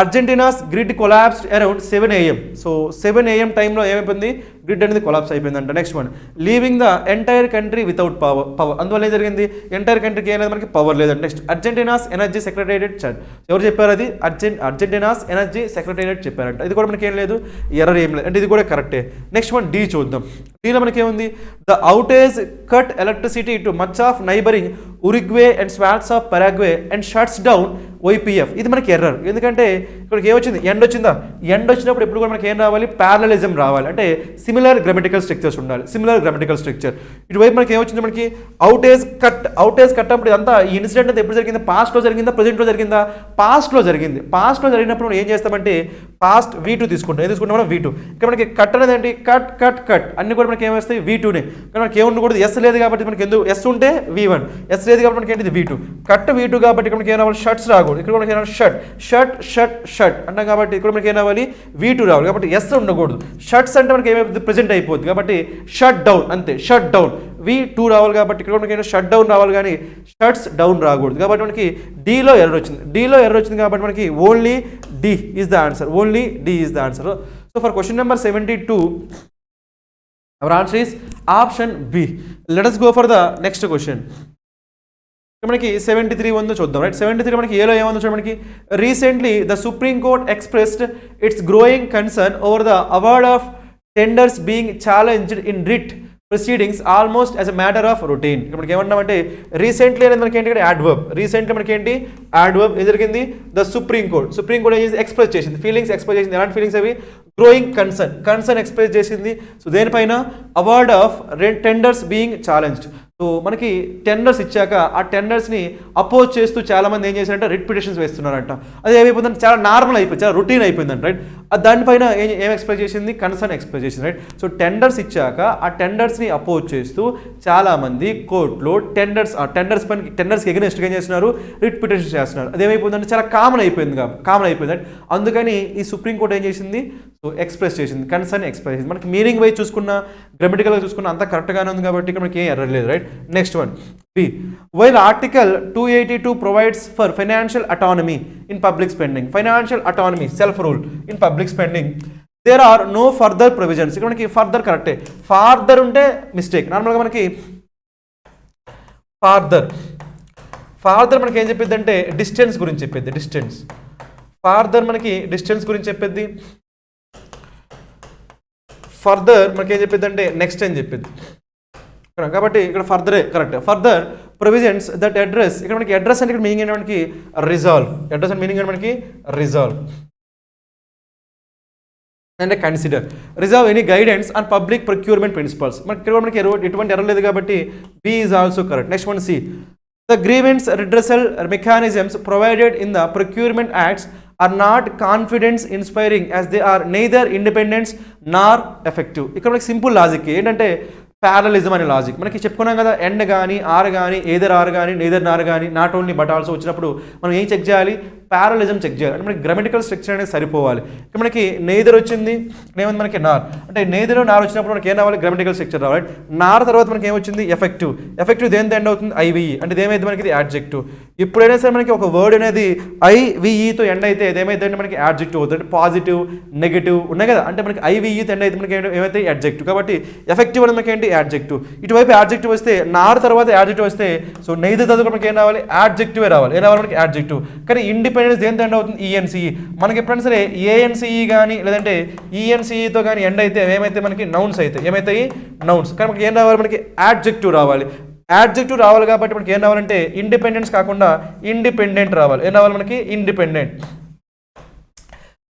Argentina's grid collapsed around 7 AM. So 7 AM టైంలో ఏమైపోయింది, గ్రిడ్ అనేది కొలాప్స్ అయిపోయిందంట. Next one leaving the entire country without power, అందువల్ల ఏం జరిగింది, ఎంటైర్ కంట్రీకి ఏం లేదు, మనకి పవర్ లేదండి. నెక్స్ట్ అర్జెంటీనాస్ ఎనర్జీ సెక్రటేరియట్ చర్చ్, ఎవరు చెప్పారు అది, అర్జెంటీనాస్ ఎనర్జీ సెక్రటేరియట్ చెప్పారంట. ఇది కూడా మనకి ఏం లేదు, ఎర్రర్ ఏం లేదు అంటే ఇది కూడా కరెక్టే. నెక్స్ట్ వన్ డి చూద్దాం. డీలో మనకి ఏముంది, the outage cut electricity to much of neighboring Uruguay and swaths of Paraguay and shuts down YPF. ఇది మనకి ఎర్రర్, ఎందుకంటే ఇక్కడికి ఏమొచ్చింది, ఎండ్ వచ్చిందా, ఎండ్ వచ్చినప్పుడు ఎప్పుడు కూడా మనకి ఏం రావాలి, ప్యారలలిజం రావాలి, అంటే సిమిలర్ గ్రామటికల్ స్ట్రక్చర్స్ ఉండాలి, సిమిలర్ గ్రామటికల్ స్ట్రక్చర్. ఇటువైపు మనకి ఏమొచ్చింది, మనకి అవుటేజ్ కట్ అప్పుడు ఇదంతా ఈ ఇన్సిడెంట్ అంతా ఎప్పుడు జరిగిందా, పాస్ట్లో జరిగిందా, ప్రజెంట్లో జరిగిందా, పాస్ట్లో జరిగింది. పాస్ట్లో జరిగినప్పుడు మనం ఏం చేస్తామంటే పాస్ట్ V2 తీసుకుంటాం. ఏం తీసుకుంటాం మనం, V2. ఇక్కడ మనకి కట్ అనేది ఏంటి, కట్ అన్ని కూడా మనకి ఏమొస్తాయి, V2నే. కానీ మనకి ఏముండకూడదు, ఎస్ లేదు కాబట్టి మనకి ఎందుకు, ఎస్ ఉంటే V1, ఎస్ లేదు కాబట్టి మనకి ఏంటిది V2. కట్ V2 కాబట్టి ఇక్కడ మనకి ఏం రావాలి, షర్ట్స్ రాకూడదు. ఇక్కడ మనకి ఏం రావాలి, షర్ట్ అంటాం కాబట్టి ఇక్కడ మనకి ఏం రావాలి, V2 రావాలి. కాబట్టి ఎస్ ఉండకూడదు. షర్ట్స్ అంటే మనకి ఏమైపోతుంది, ప్రెజెంట్ అయిపోద్ది కాబట్టి షట్ డౌన్, అంతే షట్ డౌన్, V2 రావాలి. కాబట్టి ఇక్కడ మనకి షట్ డౌన్ రావాలి కానీ షట్స్ డౌన్ రాకూడదు. కాబట్టి మనకి డీలో ఎర్రర్ వచ్చింది కాబట్టి మనకి only D is the answer. So for question number 72 our answer is option B. Let us go for the next question. మనకి 73 ఉందో చూద్దాం రైట్. 73 మనకి ఏలో ఏముందో చూడండి, మనకి recently the supreme court expressed it's growing concern over the award of tenders being challenged in writ proceedings almost as a matter of routine. ఇక్కడ మనకి ఏమన్నామంటే రీసెంట్లీ అనేది మనకి ఏంటి, యాడ్వర్బ్. రీసెంట్లీ మనకి ఏంటి, యాడ్వర్బ్. ఏం జరిగింది, ద సుప్రీం కోర్ట్ ఏం ఎక్స్ప్రెస్ చేసింది, ఫీలింగ్స్ ఎక్స్ప్రెస్ చేసింది. ఎలాంటి ఫీలింగ్స్ అవి, గ్రోయింగ్ కన్సర్న్ ఎక్స్ప్రెస్ చేసింది. సో దేనిపైన, award of tenders being challenged. So మనకి టెండర్స్ ఇచ్చాక ఆ టెండర్స్ని అపోజ్ చేస్తూ చాలామంది ఏం చేశారంటే రిట్ పిటిషన్స్ వేస్తున్నారంట. అది ఏమైపోతుందంటే చాలా నార్మల్ అయిపోయింది, చాలా రొటీన్ అయిపోయిందంట రైట్. దానిపైన ఏం ఎక్స్ప్రెస్ చేసింది, కన్సర్న్ ఎక్స్ప్రెస్ చేసింది రైట్. సో టెండర్స్ ఇచ్చాక ఆ టెండర్స్ని అపోజ్ చేస్తూ చాలామంది కోర్టులో టెండర్స్కి ఎగనెస్ట్గా ఏం చేస్తున్నారు, రిట్ పిటిషన్స్ చేస్తున్నారు. అది ఏమైపోతుందంటే చాలా కామన్ అయిపోయింది. అందుకని ఈ సుప్రీంకోర్టు ఏం చేసింది, సో ఎక్స్ప్రెస్ చేసింది, కన్సర్న్ ఎక్స్ప్రెస్ చేసింది. మనకి మీనింగ్ వైజ్ చూసుకున్న, గ్రామటికల్గా చూసుకున్న అంతా కరెక్ట్గానే ఉంది కాబట్టి ఇక్కడ మనకి ఏం ఎర్రర్ లేదు right. Next one B. While article 282 provides for financial autonomy in public spending, financial autonomy self rule in public spending, there are no further provisions. ఇక్కడ మనకి ఫర్దర్ కరెక్టే, ఫార్దర్ ఉంటే మిస్టేక్. నార్మల్గా మనకి ఫార్దర్ మనకి ఏం చెప్పిద్ది అంటే డిస్టెన్స్ గురించి చెప్పిద్ది, ఫార్దర్ మనకి డిస్టెన్స్ గురించి చెప్పిద్ది. ఫర్దర్ మనకి ఏం చెప్పిద్ది అంటే నెక్స్ట్ అని చెప్పిద్ది. కాబట్టి ఇక్కడ ఫర్దరే correct. Further provisions that address, ఇక్కడ మనకి అడ్రస్ అంటే ఇక్కడ మీనింగ్ ఏంటి, మనకి రిజాల్వ్. అడ్రస్ అంటే మీనింగ్ ఏంటి, మనకి రిజాల్వ్ అంటే consider, reserve any guidance on public procurement principles. మనకి ఇక్కడ మనకి ఎటువంటి ఎర్రర్ లేదు కాబట్టి B is also correct. Next one C. The grievance redressal mechanisms provided in the procurement acts are not confidence inspiring as they are neither independence nor effective. ఇక్కడ మనకి simple logic ఏంటంటే parallelism అనే logic. మనకి చెప్పుకున్నాం కదా, end కానీ are కానీ either are కానీ నేదర్ నార్ కానీ నాట్ ఓన్లీ బట్ ఆల్సో వచ్చినప్పుడు మనం ఏం చెక్ చేయాలి, ప్యారలిజం చెక్ చేయాలి, అంటే మనకి గ్రామటికల్ స్ట్రక్చర్ అనేది సరిపోవాలి. ఇక్కడ మనకి నెయిదర్ వచ్చింది, ఏమైంది మనకి నార్, అంటే నెయిదర్ నార్ వచ్చినప్పుడు మనకి ఏం రావాలి, గ్రామటికల్ స్ట్రక్చర్ రావాలి. నార్ తర్వాత మనకి ఏమొచ్చింది, ఎఫెక్టివ్. ఎఫెక్టివ్ దేనితో ఎండ్ అవుతుంది, ఐవిఈ, అంటే ఏమైంది మనకి ఇది యాడ్జెక్టివ్. ఇప్పుడైనా సరే మనకి ఒక వర్డ్ అనేది ఐవిఈతో ఎండ్ అయితే ఏమైందంటే మనకి యాడ్జెక్టివ్ అవుతుంది, అంటే పాజిటివ్ నెగిటివ్ ఉన్నాయి కదా, అంటే మనకి ఐవిఈతో ఎండ్ అయితే మనకి ఏమైతే యాడ్జెక్టివ్. కాబట్టి ఎఫెక్టివ్ అనేది మనకి ఏంటి, యాడ్జెక్టివ్. ఇటువైపు యాడ్జెక్టివ్ వస్తే, నార్ తర్వాత యాడ్జెక్టివ్ వస్తే, సో నెయిదర్ తర్వాత మనకి ఏం రావాలి, యాడ్జెక్టివ్ రావాలి. ఏం రావాలి మనకి, యాడ్జెక్టివ్. కానీ ఇండిపెండెన్స్ దేంతో ఎండ్ అవుతుంది, ఈఎన్సీఈ. మనకి ఎప్పుడైనా సరే ఏఎన్సీఈ కానీ లేదంటే ఈఎన్సీఈతో కానీ ఎండ్ అయితే ఏమైతే మనకి నౌన్స్ అయితే ఏమైతాయి, నౌన్స్. కానీ మనకి ఏం రావాలి, మనకి యాడ్జెక్టివ్ రావాలి. యాడ్జెక్టివ్ రావాలి కాబట్టి మనకి ఏం రావాలంటే ఇండిపెండెన్స్ కాకుండా ఇండిపెండెంట్ రావాలి. ఏం రావాలి మనకి, ఇండిపెండెంట్.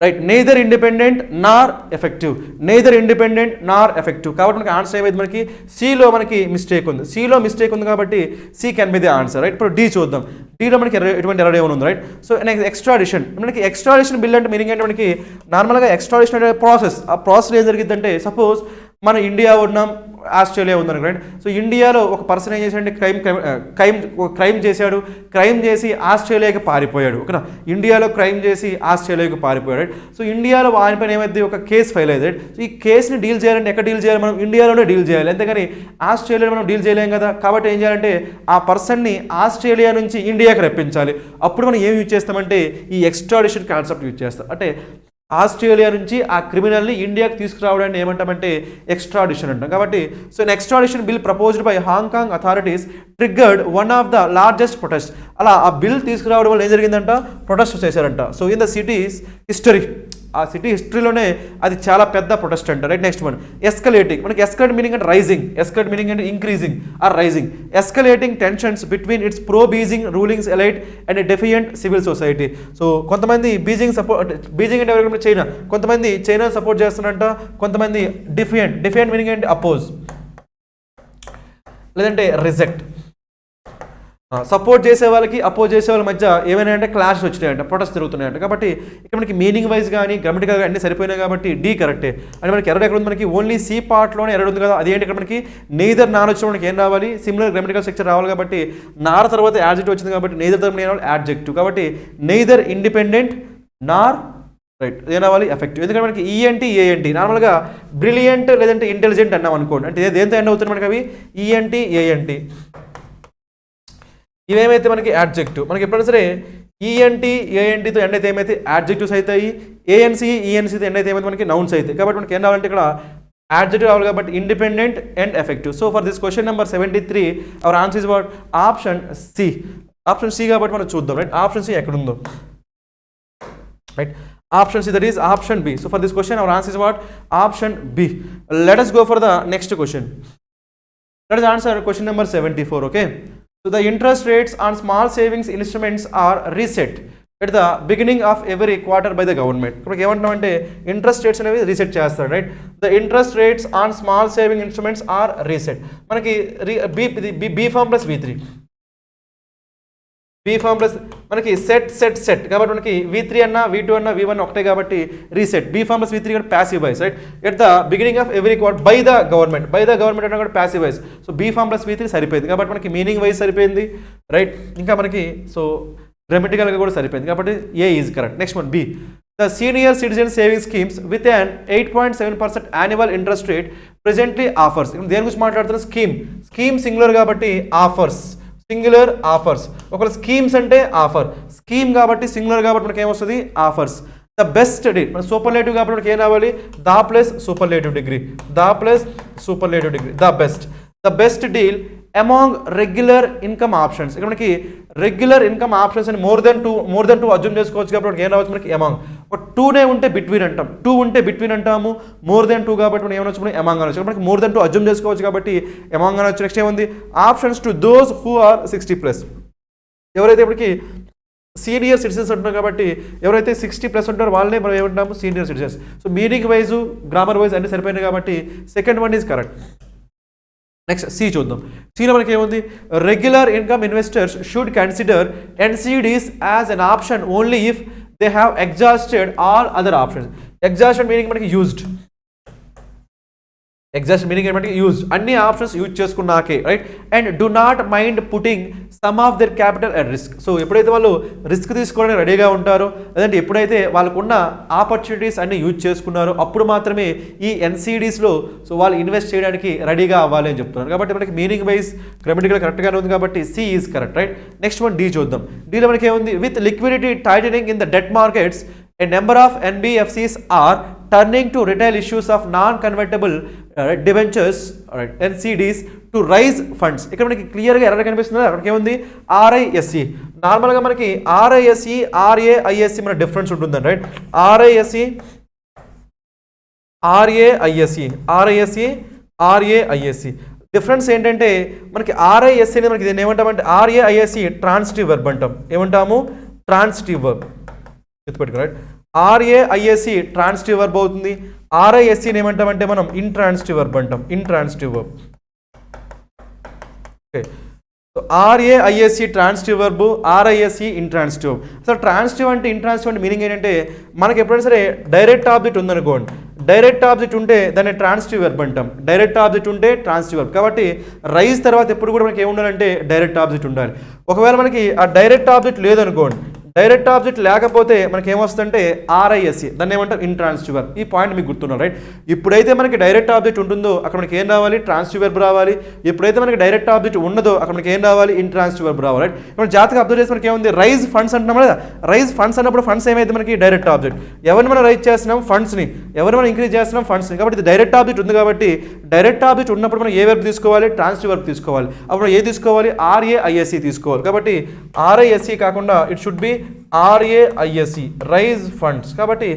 రైట్, నెయిదర్ ఇండిపెండెంట్ నార్ ఎఫెక్టివ్, నెయిదర్ ఇండిపెండెంట్ నార్ ఎఫెక్టివ్. కాబట్టి మనకి ఆన్సర్ ఏమైంది, మనకి సిలో మనకి మిస్టేక్ ఉంది. సిలో మిస్టేక్ ఉంది కాబట్టి C can be the answer. Right, ఇప్పుడు డి చూద్దాం. డీలో మనకి ఎటువంటి ఎర్రర్ ఏమైనా ఉంది. Right, so next extradition. మనకి ఎక్స్ట్రాడిషన్ బిల్ అంటే మీనింగ్ అంటే మనకి నార్మల్గా ఎక్స్ట్రాడిషన్ అనే ప్రాసెస్, ఆ ప్రాసెస్ ఏం జరిగిందంటే, సపోజ్ మన ఇండియా ఉన్నాం, ఆస్ట్రేలియా ఉందని. రైట్, సో ఇండియాలో ఒక పర్సన్ ఏం చేశాడంటే క్రైమ్ చేశాడు, క్రైమ్ చేసి ఆస్ట్రేలియాకి పారిపోయాడు. ఓకేనా, ఇండియాలో క్రైమ్ చేసి ఆస్ట్రేలియాకి పారిపోయాడు. రైట్, సో ఇండియాలో ఆయన పైన ఏమైంది, ఒక కేసు ఫైల్ అయ్యింది. రైట్, సో ఈ కేసుని డీల్ చేయాలంటే ఎక్కడ డీల్ చేయాలి, మనం ఇండియాలోనే డీల్ చేయాలి, అంతేగాని ఆస్ట్రేలియాలో మనం డీల్ చేయలేం కదా. కాబట్టి ఏం చేయాలంటే ఆ పర్సన్ని ఆస్ట్రేలియా నుంచి ఇండియాకి రప్పించాలి. అప్పుడు మనం ఏం యూజ్ చేస్తామంటే ఈ ఎక్స్ట్రాడిషన్ కాన్సెప్ట్ యూజ్ చేస్తాం. అంటే ఆస్ట్రేలియా నుంచి ఆ క్రిమినల్ని ఇండియాకి తీసుకురావడాన్ని ఏమంటామంటే ఎక్స్ట్రాడిషన్ అంటాం. కాబట్టి so extradition bill proposed by Hong Kong authorities triggered one of the largest protest. అలా ఆ బిల్ తీసుకురావడం వల్ల ఏం జరిగిందంట, ప్రొటెస్ట్ చేశారంట. So in the cities history, ఆ సిటీ హిస్టరీలోనే అది చాలా పెద్ద ప్రొటెస్ట్ అంట. Right, next one escalating. మనకి ఎస్కలేట్ మీనింగ్ అంటే రైజింగ్, ఎస్కలేట్ మీనింగ్ అంటే increasing or rising. Escalating tensions between its pro Beijing rulings elite and defiant civil society. So కొంతమంది బీజింగ్ సపోర్ట్, బీజింగ్ అంటే ఎవరికంటే చైనా, కొంతమంది చైనా సపోర్ట్ చేస్తున్నట్ట, కొంతమంది డిఫియంట్. డిఫియంట్ meaning అంటే oppose లేదంటే రిజెక్ట్. సపోర్ట్ చేసే వాళ్ళకి అపోజ్ చేసే వాళ్ళ మధ్య ఏమైనా అంటే క్లాష్ వచ్చినాయంట, ప్రొటెస్ట్ జరుగుతున్నాయంట. కాబట్టి ఇక్కడ మనకి మీనింగ్ వైజ్ కానీ గ్రామటికల్ అన్ని సరిపోయినాయి కాబట్టి డి కరెక్టే. అంటే మనకి ఎర్రర్ ఎక్కడ ఉంది, మనకి ఓన్లీ సి పార్ట్లోనే ఎర్రర్ ఉంది కదా. అదేంటి, ఇక్కడ మనకి నెయిదర్ నార్ వచ్చిన మనకి ఏం రావాలి, సిమిలర్ గ్రామటికల్ స్ట్రక్చర్ రావాలి. కాబట్టి నార్ తర్వాత యాడ్జెక్టివ్ వచ్చింది కాబట్టి నెయిదర్ తర్వాత ఏం రావాలి, యాడ్జెక్టివ్. కాబట్టి నెయిదర్ ఇండిపెండెంట్ నార్ రైట్ ఏం రావాలి, ఎఫెక్టివ్. ఎందుకంటే మనకి ఈఎన్టీ ఏఎన్టీ నార్మల్గా బ్రిలియంట్ లేదంటే ఇంటెలిజెంట్ అన్నాం అనుకోండి, అంటే దేంతో ఎండ్ అవుతుంది మనకి అవి ఈఎన్టీ ఏఎన్టీ. ఇవేమైతే మనకి యాడ్జెక్టివ్. మనకి ఎప్పుడైనా సరే ఈఎన్టీ ఏఎన్టీతో ఎండ్ అయితే ఏమైతే యాడ్జెక్టివ్స్ అవుతాయి, ఏఎన్సీ ఈఎన్సీతో ఎండ్ అయితే ఏమైతే మనకి నౌన్స్ అవుతాయి. కాబట్టి మనకి ఏం రావాలంటే ఇక్కడ యాడ్జెక్టివ్ రావాలి కాబట్టి independent and effective. So for this question number 73 our answer is what, option C. Option C కాబట్టి మనం చూద్దాం. రైట్, ఆప్షన్ సి ఎక్కడ ఉందో. Right, option C, that is option B. So for this question our answer is what, option B. Let us go for the next question. Let us answer question number 74. Okay, so the interest rates on small savings instruments are reset at the beginning of every quarter by the government. మనకి ఏమంటున్నామంటే interest rates అనేవి reset చేస్తారు. Right, the interest rates on small saving instruments are reset. మనకి be form plus V3, be form plus మనకి set కాబట్టి మనకి V3 అన్న V2 అన్న V1 ఒకటే కాబట్టి reset. Be form plus V3 passive voice. Right, at the beginning of every quarter by the government. By the government అన్న కూడా passive voice. So be form plus V3 సరిపోయింది కాబట్టి మనకి మీనింగ్ వైజ్ సరిపోయింది. Right, ఇంకా మనకి సో గ్రామటికల్గా కూడా సరిపోయింది కాబట్టి A is correct. Next one B, the senior citizen saving schemes with an 8.7% annual interest rate presently offers. దేని గురించి మాట్లాడుతున్న స్కీమ్ సింగులర్ కాబట్టి ఆఫర్స్, సింగులర్ ఆఫర్స్. ఒకవేళ స్కీమ్స్ అంటే ఆఫర్, స్కీమ్ కాబట్టి సింగులర్ కాబట్టి మనకి ఏమొస్తుంది, ఆఫర్స్. ద బెస్ట్ డీల్, మన సూపర్లేటివ్ కాబట్టి మనకి ఏం రావాలి, the plus superlative degree, the plus superlative degree, the best deal among regular income options. ఇక్కడ మనకి రెగ్యులర్ ఇన్కమ్ ఆప్షన్స్ అని మోర్ దెన్ టూ అజ్యూమ్ చేసుకోవచ్చు కాబట్టి మనకి ఏం రావచ్చు, మనకి అమాంగ్. ఒక 2నే ఉంటే బిట్వీన్ అంటాం, 2 ఉంటే బిట్వీన్ అంటాము, మోర్ దెన్ 2 కాబట్టి మనం ఏమనొచ్చు, మనం అమాంగ్ అనొచ్చు. మనకి మోర్ దెన్ 2 అజ్యూమ్ చేసుకోవచ్చు కాబట్టి అమాంగ్ అనొచ్చు. నెక్స్ట్ ఏముంది, options to those who are 60+. ఎవరైతే ఇప్పటికి సీనియర్ సిటిజన్స్ అంటున్నారు కాబట్టి ఎవరైతే 60+ ఉంటారో వాళ్ళనే మనం ఏమంటాము, senior citizens. So meaning wise grammar wise అన్ని సరిపోయినాయి కాబట్టి second one is correct. Next C చూద్దాం. సిలో మనకి ఏముంది, regular income investors should consider NCDs as an option only if they have exhausted all other options. Exhausted meaning మనకి used, exhaust meaning ఏమంటే used, అన్ని ఆప్షన్స్ యూజ్ చేసుకున్నాకే. Right, and do not mind putting some of their capital at risk. So ఎప్పుడైతే వాళ్ళు risk తీసుకోవడానికి రెడీగా ఉంటారో, లేదంటే ఎప్పుడైతే వాళ్ళకున్న ఆపర్చునిటీస్ అన్ని యూజ్ చేసుకున్నారో అప్పుడు మాత్రమే ఈ ఎన్సీడీస్లో సో వాళ్ళు ఇన్వెస్ట్ చేయడానికి రెడీగా అవ్వాలి అని చెప్తున్నారు. కాబట్టి మనకి మీనింగ్ వైజ్ గ్రామటికల్ కరెక్ట్గానే ఉంది కాబట్టి C is correct, right. Next one D చూద్దాం. డీలో మనకి ఏముంది, with liquidity tightening in the debt markets a number of NBFCs are turning to retail issues of non-convertible debentures, NCDs to raise funds. ఇక్కడ మనకి క్లియర్గా ఎర్ర కనిపిస్తుంది, అక్కడికి ఏముంది RISE. నార్మల్గా మనకి RISE RAISE మన డిఫరెన్స్ ఉంటుందండి, రైట్. RISE డిఫరెన్స్ ఏంటంటే మనకి RISE అనేది మనకి దీన్ని ఏమంటామంటే RAISE ట్రాన్సిటివ్ వర్బ్ అంటాం. ఏమంటాము, ట్రాన్సిటివ్ వర్బ్ గుర్తుపెట్టుకోండి. RAISE ట్రాన్సిటివ్ వర్బ్ అవుతుంది. RISE ఏమంటామంటే మనం ఇంట్రాన్సిటివ్ వర్బ్ అంటాం, intransitive verb. Okay, so RAISE transitive verb, RISE intransitive. అసలు ట్రాన్సిటివ్ అంటే ఇంట్రాన్సిటివ్ అంటే మీనింగ్ ఏంటంటే మనకి ఎప్పుడైనా సరే డైరెక్ట్ ఆబ్జెక్ట్ ఉందనుకోండి, డైరెక్ట్ ఆబ్జెక్ట్ ఉంటే దాన్ని ట్రాన్సిటివ్ వర్బ్ అంటాం. డైరెక్ట్ ఆబ్జెక్ట్ ఉంటే ట్రాన్సిటివ్ వర్బ్. కాబట్టి రైజ్ తర్వాత ఎప్పుడు కూడా మనకి ఏముండాలంటే డైరెక్ట్ ఆబ్జెక్ట్ ఉండాలి. ఒకవేళ మనకి ఆ డైరెక్ట్ ఆబ్జెక్ట్ లేదనుకోండి, డైరెక్ట్ ఆబ్జెక్ట్ లేకపోతే మనకి ఏమొస్తుందంటే RISE, దాన్ని ఏమంటాం ఇంట్రాన్సిటివ్ వర్బ్. ఈ పాయింట్ మీకు గుర్తున్నారు, రైట్. ఇప్పుడైతే మనకి డైరెక్ట్ ఆబ్జెక్ట్ ఉంటుందో అక్కడ మనకి ఏం రావాలి, ట్రాన్సిటివ్ వర్బ్ రావాలి. ఎప్పుడైతే మనకి డైరెక్ట్ ఆబ్జెక్ట్ ఉండదో అక్కడ మనకి ఏం రావాలి, ఇంట్రాన్సిటివ్ వర్బ్ రావాలి, రైట్. ఇప్పుడు జాతక అబ్జర్వ్ చేసి మనకి ఏముంది, రైజ్ ఫండ్స్ అంటున్నాం కదా. రైజ్ ఫండ్స్ అన్నప్పుడు ఫండ్స్ ఏమైతే మనకి డైరెక్ట్ ఆబ్జెక్ట్. ఎవరిని మనం రైజ్ చేస్తున్నాం, ఫండ్స్ని. ఎవరిని మనం ఇంక్రీజ్ చేస్తున్నాం, ఫండ్స్ని. కాబట్టి ఇది డైరెక్ట్ ఆబ్జెక్ట్ ఉంది కాబట్టి డైరెక్ట్ ఆబ్జెక్ట్ ఉన్నప్పుడు మనం ఏ వర్బ్ తీసుకోవాలి, ట్రాన్సిటివ్ వర్బ్ తీసుకోవాలి. అప్పుడు ఏ తీసుకోవాలి, RAISE తీసుకోవాలి. కాబట్టి RISE కాకుండా it should be RAISE, raise funds. కాబట్టి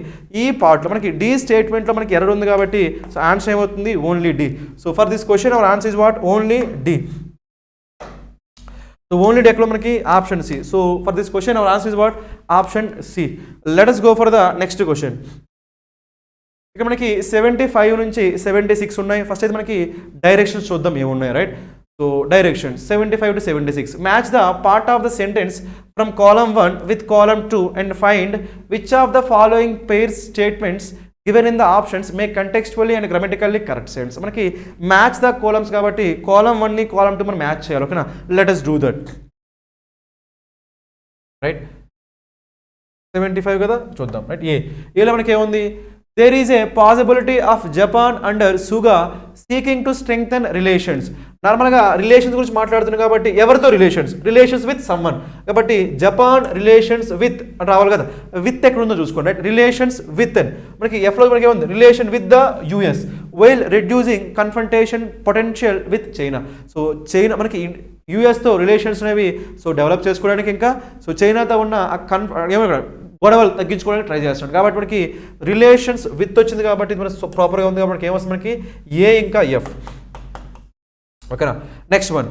ఈ పార్ట్లో మనకి డి స్టేట్మెంట్లో మనకి ఎర్రర్ ఉంది కాబట్టి సో ఆన్సర్ ఏమవుతుంది, only D. So for this question our answer is what, only D. So only డెక్లో మనకి option C. So for this question our answer is what, option C. Let us go for the next question. ఇక్కడ మనకి 75 నుంచి 76 ఉన్నాయి. First అయితే మనకి directions చూద్దాం ఏమున్నాయి, right. So directions 75 to 76. Match the part of the sentence from column 1 with column 2 and find which of the following pairs statements given in the options make contextually and grammatically correct sense. మనకి match the columns కాబట్టి column 1ని column 2 మనం match చేయాలి. ఓకేనా, let us do that, right. 75 కదా, చూద్దాం, right. ఏలో మనకి ఏముంది, there is a possibility of Japan under Suga seeking to strengthen relations. నార్మల్గా రిలేషన్స్ గురించి మాట్లాడుతున్నాం కాబట్టి ఎవరితో రిలేషన్స్ విత్ సమ్మన్. కాబట్టి జపాన్ రిలేషన్స్ విత్ రావాలి కదా, విత్ ఎక్కడ ఉందో చూసుకోండి, రైట్. రిలేషన్స్ విత్ అని మనకి ఎఫ్లో మనకి ఏముంది, relation with the US while reducing confrontation potential with China. So China మనకి యూఎస్తో రిలేషన్స్ అనేవి సో డెవలప్ చేసుకోవడానికి, ఇంకా సో చైనాతో ఉన్న గొడవలు తగ్గించుకోవడానికి ట్రై చేస్తున్నాడు. కాబట్టి మనకి రిలేషన్స్ విత్ వచ్చింది కాబట్టి మన ప్రాపర్గా ఉంది కాబట్టి ఏమొస్తుంది మనకి ఏ ఇంకా ఎఫ్. ఓకేనా, next one.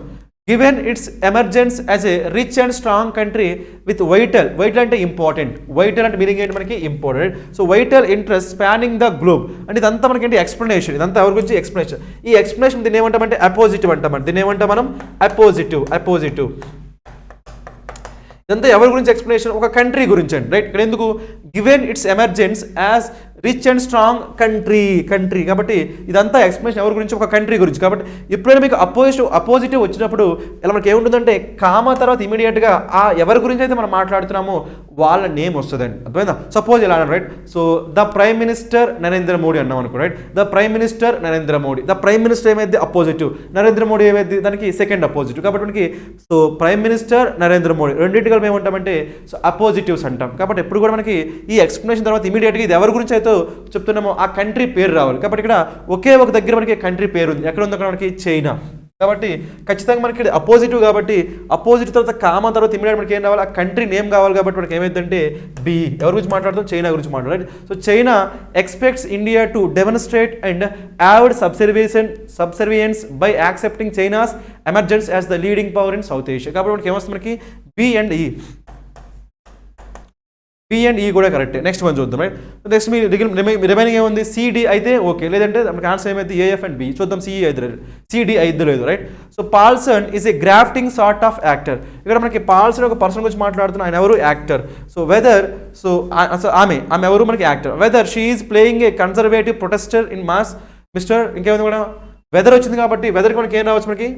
Given it's emergence as a rich and strong country with vital అంటే ఇంపార్టెంట్, వైటల్ అంటే మీనింగ్ ఏంటి మనకి important. So vital interest spanning the globe అంటే ఇదంతా మనకి ఏంటి ఎక్స్ప్లెనేషన్, ఇదంతా ఎవరి గురించి ఎక్స్ప్లెనేషన్. ఈ ఎక్స్ప్లెనేషన్ దీన్ని ఏమంటామంటే అపోజిటివ్ అంటామండి, దీన్ని ఏమంటాం మనం అపోజిటివ్. ఇదంతా ఎవరి గురించి ఎక్స్ప్లెనేషన్, ఒక కంట్రీ గురించి అండి, రైట్. ఇక్కడ ఎందుకు, given it's emergence as rich and strong country కాబట్టి ఇదంతా ఎక్స్ప్లెనేషన్ ఎవరి గురించి, ఒక కంట్రీ గురించి. కాబట్టి ఎప్పుడైనా మీకు అపోజిటివ్ వచ్చినప్పుడు ఇలా మనకి ఏముంటుందంటే కామా తర్వాత ఇమీడియట్గా ఆ ఎవరి గురించి అయితే మనం మాట్లాడుతున్నామో వాళ్ళ నేమ్ వస్తుందండి, అర్థమైందా. సపోజ్ ఇలా అన్నాం, right. So the prime minister Narendra Modi అన్నాం అనుకో, right. The prime minister Narendra Modi, the prime minister ఏమైంది అపోజిటివ్, నరేంద్ర మోడీ ఏమైంది దానికి సెకండ్ అపోజిటివ్. కాబట్టి మనకి so prime minister Narendra Modi రెండింటిగా ఏమంటామంటే సో అపోజిటివ్స్ అంటాం. కాబట్టి ఎప్పుడు కూడా మనకి ఈ ఎక్స్ప్లెనేషన్ తర్వాత ఇమీడియట్గా ఇది ఎవరి గురించి అయితే చెప్తున్నామో ఆ కంట్రీ పేరు రావాలి. కాబట్టి ఇక్కడ ఒకే ఒక దగ్గర మనకి కంట్రీ పేరు ఉంది, ఎక్కడ ఉంది అక్కడ మనకి చైనా. కాబట్టి ఖచ్చితంగా మనకి అపోజిటివ్ కాబట్టి అపోజిట్ తర్వాత కామా తర్వాత ఇమీడియట్ మనకి ఏం రావాలి, ఆ కంట్రీ నేమ్ కావాలి. కాబట్టి మనకి ఏమైందంటే బి. ఎవరి గురించి మాట్లాడుతాం, చైనా గురించి మాట్లాడాలి. So China expects India to demonstrate and add subservience by accepting China's emergence as the leading power in South Asia. కాబట్టి మనకి ఏమొస్తుంది మనకి బి అండ్ ఈ కూడా కరెక్టే. నెక్స్ట్ వన్ చూద్దాం, రైట్. నెక్స్ట్ మీ రిమైనింగ్ ఏముంది, సిడి అయితే ఓకే, లేదంటే మనకి ఆన్సర్ ఏమైతే ఏఎఫ్ అండ్ బి. చూద్దాం, సిడి అయితే లేదు, right. So Paulson is a grafting sort of actor. ఇక్కడ మనకి పాల్సన్ ఒక పర్సన్ గురించి మాట్లాడుతున్నాం, ఆయన ఎవరు యాక్టర్. సో వెదర్ ఆమె ఎవరు మనకి actor. Whether she is playing a conservative protester in mass mister. ఇంకేముంది కూడా వెదర్ వచ్చింది కాబట్టి వెదర్కి మనకి ఏం రావచ్చు, మనకి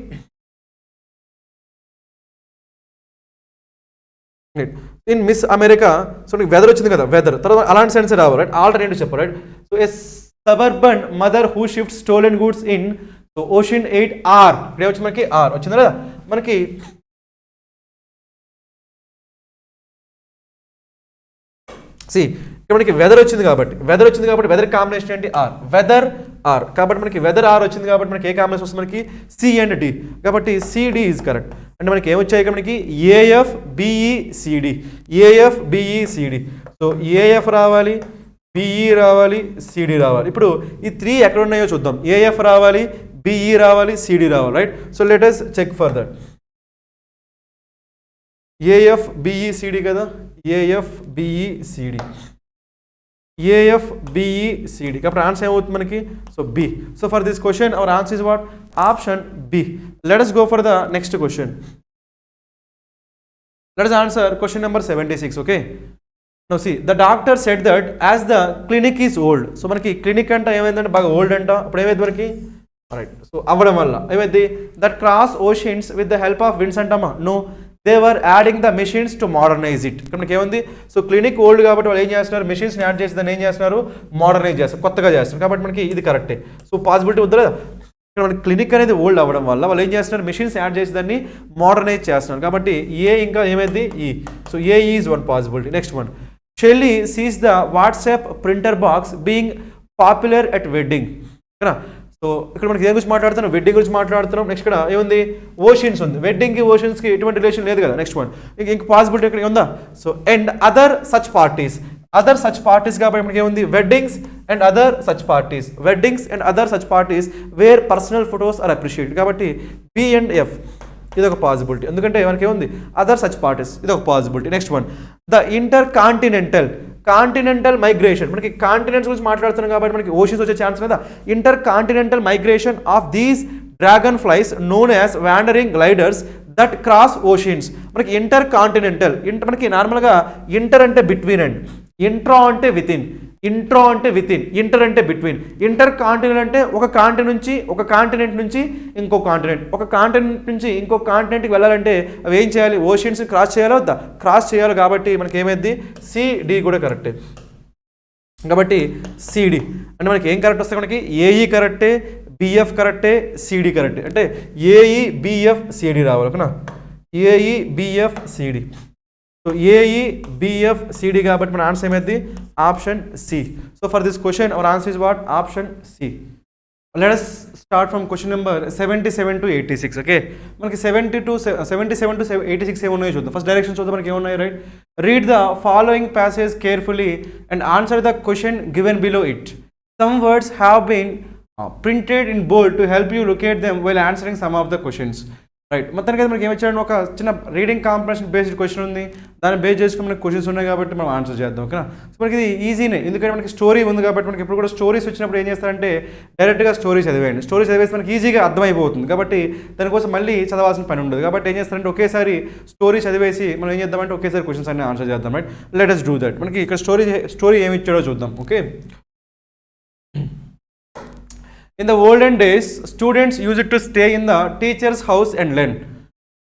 ఇన్ మిస్ అమెరికా సో నీకు వెదర్ వచ్చింది కదా, వెదర్ తర్వాత అలాంటి సెన్స్ రావాలి, రైట్? ఆల్టర్నేటివ్ చెప్పాలి, right? So a suburban mother who shift stolen goods in so ocean 8 or, ఇక్కడ వచ్చి మనకి ఆర్ వచ్చింది కదా మనకి. ఇక్కడ మనకి వెదర్ వచ్చింది కాబట్టి వెదర్ కాంబినేషన్ ఏంటి? ఆర్. వెదర్ ఆర్ కాబట్టి మనకి వెదర్ ఆర్ వచ్చింది కాబట్టి మనకి ఏ కాంబినేషన్ వస్తుంది? మనకి సి అండ్ డి. కాబట్టి సిడి ఈజ్ కరెక్ట్. అంటే మనకి ఏమొచ్చాయి ఇక్కడ మనకి AF B E C D, AF బిఈసిడి. So AF రావాలి, బిఈ రావాలి, సిడి రావాలి. ఇప్పుడు ఈ 3 ఎక్కడ ఉన్నాయో చూద్దాం. ఏఎఫ్ రావాలి, బిఈ రావాలి, సిడి రావాలి, right? So let us check for that. AF B E C D కదా, ఏఎఫ్ బిఈసిడి, ఏఎఫ్ బిఈసిడి. కాబట్టి ఆన్సర్ ఏమవుతుంది మనకి? So B. So for this question our answer is what? Option B. Let us go for the next question. Let us answer question number 76. Okay, now see, the doctor said that as the clinic is old. So మనకి clinic అంటే ఏమైందంటే బాగా old అంట. అప్పుడు ఏమైంది మనకి? Right. So అవ్వడం వల్ల ఏమైంది? That cross oceans with the help of winds అంటామా? No, they were adding the machines to modernize it. ఇక్కడ మనకి ఏముంది? సో క్లినిక్ ఓల్డ్ కాబట్టి వాళ్ళు ఏం చేస్తున్నారు? మెషిన్స్ని యాడ్ చేసి దాన్ని ఏం చేస్తున్నారు? మోడర్నైజ్ చేస్తారు, కొత్తగా చేస్తారు. కాబట్టి మనకి ఇది కరెక్టే. సో పాసిబిలిటీ వద్దు కదా. ఇక్కడ మనకి క్లినిక్ అనేది ఓల్డ్ అవ్వడం వల్ల వాళ్ళు ఏం చేస్తున్నారు? మెషిన్స్ యాడ్ చేసి దాన్ని మోడర్నైజ్ చేస్తున్నారు. కాబట్టి ఏ ఇంకా ఏమైంది? E. So A is one possibility. Next one, Shelly sees the WhatsApp printer box being popular at wedding. ఓకేనా? సో ఇక్కడ మనకి దేని గురించి మాట్లాడుతున్నాం? వెడ్డింగ్ గురించి మాట్లాడుతున్నాం. నెక్స్ట్ ఇక్కడ ఏముంది? ఓషన్స్ ఉంది. వెడ్డింగ్కి ఓషన్స్కి ఎటువంటి రిలేషన్ లేదు కదా. నెక్స్ట్ వన్, ఇంక పాసిబిలిటీ ఇక్కడ ఉందా? So and other such parties, other such parties కాబట్టి మనకి ఏముంది? Weddings and other such parties, weddings and other such parties where personal photos are appreciate. కాబట్టి బి అండ్ ఎఫ్ ఇది ఒక పాసిబిలిటీ. ఎందుకంటే మనకి ఏముంది? అదర్ సచ్ పార్టీస్, ఇది ఒక possibility. Next one, the inter continental migration. మనకి కాంటినెంట్స్ గురించి మాట్లాడుతున్నాం కాబట్టి మనకి ఓషన్స్ వచ్చే ఛాన్స్ కదా. Inter continental migration of these dragon flies known as wandering gliders that cross oceans. మనకి ఇంటర్ కాంటినెంటల్, మనకి నార్మల్గా ఇంటర్ అంటే బిట్వీన్ అండ్ ఇంట్రా అంటే వితిన్, ఇంట్రో అంటే వితిన్, ఇంటర్ అంటే బిట్వీన్. ఇంటర్ కాంటినెంట్ అంటే ఒక కాంటినెంట్ నుంచి ఇంకో కాంటినెంట్, ఒక కాంటినెంట్ నుంచి ఇంకో కాంటినెంట్కి వెళ్ళాలంటే అవి ఏం చేయాలి? ఓషన్స్ క్రాస్ చేయాలి వద్దా? క్రాస్ చేయాలి. కాబట్టి మనకి ఏమైంది? సిడి కూడా కరెక్టే. కాబట్టి సిడి అంటే మనకి ఏం కరెక్ట్ వస్తాయి? మనకి ఏఈ కరెక్టే, బిఎఫ్ కరెక్టే, సిడి కరెక్టే. అంటే ఏఈ బిఎఫ్ సిడి రావాలి. ఓకేనా? AE BF CD. So AE BF CD కాబట్టి మన ఆన్సర్ ఏమైంది? Option C. So for this question our answer is what? Option C. Let us start from question number 77 to 86. Okay, మనకి 77 to 86 ఏమున్నాయో చూద్దాం. First direction చూద్దాం మనకి ఏమున్నాయి, right? Read the following passage carefully and answer the question given below it. Some words have been printed in bold to help you locate them while answering some of the questions. Right, మొత్తానికి అయితే మనకి ఏమొచ్చాడు? ఒక చిన్న reading comprehension based question ఉంది, దాన్ని base చేసుకుని మనకి questions ఉన్నాయి కాబట్టి మనం ఆన్సర్ చేద్దాం. ఓకేనా? సో మనకి ఇది ఈజీనే, ఎందుకంటే మనకి స్టోరీ ఉంది కాబట్టి మనకి ఎప్పుడు కూడా స్టోరీస్ వచ్చినప్పుడు ఏం చేస్తారంటే డైరెక్ట్గా స్టోరీ చదివేయండి. స్టోరీ చదివేసి మనకి ఈజీగా అర్థమైపోతుంది కాబట్టి దానికోసం మళ్ళీ చదవాల్సిన పని ఉండదు. కాబట్టి ఏం చేస్తారంటే ఒకేసారి స్టోరీ చదివేసి మనం ఏం చేద్దామంటే ఒకేసారి క్వశ్చన్స్ అన్ని ఆన్సర్ చేద్దాం. Right, let us do that. మనకి ఇక్కడ స్టోరీ ఏమి ఇచ్చాడో చూద్దాం. Okay, in the olden days students used to stay in the teacher's house and learn.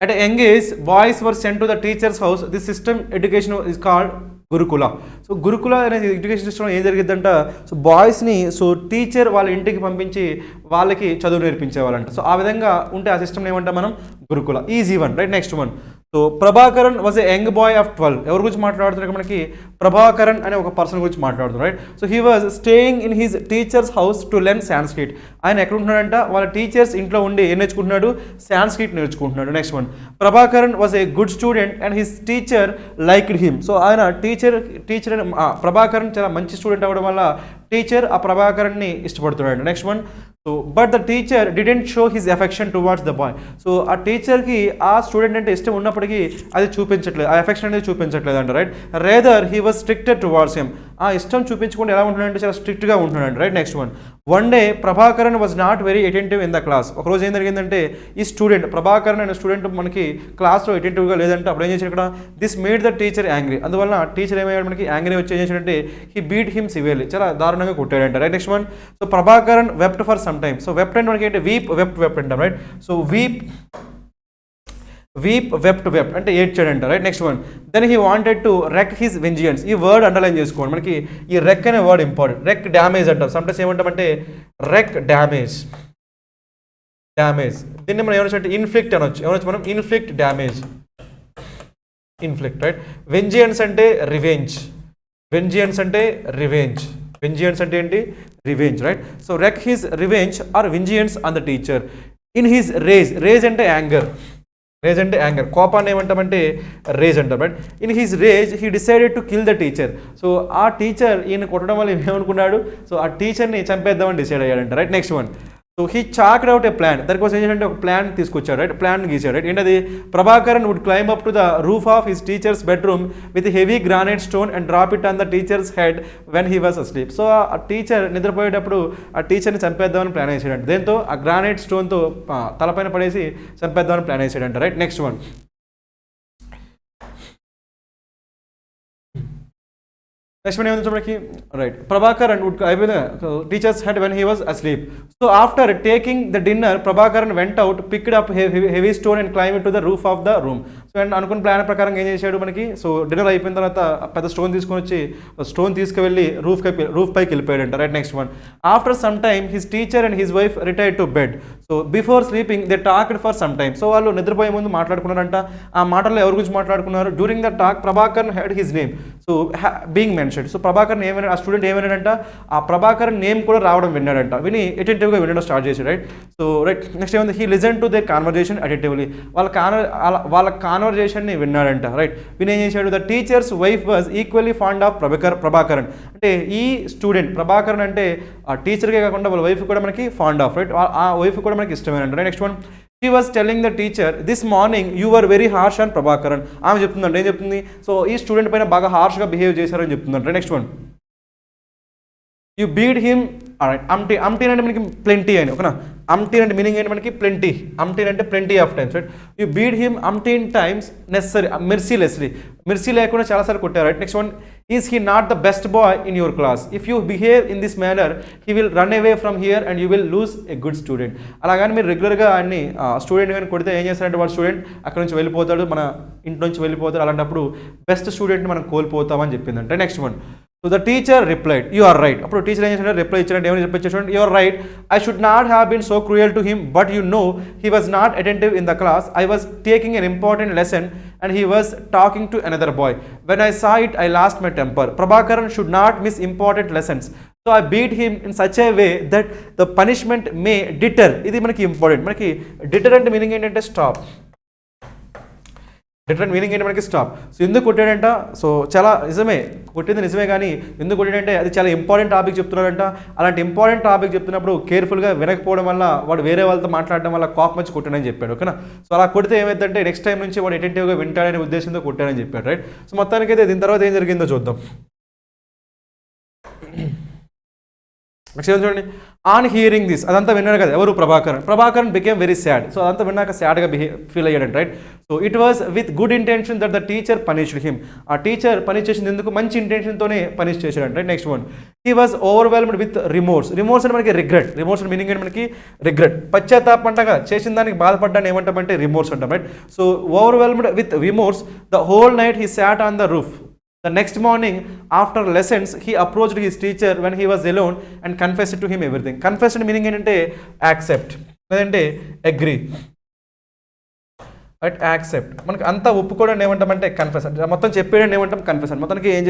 At a young age boys were sent to the teacher's house. This system education is called గురుకుల. So గురుకుల అనేది education system ఏం జరిగిద్దంట? So బాయ్స్ని teacher వాళ్ళ ఇంటికి పంపించి వాళ్ళకి చదువు నేర్పించేవాళ్ళంట. సో ఆ విధంగా ఉంటే ఆ సిస్టమ్ ఏమంటాం మనం? గురుకుల. Easy one, right? Next one, so Prabhakaran was a young boy of 12. ఎవరి గురించి మాట్లాడుతున్నారు? మనకి ప్రభాకరన్ అనే ఒక పర్సన్ గురించి మాట్లాడుతున్నారు. Right, so he was staying in his teacher's house to learn Sanskrit. ఆయన ఎక్కడ ఉంటున్నాడంట? వాళ్ళ టీచర్స్ ఇంట్లో ఉండి ఏం నేర్చుకుంటున్నాడు? సాంస్క్రిట్ నేర్చుకుంటున్నాడు. Next one, Prabhakaran was a good student and his teacher liked him. So ఆయన టీచర్ ప్రభాకరన్ చాలా మంచి స్టూడెంట్ అవ్వడం వల్ల టీచర్ ఆ ప్రభాకరన్ని ఇష్టపడుతున్నాడు. Next one, so but the teacher didn't show his affection towards the boy. So ఆ టీచర్కి ఆ స్టూడెంట్ అంటే ఇష్టం ఉన్నప్పటికీ అది చూపించట్లేదు, ఆ ఎఫెక్షన్ అనేది చూపించట్లేదు అంట. Right, rather he was stricted towards him. ఆ ఇష్టం చూపించకుండా ఎలా ఉంటున్నాడంటే చాలా స్ట్రిక్ట్గా ఉంటున్నాడు. Right, next one day Prabhakaran was not very attentive in the class. ఒకరోజు ఏం జరిగిందంటే ఈ స్టూడెంట్ ప్రభాకరన్ అనే స్టూడెంట్ మనకి క్లాస్లో అటెంటివ్గా లేదంటే అప్పుడు ఏం చేశాడు ఇక్కడ? This made the teacher angry. అందువల్ల టీచర్ ఏమయ్యాడు? మనకి యాంగ్రీ వచ్చి ఏం చేశాడంటే హీ బీట్ హిమ్ సివియర్లీ, చాలా దారుణంగా కొట్టాడంట. Right, next one, so Prabhakaran wept for some time. So wept అంటే మనకి ఏంటి? వీప్, వెప్ట్ అంటాం. రైట్, సో వీప్ వెప్ట్ అంటే ఏడ్చాడంట, right. Next one, then he wanted to wreak his vengeance. ఈ వర్డ్ అండర్లైన్ చేసుకోండి, మనకి ఈ రెక్ అనే వర్డ్ ఇంపార్టెంట్. రెక్ డ్యామేజ్ అంటాం, సమ్టైమ్స్ ఏమంటామంటే రెక్ డ్యామేజ్. దీన్ని మనం ఏమనొచ్చు, ఇన్ఫ్లిక్ట్ అనొచ్చు. ఏమనొచ్చు మనం, inflict damage, inflict, right. Vengeance అంటే రివెంజ్, వెంజియన్స్ అంటే ఏంటి, revenge, right. So wreak his revenge or vengeance on the teacher. In his rage అంటే యాంగర్, కోపాన్ని ఏమంటామంటే రేజ్ అంటాం, right. In his rage he decided to kill the teacher. So ఆ teacher ఈయన కొట్టడం వల్ల ఏమనుకున్నాడు, సో ఆ టీచర్ని చంపేద్దామని డిసైడ్ అయ్యాడంట, right. Next one, so he chalked out a plan. దానికోసం ఏంటంటే ఒక ప్లాన్ తీసుకొచ్చాడు, రైట్. ప్లాన్ గీసాడు, రైట్. ఏంటది, Prabhakaran would climb up to the roof of his teacher's bedroom with heavy granite stone and drop it on the teacher's head when he was asleep. So ఆ teacher నిద్రపోయేటప్పుడు ఆ టీచర్ని చంపేద్దామని plan వేసాడంట. దేంతో, ఆ granite స్టోన్తో తలపైన పడేసి చంపేద్దామని ప్లాన్ వేసాడంట, right. Next one, next one ఏముంది మనకి, right. Prabhakaran would teacher's head when he was asleep. So after taking the dinner Prabhakaran went out, picked up heavy stone and climb to the roof of the room. So and అనుకున్న plan ప్రకారం ఏం చేశాడు మనకి, so dinner అయిపోయిన తర్వాత పెద్ద stone తీసుకొని వచ్చి స్టోన్ తీసుకువెళ్ళి రూఫ్ పైకి వెళ్ళిపోయాడంట, right. Next one, after some time his teacher and his wife retired to bed. So before sleeping they talked for some time. So వాళ్ళు నిద్రపోయే ముందు మాట్లాడుకున్నారంట. ఆ మాటల్లో ఎవరి గురించి మాట్లాడుకున్నారు, during the talk Prabhakaran heard his name, so being mention. So Prabhakar ఏమైనా, ఆ స్టూడెంట్ ఏమైనాడంట, ఆ ప్రభాకర్ నేమ్ కూడా రావడం విన్నాడంట. విని అటెంటివ్గా వినడం స్టార్ట్ చేశాడు, రైట్. So right. నెక్స్ట్ ఏమైంది, he listen to their conversation attentively. వాళ్ళ కాన్వర్జేషన్ని విన్నాడంట, రైట్. విని ఏం చేశాడు, the teacher's wife was equally fond of Prabhakaran. అంటే ఈ స్టూడెంట్ ప్రభాకరన్ అంటే ఆ టీచర్కే కాకుండా వాళ్ళ వైఫ్ కూడా మనకి ఫాండ్ ఆఫ్, రైట్. ఆ వైఫ్ కూడా మనకి ఇష్టమేనంట, right. Next one, she was telling the teacher this morning you are very harsh on Prabhakaran. ఆమె చెప్తుందంటే ఏం చెప్తుంది, సో ఈ స్టూడెంట్ పైన బాగా హార్ష్గా బిహేవ్ చేశారని చెప్తుందంట. Next one, you beat him, అంటీన్ అంటే మనకి ప్లెంటీ అని, ఓకేనా. అంటీన్ అంటే మీనింగ్ ఏంటి మనకి, ప్లెంటీ. అంటీన్ అంటే plenty of times, right. You beat him అంటీన్ times necessary, mercy లేకుండా చాలాసార్లు కొట్టారు, right. Next one, is he not the best boy in your class, if you behave in this manner he will run away from here and you will lose a good student. అలాగని మీరు రెగ్యులర్గా అన్ని student కానీ కొడితే ఏం చేస్తారంటే వాడు student అక్కడ నుంచి వెళ్ళిపోతాడు, మన ఇంటి నుంచి వెళ్ళిపోతాడు. అలాంటప్పుడు బెస్ట్ స్టూడెంట్ని మనం కోల్పోతామని చెప్పిందంటే. Next one, so the teacher replied you are right. అప్పుడు టీచర్ ఏం చేశాడు, రిప్లై ఇచ్చాడంటే ఏమైనా రిప్లై చేసాడు, you are right, I should not have been so cruel to him, but you know he was not attentive in the class, I was taking an important lesson and he was talking to another boy. When I saw it, I lost my temper. Prabhakaran should not miss important lessons. So I beat him in such a way that the punishment may deter. ఇది మనకి important. మనకి deter అంటే meaning ఏంటంటే stop. Different meaning ఏంటి మనకి stop. So ఎందుకు కొట్టాడంట, so చాలా నిజమే, కొట్టింది నిజమే, కానీ ఎందుకు కొట్టాడంటే అది చాలా ఇంపార్టెంట్ టాపిక్ చెప్తున్నాడంట. అలాంటి ఇంపార్టెంట్ టాపిక్ చెప్తున్నప్పుడు కేర్ఫుల్గా వినకపోవడం వల్ల వాడు వేరే వాళ్ళతో మాట్లాడడం వల్ల కోపం వచ్చి కొట్టాడని చెప్పాడు, ఓకేనా. సో అలా కొడితే ఏమైందంటే నెక్స్ట్ టైం నుంచి వాడు అటెంటివ్గా వింటాడనే ఉద్దేశంతో కొట్టాడని చెప్పాడు, రైట్. సో మొత్తానికైతే దీని తర్వాత ఏం జరిగిందో చూద్దాం. నెక్స్ట్ చూడండి, ఆన్ హియరింగ్ దిస్, అదంతా విన్నాడు కదా ఎవరు, Prabhakaran became very sad. So అదంతా విన్నాక సాడ్గా ఫీల్ అయ్యాడంట, right. So it was with good intention that the teacher punished him. ఆ టీచర్ పనిష్ చేసింది ఎందుకు, మంచి ఇంటెన్షన్తోనే పనిష్ చేశాడంట, right. Next one, he was overwhelmed with remorse. Remorse అంటే మనకి రిగ్రెట్. రిమోర్స్ అంటే మీనింగ్ ఏంటి మనకి, రిగ్రెట్. పశ్చాత్తాపం అంటగా చేసిన దానికి బాధపడ్డాన్ని ఏమంటామంటే రిమోర్స్ అంటాం, right. So overwhelmed with remorse the whole night he sat on the roof. The next morning, after lessons, he approached his teacher when he was alone and confessed to him everything. Confessed meaning ఏంటంటే accept, లేదంటే agree, right. Accept మనకి అంతా ఒప్పుకోవడం ఏమంటామంటే confess అంటే మొత్తం చెప్పేయడం ఏమంటాం confess అంటే మొత్తానికి ఏం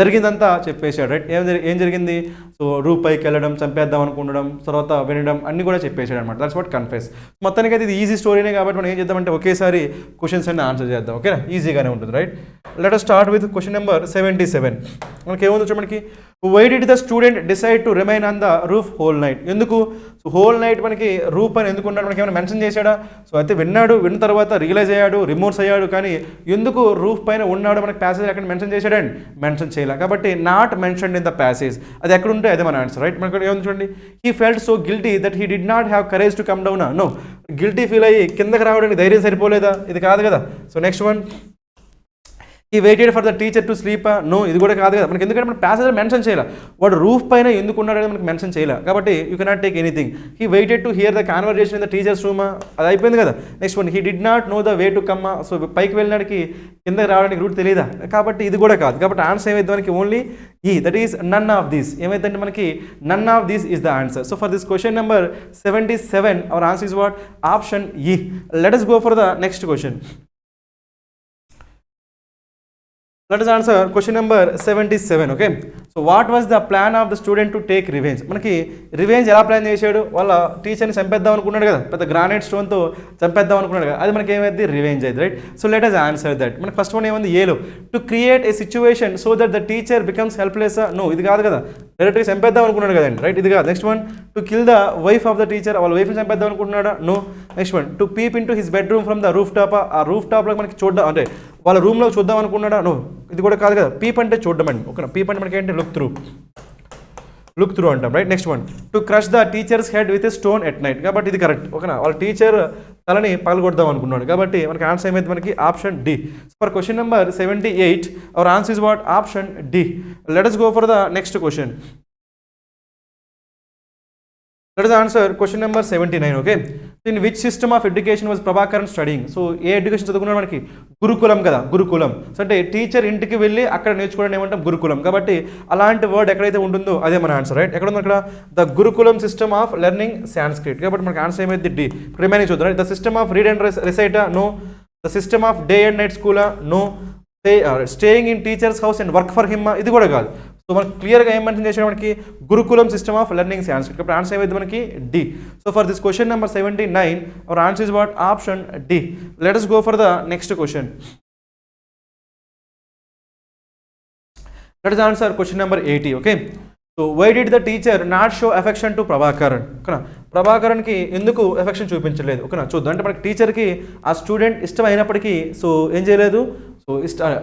జరిగిందంతా చెప్పేశాడు, రైట్. ఏం జరిగింది, సో రూపాయికి వెళ్ళడం, చంపేద్దాం అనుకుండడం, తర్వాత వినడం అన్నీ కూడా చెప్పేశాడు అనమాట. That's what confess. మొత్తానికి అయితే ఇది ఈజీ స్టోరీనే కాబట్టి మనం ఏం చేద్దామంటే ఒకేసారి క్వశ్చన్స్ అన్ని ఆన్సర్ చేద్దాం, ఓకేనా. ఈజీగానే ఉంటుంది, right. Let us start with question number 77. మనకి ఏముంది చూడండి, why did the student decide to remain on the roof whole night. ఎందుకు, సో హోల్ నైట్ మనకి రూప్ అని ఎందుకు ఉన్నాడు, మనకి ఏమైనా మెన్షన్ చేశాడా. సో అయితే విన్న తర్వాత రియలైజ్ అయ్యాడు, రిమోర్స్ అయ్యాడు, కానీ ఎందుకు రూఫ్ పైన ఉన్నాడు మనకి ప్యాసేజ్ ఎక్కడ మెన్షన్ చేశాడండి, మెన్షన్ చేయలే. కాబట్టి not mentioned in the passage, అది ఎక్కడ ఉంటే అదే మన ఆన్సర్, రైట్. మనకి ఏముంది చూడండి, he felt so guilty that he did not have courage to come down. No, guilty feel అయ్యి కిందకి రావడానికి ధైర్యం సరిపోలేదా, ఇది కాదు కదా. So next one, he waited for the teacher to sleep no, ఇది కూడా కాదు కదా మనకి, ఎందుకంటే మన ప్యాసేజర్ మెన్షన్ చేయాలి, వాడు రూఫ్ పైన ఎందుకు ఉన్నాడని మనకి మెన్షన్ చేయాలి, కాబట్టి you cannot take anything. He weighted to hear the conversation in the teachers room, అది అయిపోయింది కదా. Next one, he did not know the way to come, so పైకి వెళ్ళడానికి కింద రావడానికి రూట్ తెలియదా, కాబట్టి ఇది కూడా కాదు. కాబట్టి ఆన్సర్ ఏమైతే మనకి only E, that is none of these. ఏమైందంటే మనకి none of these is the answer. So for this question number 77 our answer is what, option E. Let us go for the next question. Let us answer question number 77. Okay, so what was the plan of the student to take revenge? మనకి revenge ఎలా plan చేశాడు, వాళ్ళ టీచర్ని చంపేద్దాం అనుకున్నాడు కదా, పెద్ద granite స్టోన్తో చంపేద్దాం అనుకున్నాడు కదా, అది మనకి ఏమైంది, రివెంజ్ అయింది, right. So let us answer that. మనకి ఫస్ట్ వన్ ఏముంది, ఏలో, to create a situation so that the teacher becomes helpless, no, ఇది కాదు కదా, డైరెక్ట్గా చంపేద్దాం అనుకున్నాడు కదండి, రైట్, ఇది కాదు. Next one, to kill the wife of the teacher, వాళ్ళ వైఫ్ని చంపేద్దాం అనుకుంటున్నాడా, no. Next one, to peep into his bedroom from the roof top, ఆ రూఫ్ టాప్లో మనకి చూడడం అంటే వాళ్ళ రూమ్లో చూద్దాం అనుకున్నాడా, నో, ఇది కూడా కాదు కదా. పీప్ అంటే చూడడం అండి, ఓకే, పీప్ అంటే మనకి ఏంటి, లుక్ త్రూ అంటాం, right. Next one, to crush the teacher's head with a stone at night, కాబట్టి ఇది కరెక్ట్, ఓకేనా, వాళ్ళ టీచర్ తలని పగలగొడదాం అనుకున్నాడు, కాబట్టి మనకి ఆన్సర్ ఏమైంది మనకి option D. For question number 78 our answer is what, option D. Let us go for the next question. Let us answer question number 79. Okay, in which system of education was Prabhakaran studying? So A education చదువుకున్నాడు మనకి, గురుకులం కదా, గురుకులం. So అంటే teacher ఇంటికి వెళ్ళి అక్కడ నేర్చుకోవడం ఏమంటాం, గురుకులం. కాబట్టి అలాంటి వర్డ్ ఎక్కడైతే ఉంటుందో అదే మన ఆన్సర్, రైట్. ఎక్కడ ఉంది అక్కడ, ద గురుకులం సిస్టమ్ ఆఫ్ లెర్నింగ్ సాంస్క్రిట్, కాబట్టి మనకి ఆన్సర్ ఏమైంది, డి. రిమైనింగ్ చూద్దాం, right. The system of read and recite, no. The system of day and night school, no. Staying in teacher's house and work for him, ఇది కూడా కాదు. So మనకి క్లియర్గా ఏం మెన్షన్ చేసాడు మనకి, gurukulam system of learning Sanskrit, కాబట్టి ఆన్సర్ ఏమైంది మనకి D. So for this question number 79 our answer is what, option D. Let us go for the next question. Let us answer question number 80. Okay, so why did the teacher not show affection to Prabhakaran? ఓకేనా, ప్రభాకరన్కి ఎందుకు affection చూపించలేదు, ఓకేనా, చూద్దాం. అంటే మనకి టీచర్కి ఆ student ఇష్టం అయినప్పటికీ సో ఏం చేయలేదు, సో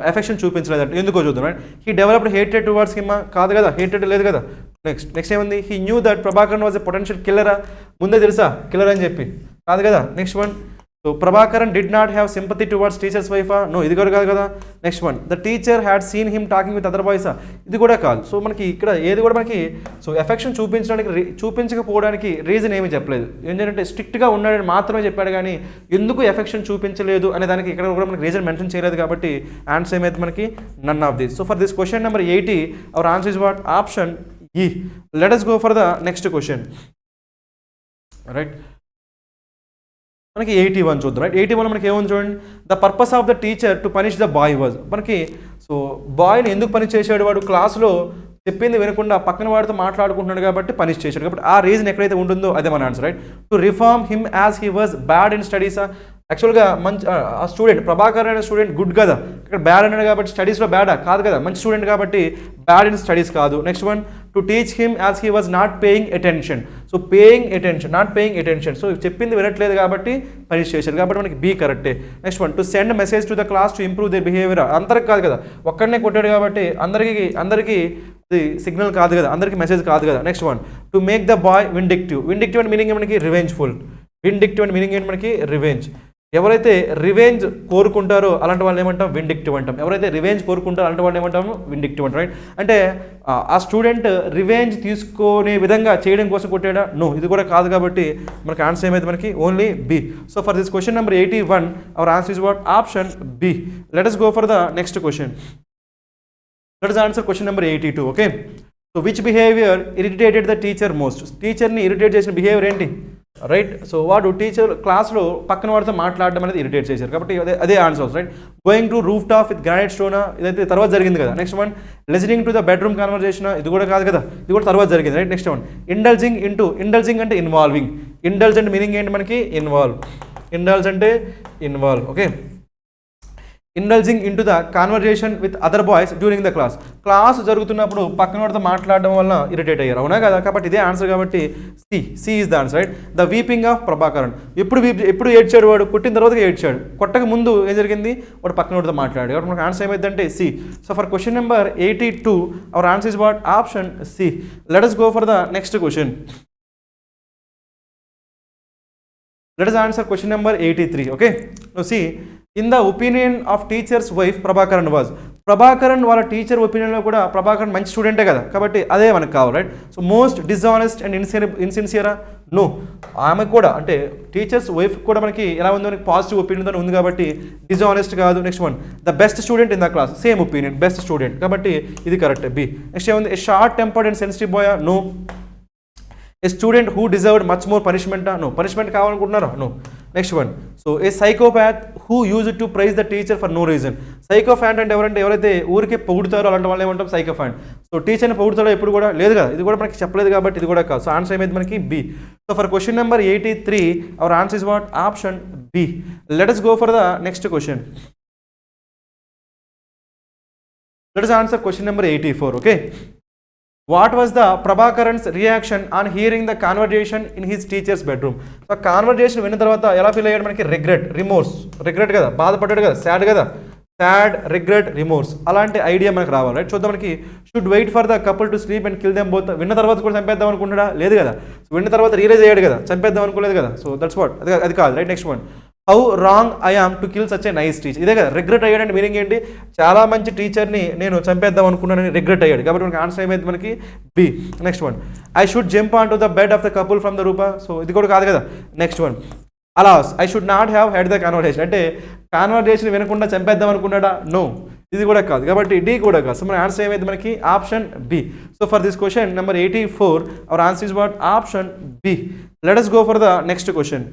ఎఫెక్షన్ చూపించలేదు అంటే ఎందుకో చూద్దాం, రైట్. హీ డెవలప్డ్ హేటెడ్ టువర్డ్స్ హిమ్, కాదు కదా, హేటెడ్ లేదు కదా. నెక్స్ట్ ఏముంది, he knew that Prabhakaran was a potential కిల్లరా, ముందే తెలుసా కిల్లర్ అని చెప్పి, కాదు కదా. Next one, so Prabhakaran did not have sympathy towards teacher's వైఫా, నో, ఇది కూడా కాదు కదా. Next one, the teacher had seen him talking with other బాయ్సా, ఇది కూడా కాదు. సో మనకి ఇక్కడ ఏది కూడా మనకి సో ఎఫెక్షన్ చూపించకపోవడానికి రీజన్ ఏమీ చెప్పలేదు, ఏంటంటే స్ట్రిక్ట్గా ఉన్నాడని మాత్రమే చెప్పాడు, కానీ ఎందుకు ఎఫెక్షన్ చూపించలేదు అనే దానికి ఇక్కడ కూడా మనకి రీజన్ మెన్షన్ చేయలేదు, కాబట్టి ఆన్సర్ ఏమైతే మనకి none of this. So for this question number 80 our answer is what, option E. Let us go for the next question, right. మనకి 81 చూద్దాం, రైట్. 81 మనకి ఏముంది చూడండి, the purpose of the teacher to punish the boy was, మనకి so బాయ్ని ఎందుకు punish చేశాడు, వాడు క్లాస్లో చెప్పింది వినకుండా పక్కన వాడితో మాట్లాడుకుంటున్నాడు కాబట్టి పనిష్ చేశాడు, కాబట్టి ఆ రీజన్ ఎక్కడైతే ఉంటుందో అదే మన answer, right. To reform him as he was bad in స్టడీసా, యాక్చువల్గా మంచి ఆ స్టూడెంట్ ప్రభాకర్ అనే స్టూడెంట్ గుడ్ కదా, ఇక్కడ బ్యాడ్ అన్నాడు కాబట్టి స్టడీస్లో బ్యాడా, కాదు కదా, మంచి స్టూడెంట్ కాబట్టి బ్యాడ్ ఇన్ స్టడీస్ కాదు. Next one, to teach him as he was not paying attention, so paying attention, not paying attention, so చెప్పింది వినట్లేదు కాబట్టి పనిష్ చేశారు, కాబట్టి మనకి బీ కరెక్టే. Next one, to send message to the class to improve they behaviour, అందరికి కాదు కదా, ఒక్కడనే కొట్టాడు కాబట్టి అందరికీ అది సిగ్నల్ కాదు కదా, అందరికీ మెసేజ్ కాదు కదా. Next one, to make the boy vindictive, vindictive అంటే మీనింగ్ మనకి రివెంజ్ఫుల్, విండిక్టివ్ అంటే మీనింగ్ ఏంటి మనకి రివెంజ్, ఎవరైతే రివెంజ్ కోరుకుంటారో అలాంటి వాళ్ళు ఏమంటాం, విండిక్టివ్ అంటాం. ఎవరైతే రివెంజ్ కోరుకుంటారో అలాంటి వాళ్ళు ఏమంటాము, విండిక్టివ్ అంటాం, రైట్. అంటే ఆ స్టూడెంట్ రివెంజ్ తీసుకునే విధంగా చేయడం కోసం కొట్టాడా, నో, ఇది కూడా కాదు, కాబట్టి మనకి ఆన్సర్ ఏమైతే మనకి only B. So for this question number 81 our answer is what, option B. Let us go for the next question. Let us answer question number 82. Okay, so which behavior irritated the teacher most? టీచర్ని irritate చేసిన behaviour ఏంటి, right. So వాడు teacher క్లాస్లో పక్కన వాడితో మాట్లాడడం అనేది irritate చేశారు, కాబట్టి అదే answer, right. Going to roof top with granite స్టోనా, ఇదైతే తర్వాత జరిగింది కదా. Next one, listening to the bedroom conversation, ఇది కూడా కాదు కదా, ఇది కూడా తర్వాత జరిగింది, రైట్. నెక్స్ట్ వన్, ఇండల్జింగ్ అంటే ఇన్వాల్వింగ్, ఇండల్జ్ అంటే మీనింగ్ ఏంటి మనకి, ఇండల్జ్ అంటే involve, okay. Indulging into the conversation with other boys during the class జరుగుతున్నప్పుడు పక్కన వాడితో మాట్లాడడం వల్ల ఇరిటేట్ అయ్యారు, అవునా కదా, కాబట్టి ఇదే ఆన్సర్, కాబట్టి C is the answer, right. The weeping of Prabhakaran, ఎప్పుడు ఏడ్చాడు వాడు, కొట్టిన తర్వాత ఏడ్చాడు, కొట్టక ముందు ఏం జరిగింది, వాడు పక్కన వాడితో మాట్లాడాడు, కాబట్టి మనకు ఆన్సర్ ఏమైందంటే C. So for question number 82 our answer is what, option C. Let us go for the next question. Let us answer question number 83. Okay, now see, in the opinion of teachers wife Prabhakaran was. Prabhakaran వాళ్ళ teacher ఒపీనియన్లో కూడా ప్రభాకరన్ మంచి స్టూడెంటే కదా, కాబట్టి అదే మనకు కావాలి, right. So most dishonest and ఇన్సిన్సియరా, no. ఆమెకు కూడా అంటే టీచర్స్ వైఫ్ కూడా మనకి ఎలా ఉందో మనకి పాజిటివ్ ఒపీనియన్తో ఉంది కాబట్టి డిజానెస్ట్ కాదు. Next one, the best student in the class, same opinion, best student, కాబట్టి ఇది కరెక్ట్, బి. నెక్స్ట్ ఏముంది, a short tempered and sensitive boy, no. A student who deserved much more పనిష్మెంటా, నో. పనిష్మెంట్ కావాలనుకుంటున్నారా, no. Next one, so a psychopath who use to praise the teacher for no reason. Sycophant అంటే ఎవరైతే ఊరికే పొగుడుతారో అలాంటి వాళ్ళు ఏమంటాం, సైకోఫాంట్. So టీచర్ని పొగుడుతాడో ఎప్పుడు కూడా లేదు కదా, ఇది కూడా మనకి చెప్పలేదు కాబట్టి ఇది కూడా కాదు. సో ఆన్సర్ ఏమైంది మనకి B. So for question number 83 our answer is what, option B. Let us go for the next question. Let us answer question number 84. Okay. What was the Prabhakaran's reaction on hearing the conversation in his teacher's bedroom? So conversation విన్న తర్వాత ఎలా feel అయ్యాడు మనకి, regret, remorse. Regret కదా, బాధపడ్డాడు కదా, sad కదా, sad, regret, remorse, అలాంటి ఐడియా మనకు రావాలి, రైట్. చూద్దాం మనకి, should wait for the couple to sleep and kill them both. విన్న తర్వాత కూడా చంపేద్దాం అనుకుంటాడా, లేదు కదా. సో విన్న తర్వాత రియలైజ్ అయ్యాడు కదా, చంపేద్దాం అనుకోలేదు కదా. సో దట్స్ వాట్, అది కాదు, right. Next one, how wrong I am to kill such a nice teacher. ఇదే కదా రిగ్రెట్ అయ్యాడంటే మీనింగ్ ఏంటి, చాలా మంచి టీచర్ని నేను చంపేద్దాం అనుకున్నానని రిగ్రెట్ అయ్యాడు, కాబట్టి మనకి ఆన్సర్ ఏమైంది మనకి B. Next one, I should jump on to the bed of the couple from the roof. So ఇది కూడా కాదు కదా. Next one, alas I should not have heard the conversation, అంటే కాన్వర్జేషన్ వినకుండా చంపేద్దాం అనుకున్నాడా, నో. ఇది కూడా కాదు, కాబట్టి డి కూడా కాదు. సో మన ఆన్సర్ ఏమైంది మనకి option B. So for this question number 84 our answer is what, option B. Let us go for the next question.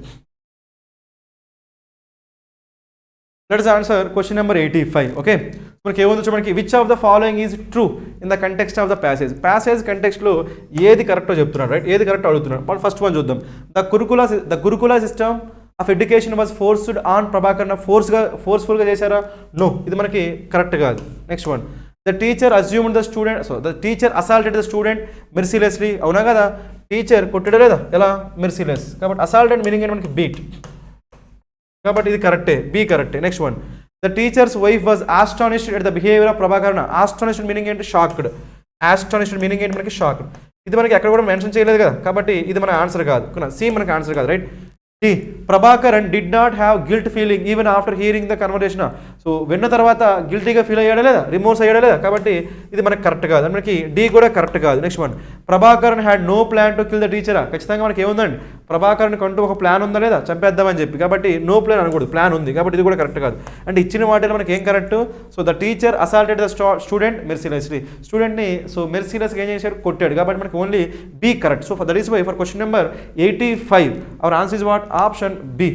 Let us answer question number 85. Okay. మనకి ఏముంది చూడండి, which of the following is true in the context of the passage. Passage కంటెక్స్ట్లో ఏది కరెక్టో చెప్తున్నాడు, right, ఏది correct అడుగుతున్నాడు. But first one చూద్దాం, the gurukula system of education was forced on Prabhakar. ఫోర్స్ఫుల్గా చేశారా, నో. ఇది మనకి కరెక్ట్ కాదు. Next one, the teacher assumed the student, so the teacher assaulted the student mercilessly. అవునా కదా, టీచర్ కొట్టడా లేదా, ఎలా, మెర్సిలెస్, కాబట్టి అసాల్టెడ్ మీనింగ్ ఏంటి మనకి, బీట్, కాబట్టి ఇది కరెక్టే, బి కరెక్టే. Next one, the teacher's wife was astonished at the behaviour of Prabhakaran. Astonished meaning ఏంటి, షాక్డ్. ఆస్టానిష్డ్ మీనింగ్ ఏంటి మనకి, షాక్డ్. ఇది మనకి ఎక్కడ కూడా మెన్షన్ చేయలేదు కదా, కాబట్టి ఇది మన ఆన్సర్ కాదు, సి మనకి ఆన్సర్ కాదు, right. D, Prabhakaran did not have guilt feeling even after hearing the conversation. So విన్న తర్వాత గిల్టీగా ఫీల్ అయ్యాడా లేదా, రిమోర్స్ అయ్యాడా లేదా, కాబట్టి ఇది మనకి కరెక్ట్ కాదు, మనకి డి కూడా కరెక్ట్ కాదు. Next one, Prabhakaran had no plan to kill the టీచరా. ఖచ్చితంగా మనకి ఏముందండి, ప్రభాకరన్ కంటూ ఒక ప్లాన్ ఉందా లేదా, చంపేద్దామని చెప్పి, కాబట్టి నో ప్లాన్ అనకూడదు, ప్లాన్ ఉంది, కాబట్టి ఇది కూడా కరెక్ట్ కాదు. అంటే ఇచ్చిన వాటిలో మనకి ఏం correct, so the teacher assaulted the student mercilessly. స్టూడెంట్ని సో మెర్సిలెస్గా ఏం చేశాడు, కొట్టాడు, కాబట్టి మనకి only B correct. So that is why for question number 85 our answer is what, option B.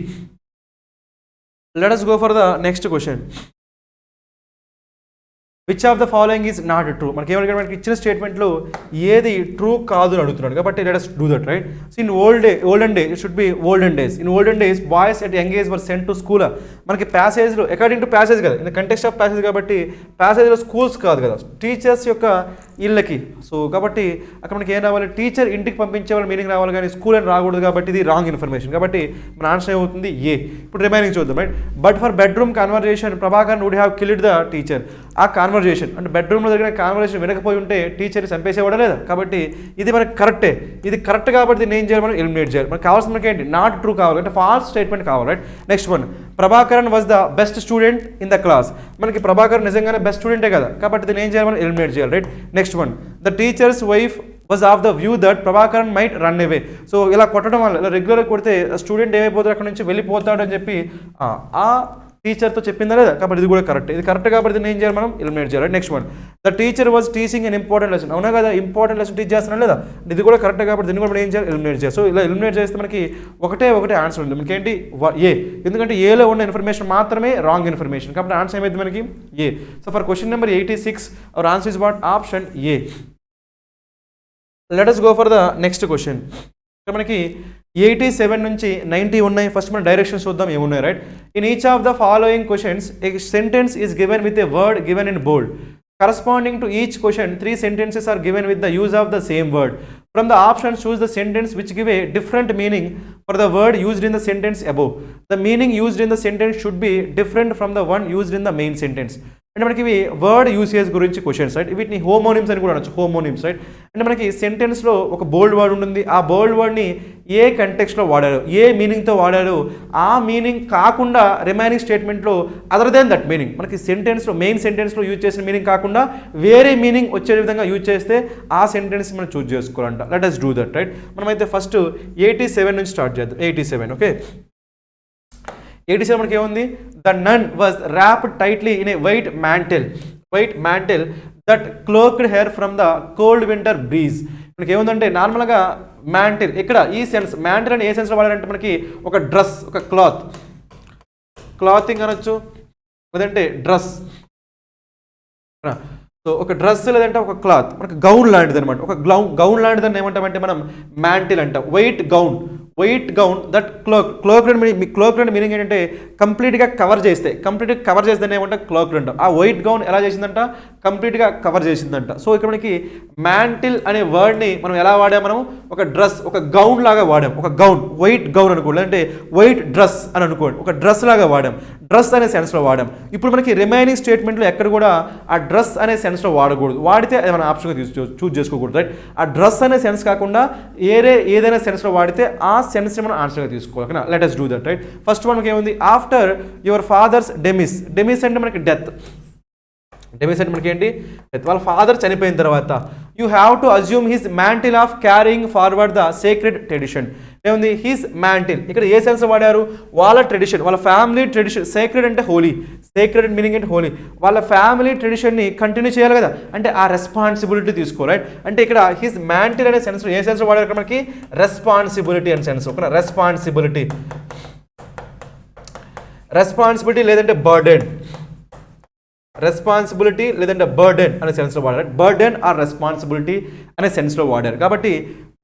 Let us go for the next question. Which of the following is not true. మనకి ఏమన్నా మనకి ఇచ్చిన స్టేట్మెంట్లో ఏది ట్రూ కాదు అని అడుగుతున్నాడు, కాబట్టి let us do that, right. So in olden days, it should be olden days. In olden days, boys at young age were sent to school. మనకి ప్యాసేజ్లో అకార్డింగ్ టు ప్యాసేజ్ కదా, in the context of passage, కాబట్టి ప్యాసేజ్లో schools కాదు కదా, teachers యొక్క ఇళ్ళకి. So కాబట్టి అక్కడ మనకి ఏం రావాలి, టీచర్ ఇంటికి పంపించే వాళ్ళు మీనింగ్ రావాలి, కానీ స్కూల్ అని రాకూడదు, కాబట్టి ఇది రాంగ్ ఇన్ఫర్మేషన్, కాబట్టి మన ఆన్సర్ ఏమవుతుంది ఏ. ఇప్పుడు రిమైనింగ్ చూద్దాం, right. But for bedroom conversation Prabhakar would have killed the teacher. ఆ కాన్వర్జేషన్ అంటే బెడ్రూమ్లో జరిగిన కాన్వర్జేషన్ వినకపోయి ఉంటే టీచర్ని చంపేసేవాడా లేదా, కాబట్టి ఇది మనకి కరెక్టే. ఇది కరెక్ట్ కాబట్టి దీన్ని ఏం చేయాలి, మనం ఎలిమినేట్ చేయాలి. మనకు కావాల్సిన మనకి ఏంటి, నాట్ ట్రూ కావాలి, అంటే ఫాల్స్ స్టేట్మెంట్ కావాలి, right. Next one, Prabhakaran was the best student in the class. మనకి ప్రభాకర్ నిజంగానే బెస్ట్ స్టూడెంటే కదా, కాబట్టి దీన్ని ఏం చేయాలి, మనం ఎలిమినేట్ చేయాలి, right. Next one, the teacher's wife was of the view that Prabhakaran might run away. So ఇలా కొట్టడం వల్ల, ఇలా రెగ్యులర్గా కొడితే స్టూడెంట్ ఏమైపోతాడు, అక్కడ నుంచి వెళ్ళిపోతాడు అని చెప్పి ఆ టీచర్తో చెప్పిందా లేదా, కాబట్టి ఇది కూడా కరెక్ట్. ఇది కరెక్ట్ కాబట్టి దీన్ని ఏం చేయాలి, మనం ఎలిమినేట్ చేయాలి. Next one, the teacher was teaching an important lesson. అవునా కదా, ఇంపార్టెంట్ లెసన్ టీచ్ చేస్తున్నాం లేదా, ఇది కూడా కరెక్ట్ కాబట్టి దీన్ని కూడా మనం ఏం చేయాలి, ఎలిమినేట్ చేయాలి. సో ఇలా ఎలిమినేట్ చేస్తే మనకి ఒకటే ఆన్సర్ ఉంది, మనకి ఏంటి, ఏ. ఎందుకంటే ఏలో ఉన్న ఇన్ఫర్మేషన్ మాత్రమే రాంగ్ ఇన్ఫర్మేషన్, కాబట్టి ఆన్సర్ ఏమైంది మనకి A. So for question number 86 our answer is what, option A. Let us go for the next question. మనకి 87 నుంచి 90 ఉన్నాయి. ఫస్ట్ మనం డైరెక్షన్స్ చూద్దాం ఏమున్నాయి, right. In each of the following questions A sentence is given with a word given in bold. Corresponding to each question, 3 sentences are given with the use of the same word. From the options, choose the sentence which give a different meaning for the word used in the sentence above. The meaning used in the sentence should be different from the one used in the main sentence. అంటే మనకి ఇవి word usage గురించి questions right. వీటిని homonyms అని కూడా అనొచ్చు, homonyms right. అంటే మనకి సెంటెన్స్లో ఒక బోల్డ్ వర్డ్ ఉంటుంది, ఆ బోల్డ్ వర్డ్ని ఏ కంటెక్స్ట్లో వాడారు, ఏ మీనింగ్తో వాడారు, ఆ మీనింగ్ కాకుండా రిమైనింగ్ స్టేట్మెంట్లో అదర్ దెన్ దట్ మీనింగ్, మనకి సెంటెన్స్లో మెయిన్ సెంటెన్స్లో యూజ్ చేసిన మీనింగ్ కాకుండా వేరే మీనింగ్ వచ్చే విధంగా యూజ్ చేస్తే ఆ సెంటెన్స్ మనం చూజ్ చేసుకోవాలంట. Let us do that right. మనమైతే ఫస్ట్ 87 నుంచి స్టార్ట్ చేద్దాం. 87 ఓకే. 87 మనకి ఏముంది, the nun was wrapped tightly in a white mantle that cloaked her from the cold winter breeze. మనకి ఏముందంటే నార్మల్గా మ్యాంటిల్, ఇక్కడ ఈ సెన్స్ మ్యాంటిల్ అని ఏ సెన్స్లో వాడారంటే మనకి ఒక డ్రెస్, ఒక క్లాతింగ్ అనొచ్చు, లేదంటే డ్రెస్. సో ఒక డ్రెస్ లేదంటే ఒక క్లాత్, మనకు గౌన్ లాంటిది అనమాట. ఒక గౌన్ లాంటిదని ఏమంటామంటే మనం మ్యాంటిల్ అంటాం. White gown that cloak meaning ఏంటంటే కంప్లీట్గా కవర్ చేస్తే ఏమంటే క్లోక్ అంటాం. ఆ వైట్ గౌన్ ఎలా చేసిందంట, కంప్లీట్గా కవర్ చేసిందంట. సో ఇక్కడ మనకి మ్యాంటిల్ అనే వర్డ్ని మనం ఎలా వాడాం, మనం ఒక డ్రెస్, ఒక గౌన్ లాగా వాడాం. ఒక వైట్ గౌన్ అనుకోండి, అంటే వైట్ డ్రెస్ అని అనుకోండి, ఒక డ్రెస్ లాగా వాడాం, డ్రెస్ అనే సెన్స్లో వాడాం. ఇప్పుడు మనకి రిమైనింగ్ స్టేట్మెంట్లో ఎక్కడ కూడా ఆ డ్రెస్ అనే సెన్స్లో వాడకూడదు, వాడితే అది మన ఆప్షన్గా చూజ్ చేసుకోకూడదు రైట్. ఆ డ్రెస్ అనే సెన్స్ కాకుండా ఏదైనా సెన్స్లో వాడితే ఆ సెన్స్ మనం ఆన్సర్గా తీసుకోవాలి. Let us do that right. First మనకి ఏముంది, ఆఫ్టర్ యువర్ ఫాదర్స్ డెమిస్ అంటే మనకి డెత్. డెమిస్ అంటే మనకి ఏంటి, డెత్. వాళ్ళ ఫాదర్ చనిపోయిన తర్వాత you have to assume his mantle of carrying forward the sacred tradition. ఏముంది, హిస్ మ్యాంటిల్, ఇక్కడ ఏ సెన్స్ వాడారు, వాళ్ళ ట్రెడిషన్, వాళ్ళ ఫ్యామిలీ ట్రెడిషన్. సేక్రెడ్ అంటే హోలీ, సేక్రెడ్ మీనింగ్ అంటే హోలీ. వాళ్ళ ఫ్యామిలీ ట్రెడిషన్ని కంటిన్యూ చేయాలి కదా, అంటే ఆ రెస్పాన్సిబిలిటీ తీసుకో రైట్. అంటే ఇక్కడ హిస్ మ్యాంటిల్ అనే సెన్స్ ఏ సెన్స్ వాడారు, ఇక్కడ మనకి రెస్పాన్సిబిలిటీ అనే సెన్స్. ఒక రెస్పాన్సిబిలిటీ లేదంటే బర్డెన్, అనే సెన్స్లో వాడారు. బర్డెన్ ఆర్ రెస్పాన్సిబిలిటీ అనే సెన్స్లో వాడారు. కాబట్టి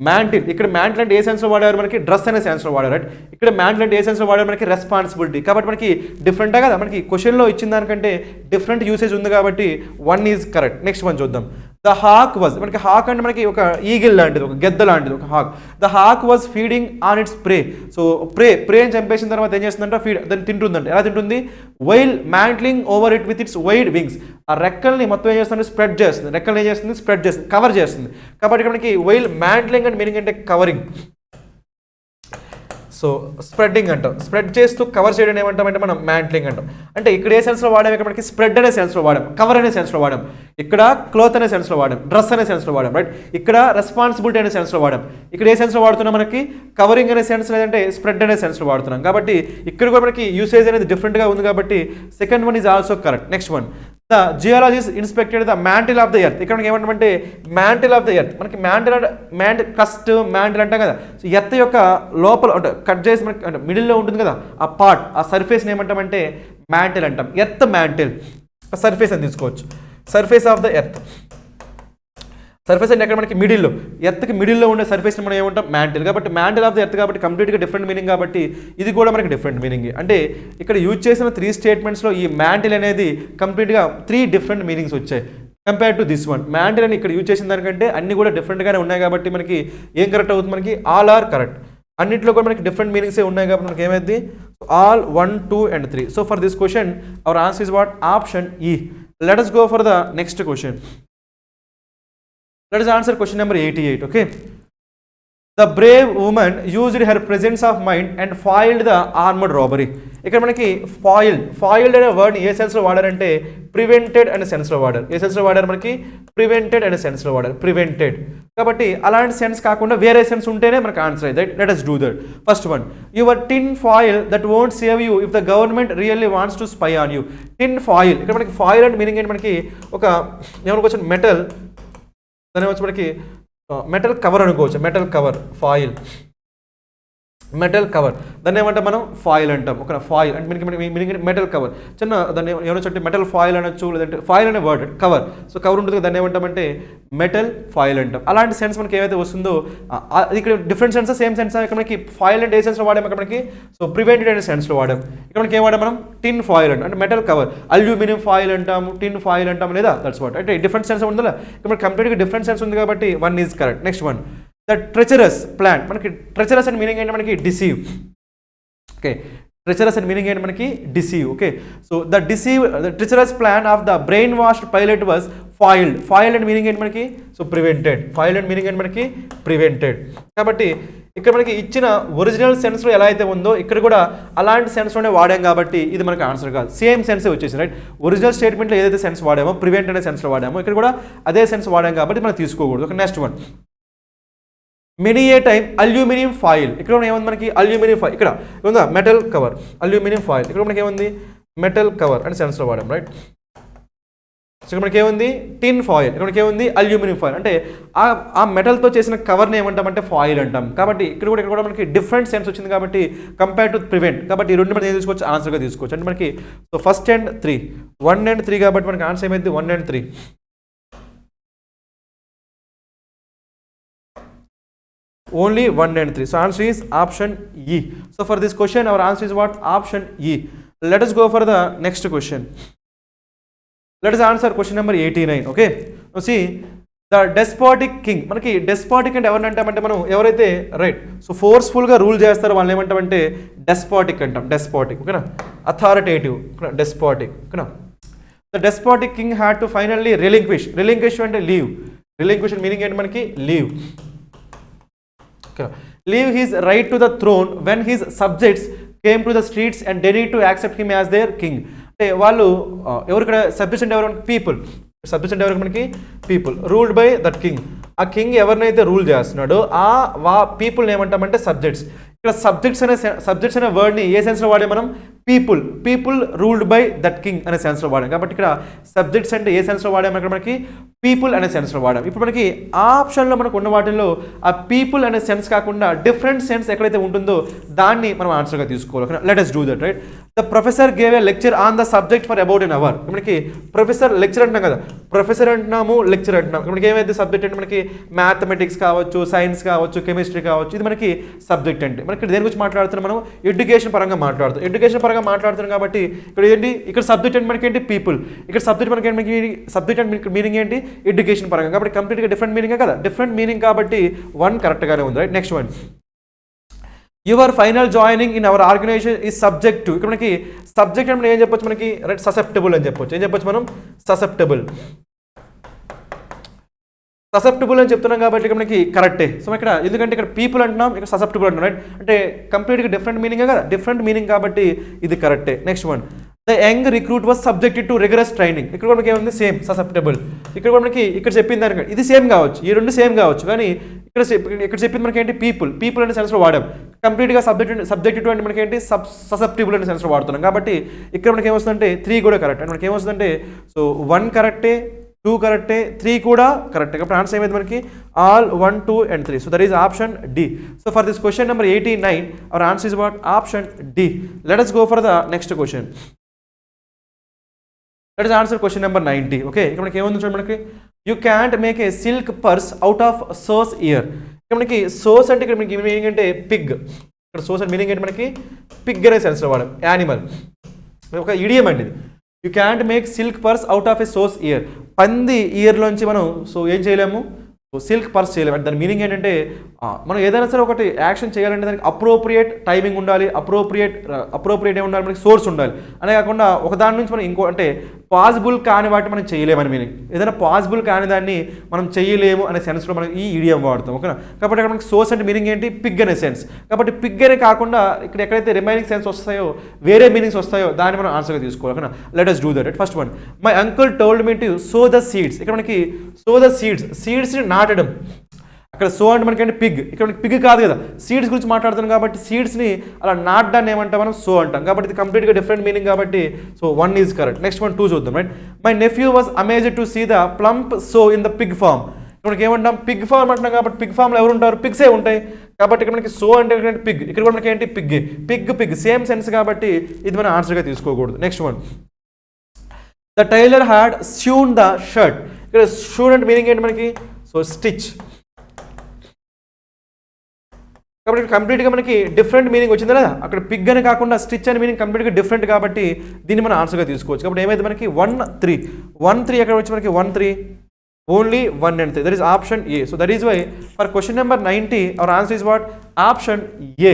మ్యాంటిల్, ఇక్కడ మ్యాంటిల్ అంటే ఏ సెన్స్లో వాడారు, మనకి డ్రెస్ అనే సెన్స్లో వాడారు రైట్. ఇక్కడ మ్యాంటిల్ అంటే ఏ సెన్స్లో వాడారు, మనకి రెస్పాన్సిబిలిటీ. కాబట్టి మనకి డిఫరెంటే కదా, మనకి క్వశ్చన్లో ఇచ్చిన దానికంటే డిఫరెంట్ యూసేజ్ ఉంది కాబట్టి 1 ఈజ్ కరెక్ట్. నెక్స్ట్ వన్ చూద్దాం. ద హాక్ వాజ్, మనకి హాక్ అంటే మనకి ఒక ఈగిల్ లాంటిది, ఒక గెద్ద లాంటిది, ఒక hawk. The hawk was feeding on its prey. So prey అని చంపేసిన తర్వాత ఏం చేస్తుందంటే దాన్ని తింటుందంటే, ఎలా తింటుంది, while mantling over it with its wide wings. ఆ రెక్కల్ని మొత్తం ఏం చేస్తుంది, స్ప్రెడ్ చేస్తుంది, కవర్ చేస్తుంది. కాబట్టి ఇక్కడ మనకి వైల్ మ్యాంట్లింగ్ అంటే మీనింగ్ అంటే కవరింగ్. సో స్ప్రెడ్డింగ్ అంటాం, స్ప్రెడ్ చేస్తూ కవర్ చేయడం ఏమంటామంటే మనం మ్యాంట్లింగ్ అంటాం. అంటే ఇక్కడ ఏ సెన్స్లో వాడాం, ఇక్కడ మనకి స్ప్రెడ్ అనే సెన్స్లో వాడాం, కవర్ అనే సెన్స్లో వాడాం. ఇక్కడ క్లోత్ అనే సెన్స్లో వాడాం, డ్రెస్ అనే సెన్స్లో వాడాం రైట్. ఇక్కడ రెస్పాన్సిబిలిటీ అనే సెన్స్లో వాడాం. ఇక్కడ ఏ సెన్స్లో వాడుతున్నాం, మనకి కవరింగ్ అనే సెన్స్ లేదంటే స్ప్రెడ్ అనే సెన్స్లో వాడుతున్నాం. కాబట్టి ఇక్కడ కూడా మనకి యూసేజ్ అనేది డిఫరెంట్గా ఉంది కాబట్టి second one is also correct. Next one, the geologist inspected the mantle of the earth. ఇక్కడ మనకి ఏమంటామంటే మ్యాంటిల్ ఆఫ్ ద ఎర్త్, మనకి మ్యాంటిల్ అంటాం కదా. సో ఎర్త్ యొక్క లోపల అంటే కట్ చేసి మనకి అంటే మిడిల్లో ఉంటుంది కదా ఆ పార్ట్, ఆ సర్ఫేస్ని ఏమంటామంటే మ్యాంటిల్ అంటాం. ఎర్త్ మ్యాంటిల్ సర్ఫేస్ అని తీసుకోవచ్చు, surface of the earth. Surface అంటే ఎక్కడ మనకి మిడిల్లో, ఎర్త్కి మిడిల్లో ఉండే సర్ఫేస్ని మనం ఏమంటాం, మ్యాంటిల్. కాబట్టి మ్యాంటిల్ ఆఫ్ ద ఎర్త్ కాబట్టి కంప్లీట్గా డిఫరెంట్ మీనింగ్, కాబట్టి ఇది కూడా మనకి డిఫరెంట్ మీనింగ్. అంటే ఇక్కడ యూజ్ చేసిన 3 స్టేట్మెంట్స్లో ఈ మ్యాంటిల్ అనేది కంప్లీట్గా 3 డిఫరెంట్ మీనింగ్స్ వచ్చాయి compare to this one. Mantle అని ఇక్కడ యూజ్ చేసిన దానికంటే అన్ని కూడా డిఫరెంట్గానే ఉన్నాయి కాబట్టి మనకి ఏం కరెక్ట్ అవుతుంది, మనకి ఆల్ ఆర్ కరెక్ట్. అన్నింటిలో కూడా మనకి డిఫరెంట్ మీనింగ్సే ఉన్నాయి కాబట్టి మనకి ఏమైంది, all 1, 2 and 3. So for this question our answer is what, option E. Let us go for the next question. Let us answer question number 88. Okay. The brave woman used her presence of mind and foiled the armed robbery. ఇక్కడ మనకి foiled అనే word ఏ సెన్స్లో వాడారంటే prevented అనే సెన్స్లో వాడారు. ఏ సెన్స్లో వాడారు, మనకి prevented అనే సెన్స్లో వాడారు, prevented. కాబట్టి అలాంటి సెన్స్ కాకుండా వేరే సెన్స్ ఉంటేనే మనకు ఆన్సర్ అయ్యి right. Let us do that. First one, your tin foil that won't save you if the government really wants to spy on you. Tin foil, ఇక్కడ మనకి ఫాయిల్ అంటే మీనింగ్ ఏంటి, మనకి ఒక ఏమనుకోవచ్చు మెటల్, దాని వచ్చి మనకి మెటల్ కవర్ అనుకోవచ్చు, metal cover, foil, metal cover. దాన్ని ఏమంటాం మనం, ఫాయిల్ అంటాం. ఒక ఫాయిల్ అంటే మీనింగ్ మెటల్ కవర్. చిన్న దాన్ని ఏమనొచ్చు అంటే మెటల్ ఫాయిల్ అనొచ్చు, లేదంటే ఫాయిల్ అనే వర్డ్ కవర్. సో కవర్ ఉంటుంది, దాన్ని ఏమంటామంటే మెటల్ ఫాయిల్ అంటాం. అలాంటి సెన్స్ మనకి ఏవైతే వస్తుందో ఇక్కడ డిఫరెంట్ సెన్స్, సేమ్ సెన్స్. ఇక్కడ మనకి ఫాయిల్ అంటే ఏ సెన్స్లో వాడాం, ఇక్కడ మనకి సో ప్రివెంటెడ్ అనే సెన్స్లో వాడాం. ఇక్కడ మనకి ఏం వాడాం మనం, టిన్ ఫాయిల్ అంటే మెటల్ కవర్. అల్యూమినియం ఫాయిల్ అంటాము, టిన్ ఫాయిల్ అంటాము, లేదా దట్స్ వాట్. అంటే డిఫరెంట్ సెన్స్ ఉందా, ఇక్కడ మనకి కంప్లీట్గా డిఫరెంట్ సెన్స్ ఉంది కాబట్టి 1 is correct. Next one, the treacherous plant. మనకి ట్రెచరస్ అండ్ మీనింగ్ ఏంటి, మనకి deceive. Okay, treacherous and meaning ఏంటి మనకి deceive. Okay, so the treacherous plan of the brainwashed pilot was foiled and meaning ఏంటి మనకి, so prevented. Foiled and meaning ఏంటి మనకి, prevented. కాబట్టి ఇక్కడ మనకి ఇచ్చిన ఒరిజినల్ సెన్స్లో ఎలా అయితే ఉందో ఇక్కడ కూడా అలాంటి సెన్స్లోనే వాడాం కాబట్టి ఇది మనకి ఆన్సర్ కాదు, సేమ్ సెన్సే వచ్చేసింది, రైట్. ఒరిజినల్ స్టేట్మెంట్లో ఏదైతే సెన్స్ వాడామో ప్రివెంట్ అనే సెన్స్లో వాడామో ఇక్కడ కూడా అదే సెన్స్ వాడాం కాబట్టి మనం తీసుకోకూడదు. ఓకే, నెక్స్ట్ వన్, మెనీ ఏ టైమ్ అల్యూమినియం ఫాయిల్. ఇక్కడ ఏముంది మనకి అల్యూమినియం ఫాయిల్, ఇక్కడ ఉందా మెటల్ కవర్, అల్యూమినియం ఫాయిల్. ఇక్కడ మనకి ఏముంది మెటల్ కవర్ అని సెన్స్లో వాడాం, రైట్. సో ఇక్కడ మనకి ఏముంది టిన్ ఫాయిల్, ఇక్కడ మనకి ఏముంది అల్యూమినియం ఫాయిల్. అంటే ఆ మెటల్తో చేసిన కవర్ని ఏమంటామంటే ఫాయిల్ అంటాం. కాబట్టి ఇక్కడ కూడా మనకి డిఫరెంట్ సెన్స్ వచ్చింది కాబట్టి కంపేర్ టు ప్రివెంట్. కాబట్టి ఈ రెండు మనం ఏం తీసుకోవచ్చు, ఆన్సర్గా తీసుకోవచ్చు. అంటే మనకి సో ఫస్ట్ అండ్ 3, 1 and 3 కాబట్టి మనకి ఆన్సర్ ఏమైంది 1 and 3. Only 1 and 3. So answer is option E. So for this question our answer is what? Option E. Let us go for the next question. Let us answer question number 89. Okay, now see the despotic king. మనకి despotic అంటే ఎవరిని అంటామంటే మనం ఎవరైతే right so ఫోర్స్ఫుల్గా rule చేస్తారో వాళ్ళని ఏమంటామంటే despotic అంటాం. Despotic, ఓకేనా, అథారిటేటివ్, డెస్పాటిక్, ఓకేనా. The despotic king had to finally relinquish అంటే లీవ్. రిలింక్విష్ మీనింగ్ ఏంటి మనకి leave. Leave his right to the throne when his subjects came to the streets and they to accept him as their king. అంటే వాళ్ళు ఎవరు ఇక్కడ subjects అంటే ఎవరు people. Subjects అంటే ఎవరికి మనకి people, ruled by that king. ఆ కింగ్ ఎవరినైతే రూల్ చేస్తున్నాడో పీపుల్ని ఏమంటామంటే సబ్జెక్ట్స్. ఇక్కడ సబ్జెక్ట్స్ అనే వర్డ్ని ఏ సెన్స్లో వాడాం మనం, people ruled by that king అనే సెన్స్లో వాడాం. కాబట్టి ఇక్కడ సబ్జెక్ట్స్ అంటే ఏ సెన్స్లో వాడాం, ఇక్కడ మనకి పీపుల్ అనే సెన్స్లో వాడాం. ఇప్పుడు మనకి ఆ ఆప్షన్లో మనకు ఉన్న వాటిల్లో ఆ పీపుల్ అనే సెన్స్ కాకుండా డిఫరెంట్ సెన్స్ ఎక్కడైతే ఉంటుందో దాన్ని మనం ఆన్సర్గా తీసుకోవాలి. Let us do that, right. The professor gave a lecture on the subject for about an hour. మనకి ప్రొఫెసర్ లెక్చర్ అంటున్నాం కదా, ప్రొఫెసర్ అంటున్నాము లెక్చర్ అంటున్నాం. మనకి ఏమైతే సబ్జెక్ట్ అంటే మనకి మ్యాథమెటిక్స్ కావచ్చు, సైన్స్ కావచ్చు, కెమిస్ట్రీ కావచ్చు, ఇది మనకి సబ్జెక్ట్ అంటే. మనకి దేని గురించి మాట్లాడుతున్నాం మనం, ఎడ్యుకేషన్ పరంగా మాట్లాడుతాం. ఎడ్యుకేషన్ పరంగా మాట్లాడుతున్నాం కాబట్టి ఇక్కడ ఏంటి, ఇక్కడ సబ్జెక్ట్ అంటే మనకి ఏంటి పీపుల్, ఇక్కడ సబ్జెక్ట్ మనకి సబ్జెక్ట్ అంటే మీనింగ్ ఏంటి ఎడ్యుకేషన్ పరంగా. కాబట్టి కంప్లీట్గా డిఫరెంట్ మీనింగ్ కదా, డిఫరెంట్ మీనింగ్ కాబట్టి 1 కరెక్ట్గానే ఉంది, right. Next one, your final joining in our organization is subject to. ఇక్కడ మనకి సబ్జెక్ట్ అంటే ఏం చెప్పొచ్చు మనకి, రైట్, ససెప్టబుల్ అని చెప్పొచ్చు. ఏం చెప్పొచ్చు మనం, ససెప్టబుల్ అని చెప్తున్నాం కాబట్టి ఇక్కడ మనకి కరెక్టే. సో ఇక్కడ ఎందుకంటే ఇక్కడ పీపుల్ అంటున్నాం, ఇక్కడ ససెప్టబుల్ అంటున్నాం, రైట్. అంటే కంప్లీట్గా డిఫరెంట్ మీనింగ్ కదా, డిఫరెంట్ మీనింగ్ కాబట్టి ఇది కరెక్టే. Next one, the young recruit was subjected to rigorous training. ఇక్కడ మనకి ఏముంది సేమ్ ససెప్టబుల్. ఇక్కడ మనకి ఇక్కడ చెప్పింది దానికి ఇది సేమ్ కావచ్చు, ఈ రెండు సేమ్ కావచ్చు, కానీ ఇక్కడ చెప్పింది మనకి ఏంటి పీపుల్ అనే సెన్స్లో వాడాం. కంప్లీట్గా సబ్జెక్ట్ టు అంటే మనకి ఏంటి ససెప్టిబుల్ అనే సెన్స్లో వాడుతున్నాం. కాబట్టి ఇక్కడ మనకి ఏమొస్తుందంటే 3 కూడా కరెక్ట్. అంటే మనకి ఏమొస్తుందంటే సో 1 కరెక్టే, 2 కరెక్టే, 3 కూడా కరెక్ట్. కాబట్టి ఆన్సర్ ఏమైంది మనకి all 1, 2 and 3. So that is option D. So for this question number 89 our answer is what, option D. Let us go for the next question. Let us answer question number 90. Okay, ఇక్కడ మనకి ఏముంది చూడండి, మనకి you can't make a silk purse out of sow's ear. ఇక్కడ మనకి సోస్ అంటే ఇక్కడ మనకి మీనింగ్ అంటే పిగ్. ఇక్కడ సోస్ అంటే మీనింగ్ ఏంటి మనకి పిగ్ అనే సెన్స్లో వాడాం, యానిమల్. ఒక ఇడియం అండి ఇది. You can't make silk purse out of a sow's ear. పంది ఇయర్లోంచి మనం సో ఏం చేయలేము, సిల్క్ పర్స్ చేయలేము. అంటే దాని మీనింగ్ ఏంటంటే మనం ఏదైనా సరే ఒకటి యాక్షన్ చేయాలంటే దానికి అప్రోప్రియేట్ టైమింగ్ ఉండాలి, అప్రోప్రియేట్ ఉండాలి, మనకి సోర్స్ ఉండాలి. అనే కాకుండా ఒక దాని నుంచి మనం ఇంకో అంటే పాసిబుల్ కాని వాటి మనం చేయలేమని మీనింగ్. ఏదైనా పాసిబుల్ కాని దాన్ని మనం చేయలేము అనే సెన్స్లో మనం ఈ ఇడియం వాడతాం, ఓకేనా. కాబట్టి అక్కడ మనకి సోర్స్ అంటే మీనింగ్ ఏంటి పిగ్ అనే సెన్స్. కాబట్టి పిగ్ అనే కాకుండా ఇక్కడ ఎక్కడైతే రిమైనింగ్ సెన్స్ వస్తాయో వేరే మీనింగ్స్ వస్తాయో దాన్ని మనం ఆన్సర్గా తీసుకోవాలి, ఓకేనా. Let us do that. First one, my uncle told me to so the seeds. ఇక్కడ మనకి సో ద సీడ్స్ని నాటడం. అక్కడ సో అంటే మనకి అంటే పిగ్, ఇక్కడ మనకి పిగ్ కాదు కదా, సీడ్స్ గురించి మాట్లాడుతున్నాం కాబట్టి సీడ్స్ని అలా నాటడాన్ని ఏమంటాం మనం సో అంటాం. కాబట్టి ఇది కంప్లీట్గా డిఫరెంట్ మీనింగ్ కాబట్టి so 1 is correct. Next one 2 చూద్దాం, right. My nephew was amazed to see the plump sow in the pig farm. మనకి ఏమంటాం పిగ్ ఫార్మ్ అంటున్నాం కాబట్టి పిగ్ ఫార్మ్లో ఎవరు ఉంటారు, పిగ్సే ఉంటాయి. కాబట్టి ఇక్కడ మనకి సో అంటే పిగ్, ఇక్కడ కూడా మనకి ఏంటి పిగ్ సేమ్ సెన్స్ కాబట్టి ఇది మనం ఆన్సర్గా తీసుకోకూడదు. Next one, the tailor had sewn the shirt. ఇక్కడ షూన్ అంటే మీనింగ్ ఏంటి మనకి సో స్టిచ్. కాబట్టి కంప్లీట్గా మనకి డిఫరెంట్ మీనింగ్ వచ్చింది కదా, అక్కడ పిగ్ అని కాకుండా స్టిచ్ అనే మీనింగ్ కంప్లీట్గా డిఫరెంట్ కాబట్టి దీన్ని మనం ఆన్సర్గా తీసుకోవచ్చు. కాబట్టి ఏమైతే మనకి 1, 3 అక్కడ వచ్చి మనకి 1, 3 only 1 and 3. That is option A. So that is why for question number 90 our answer is what, option A.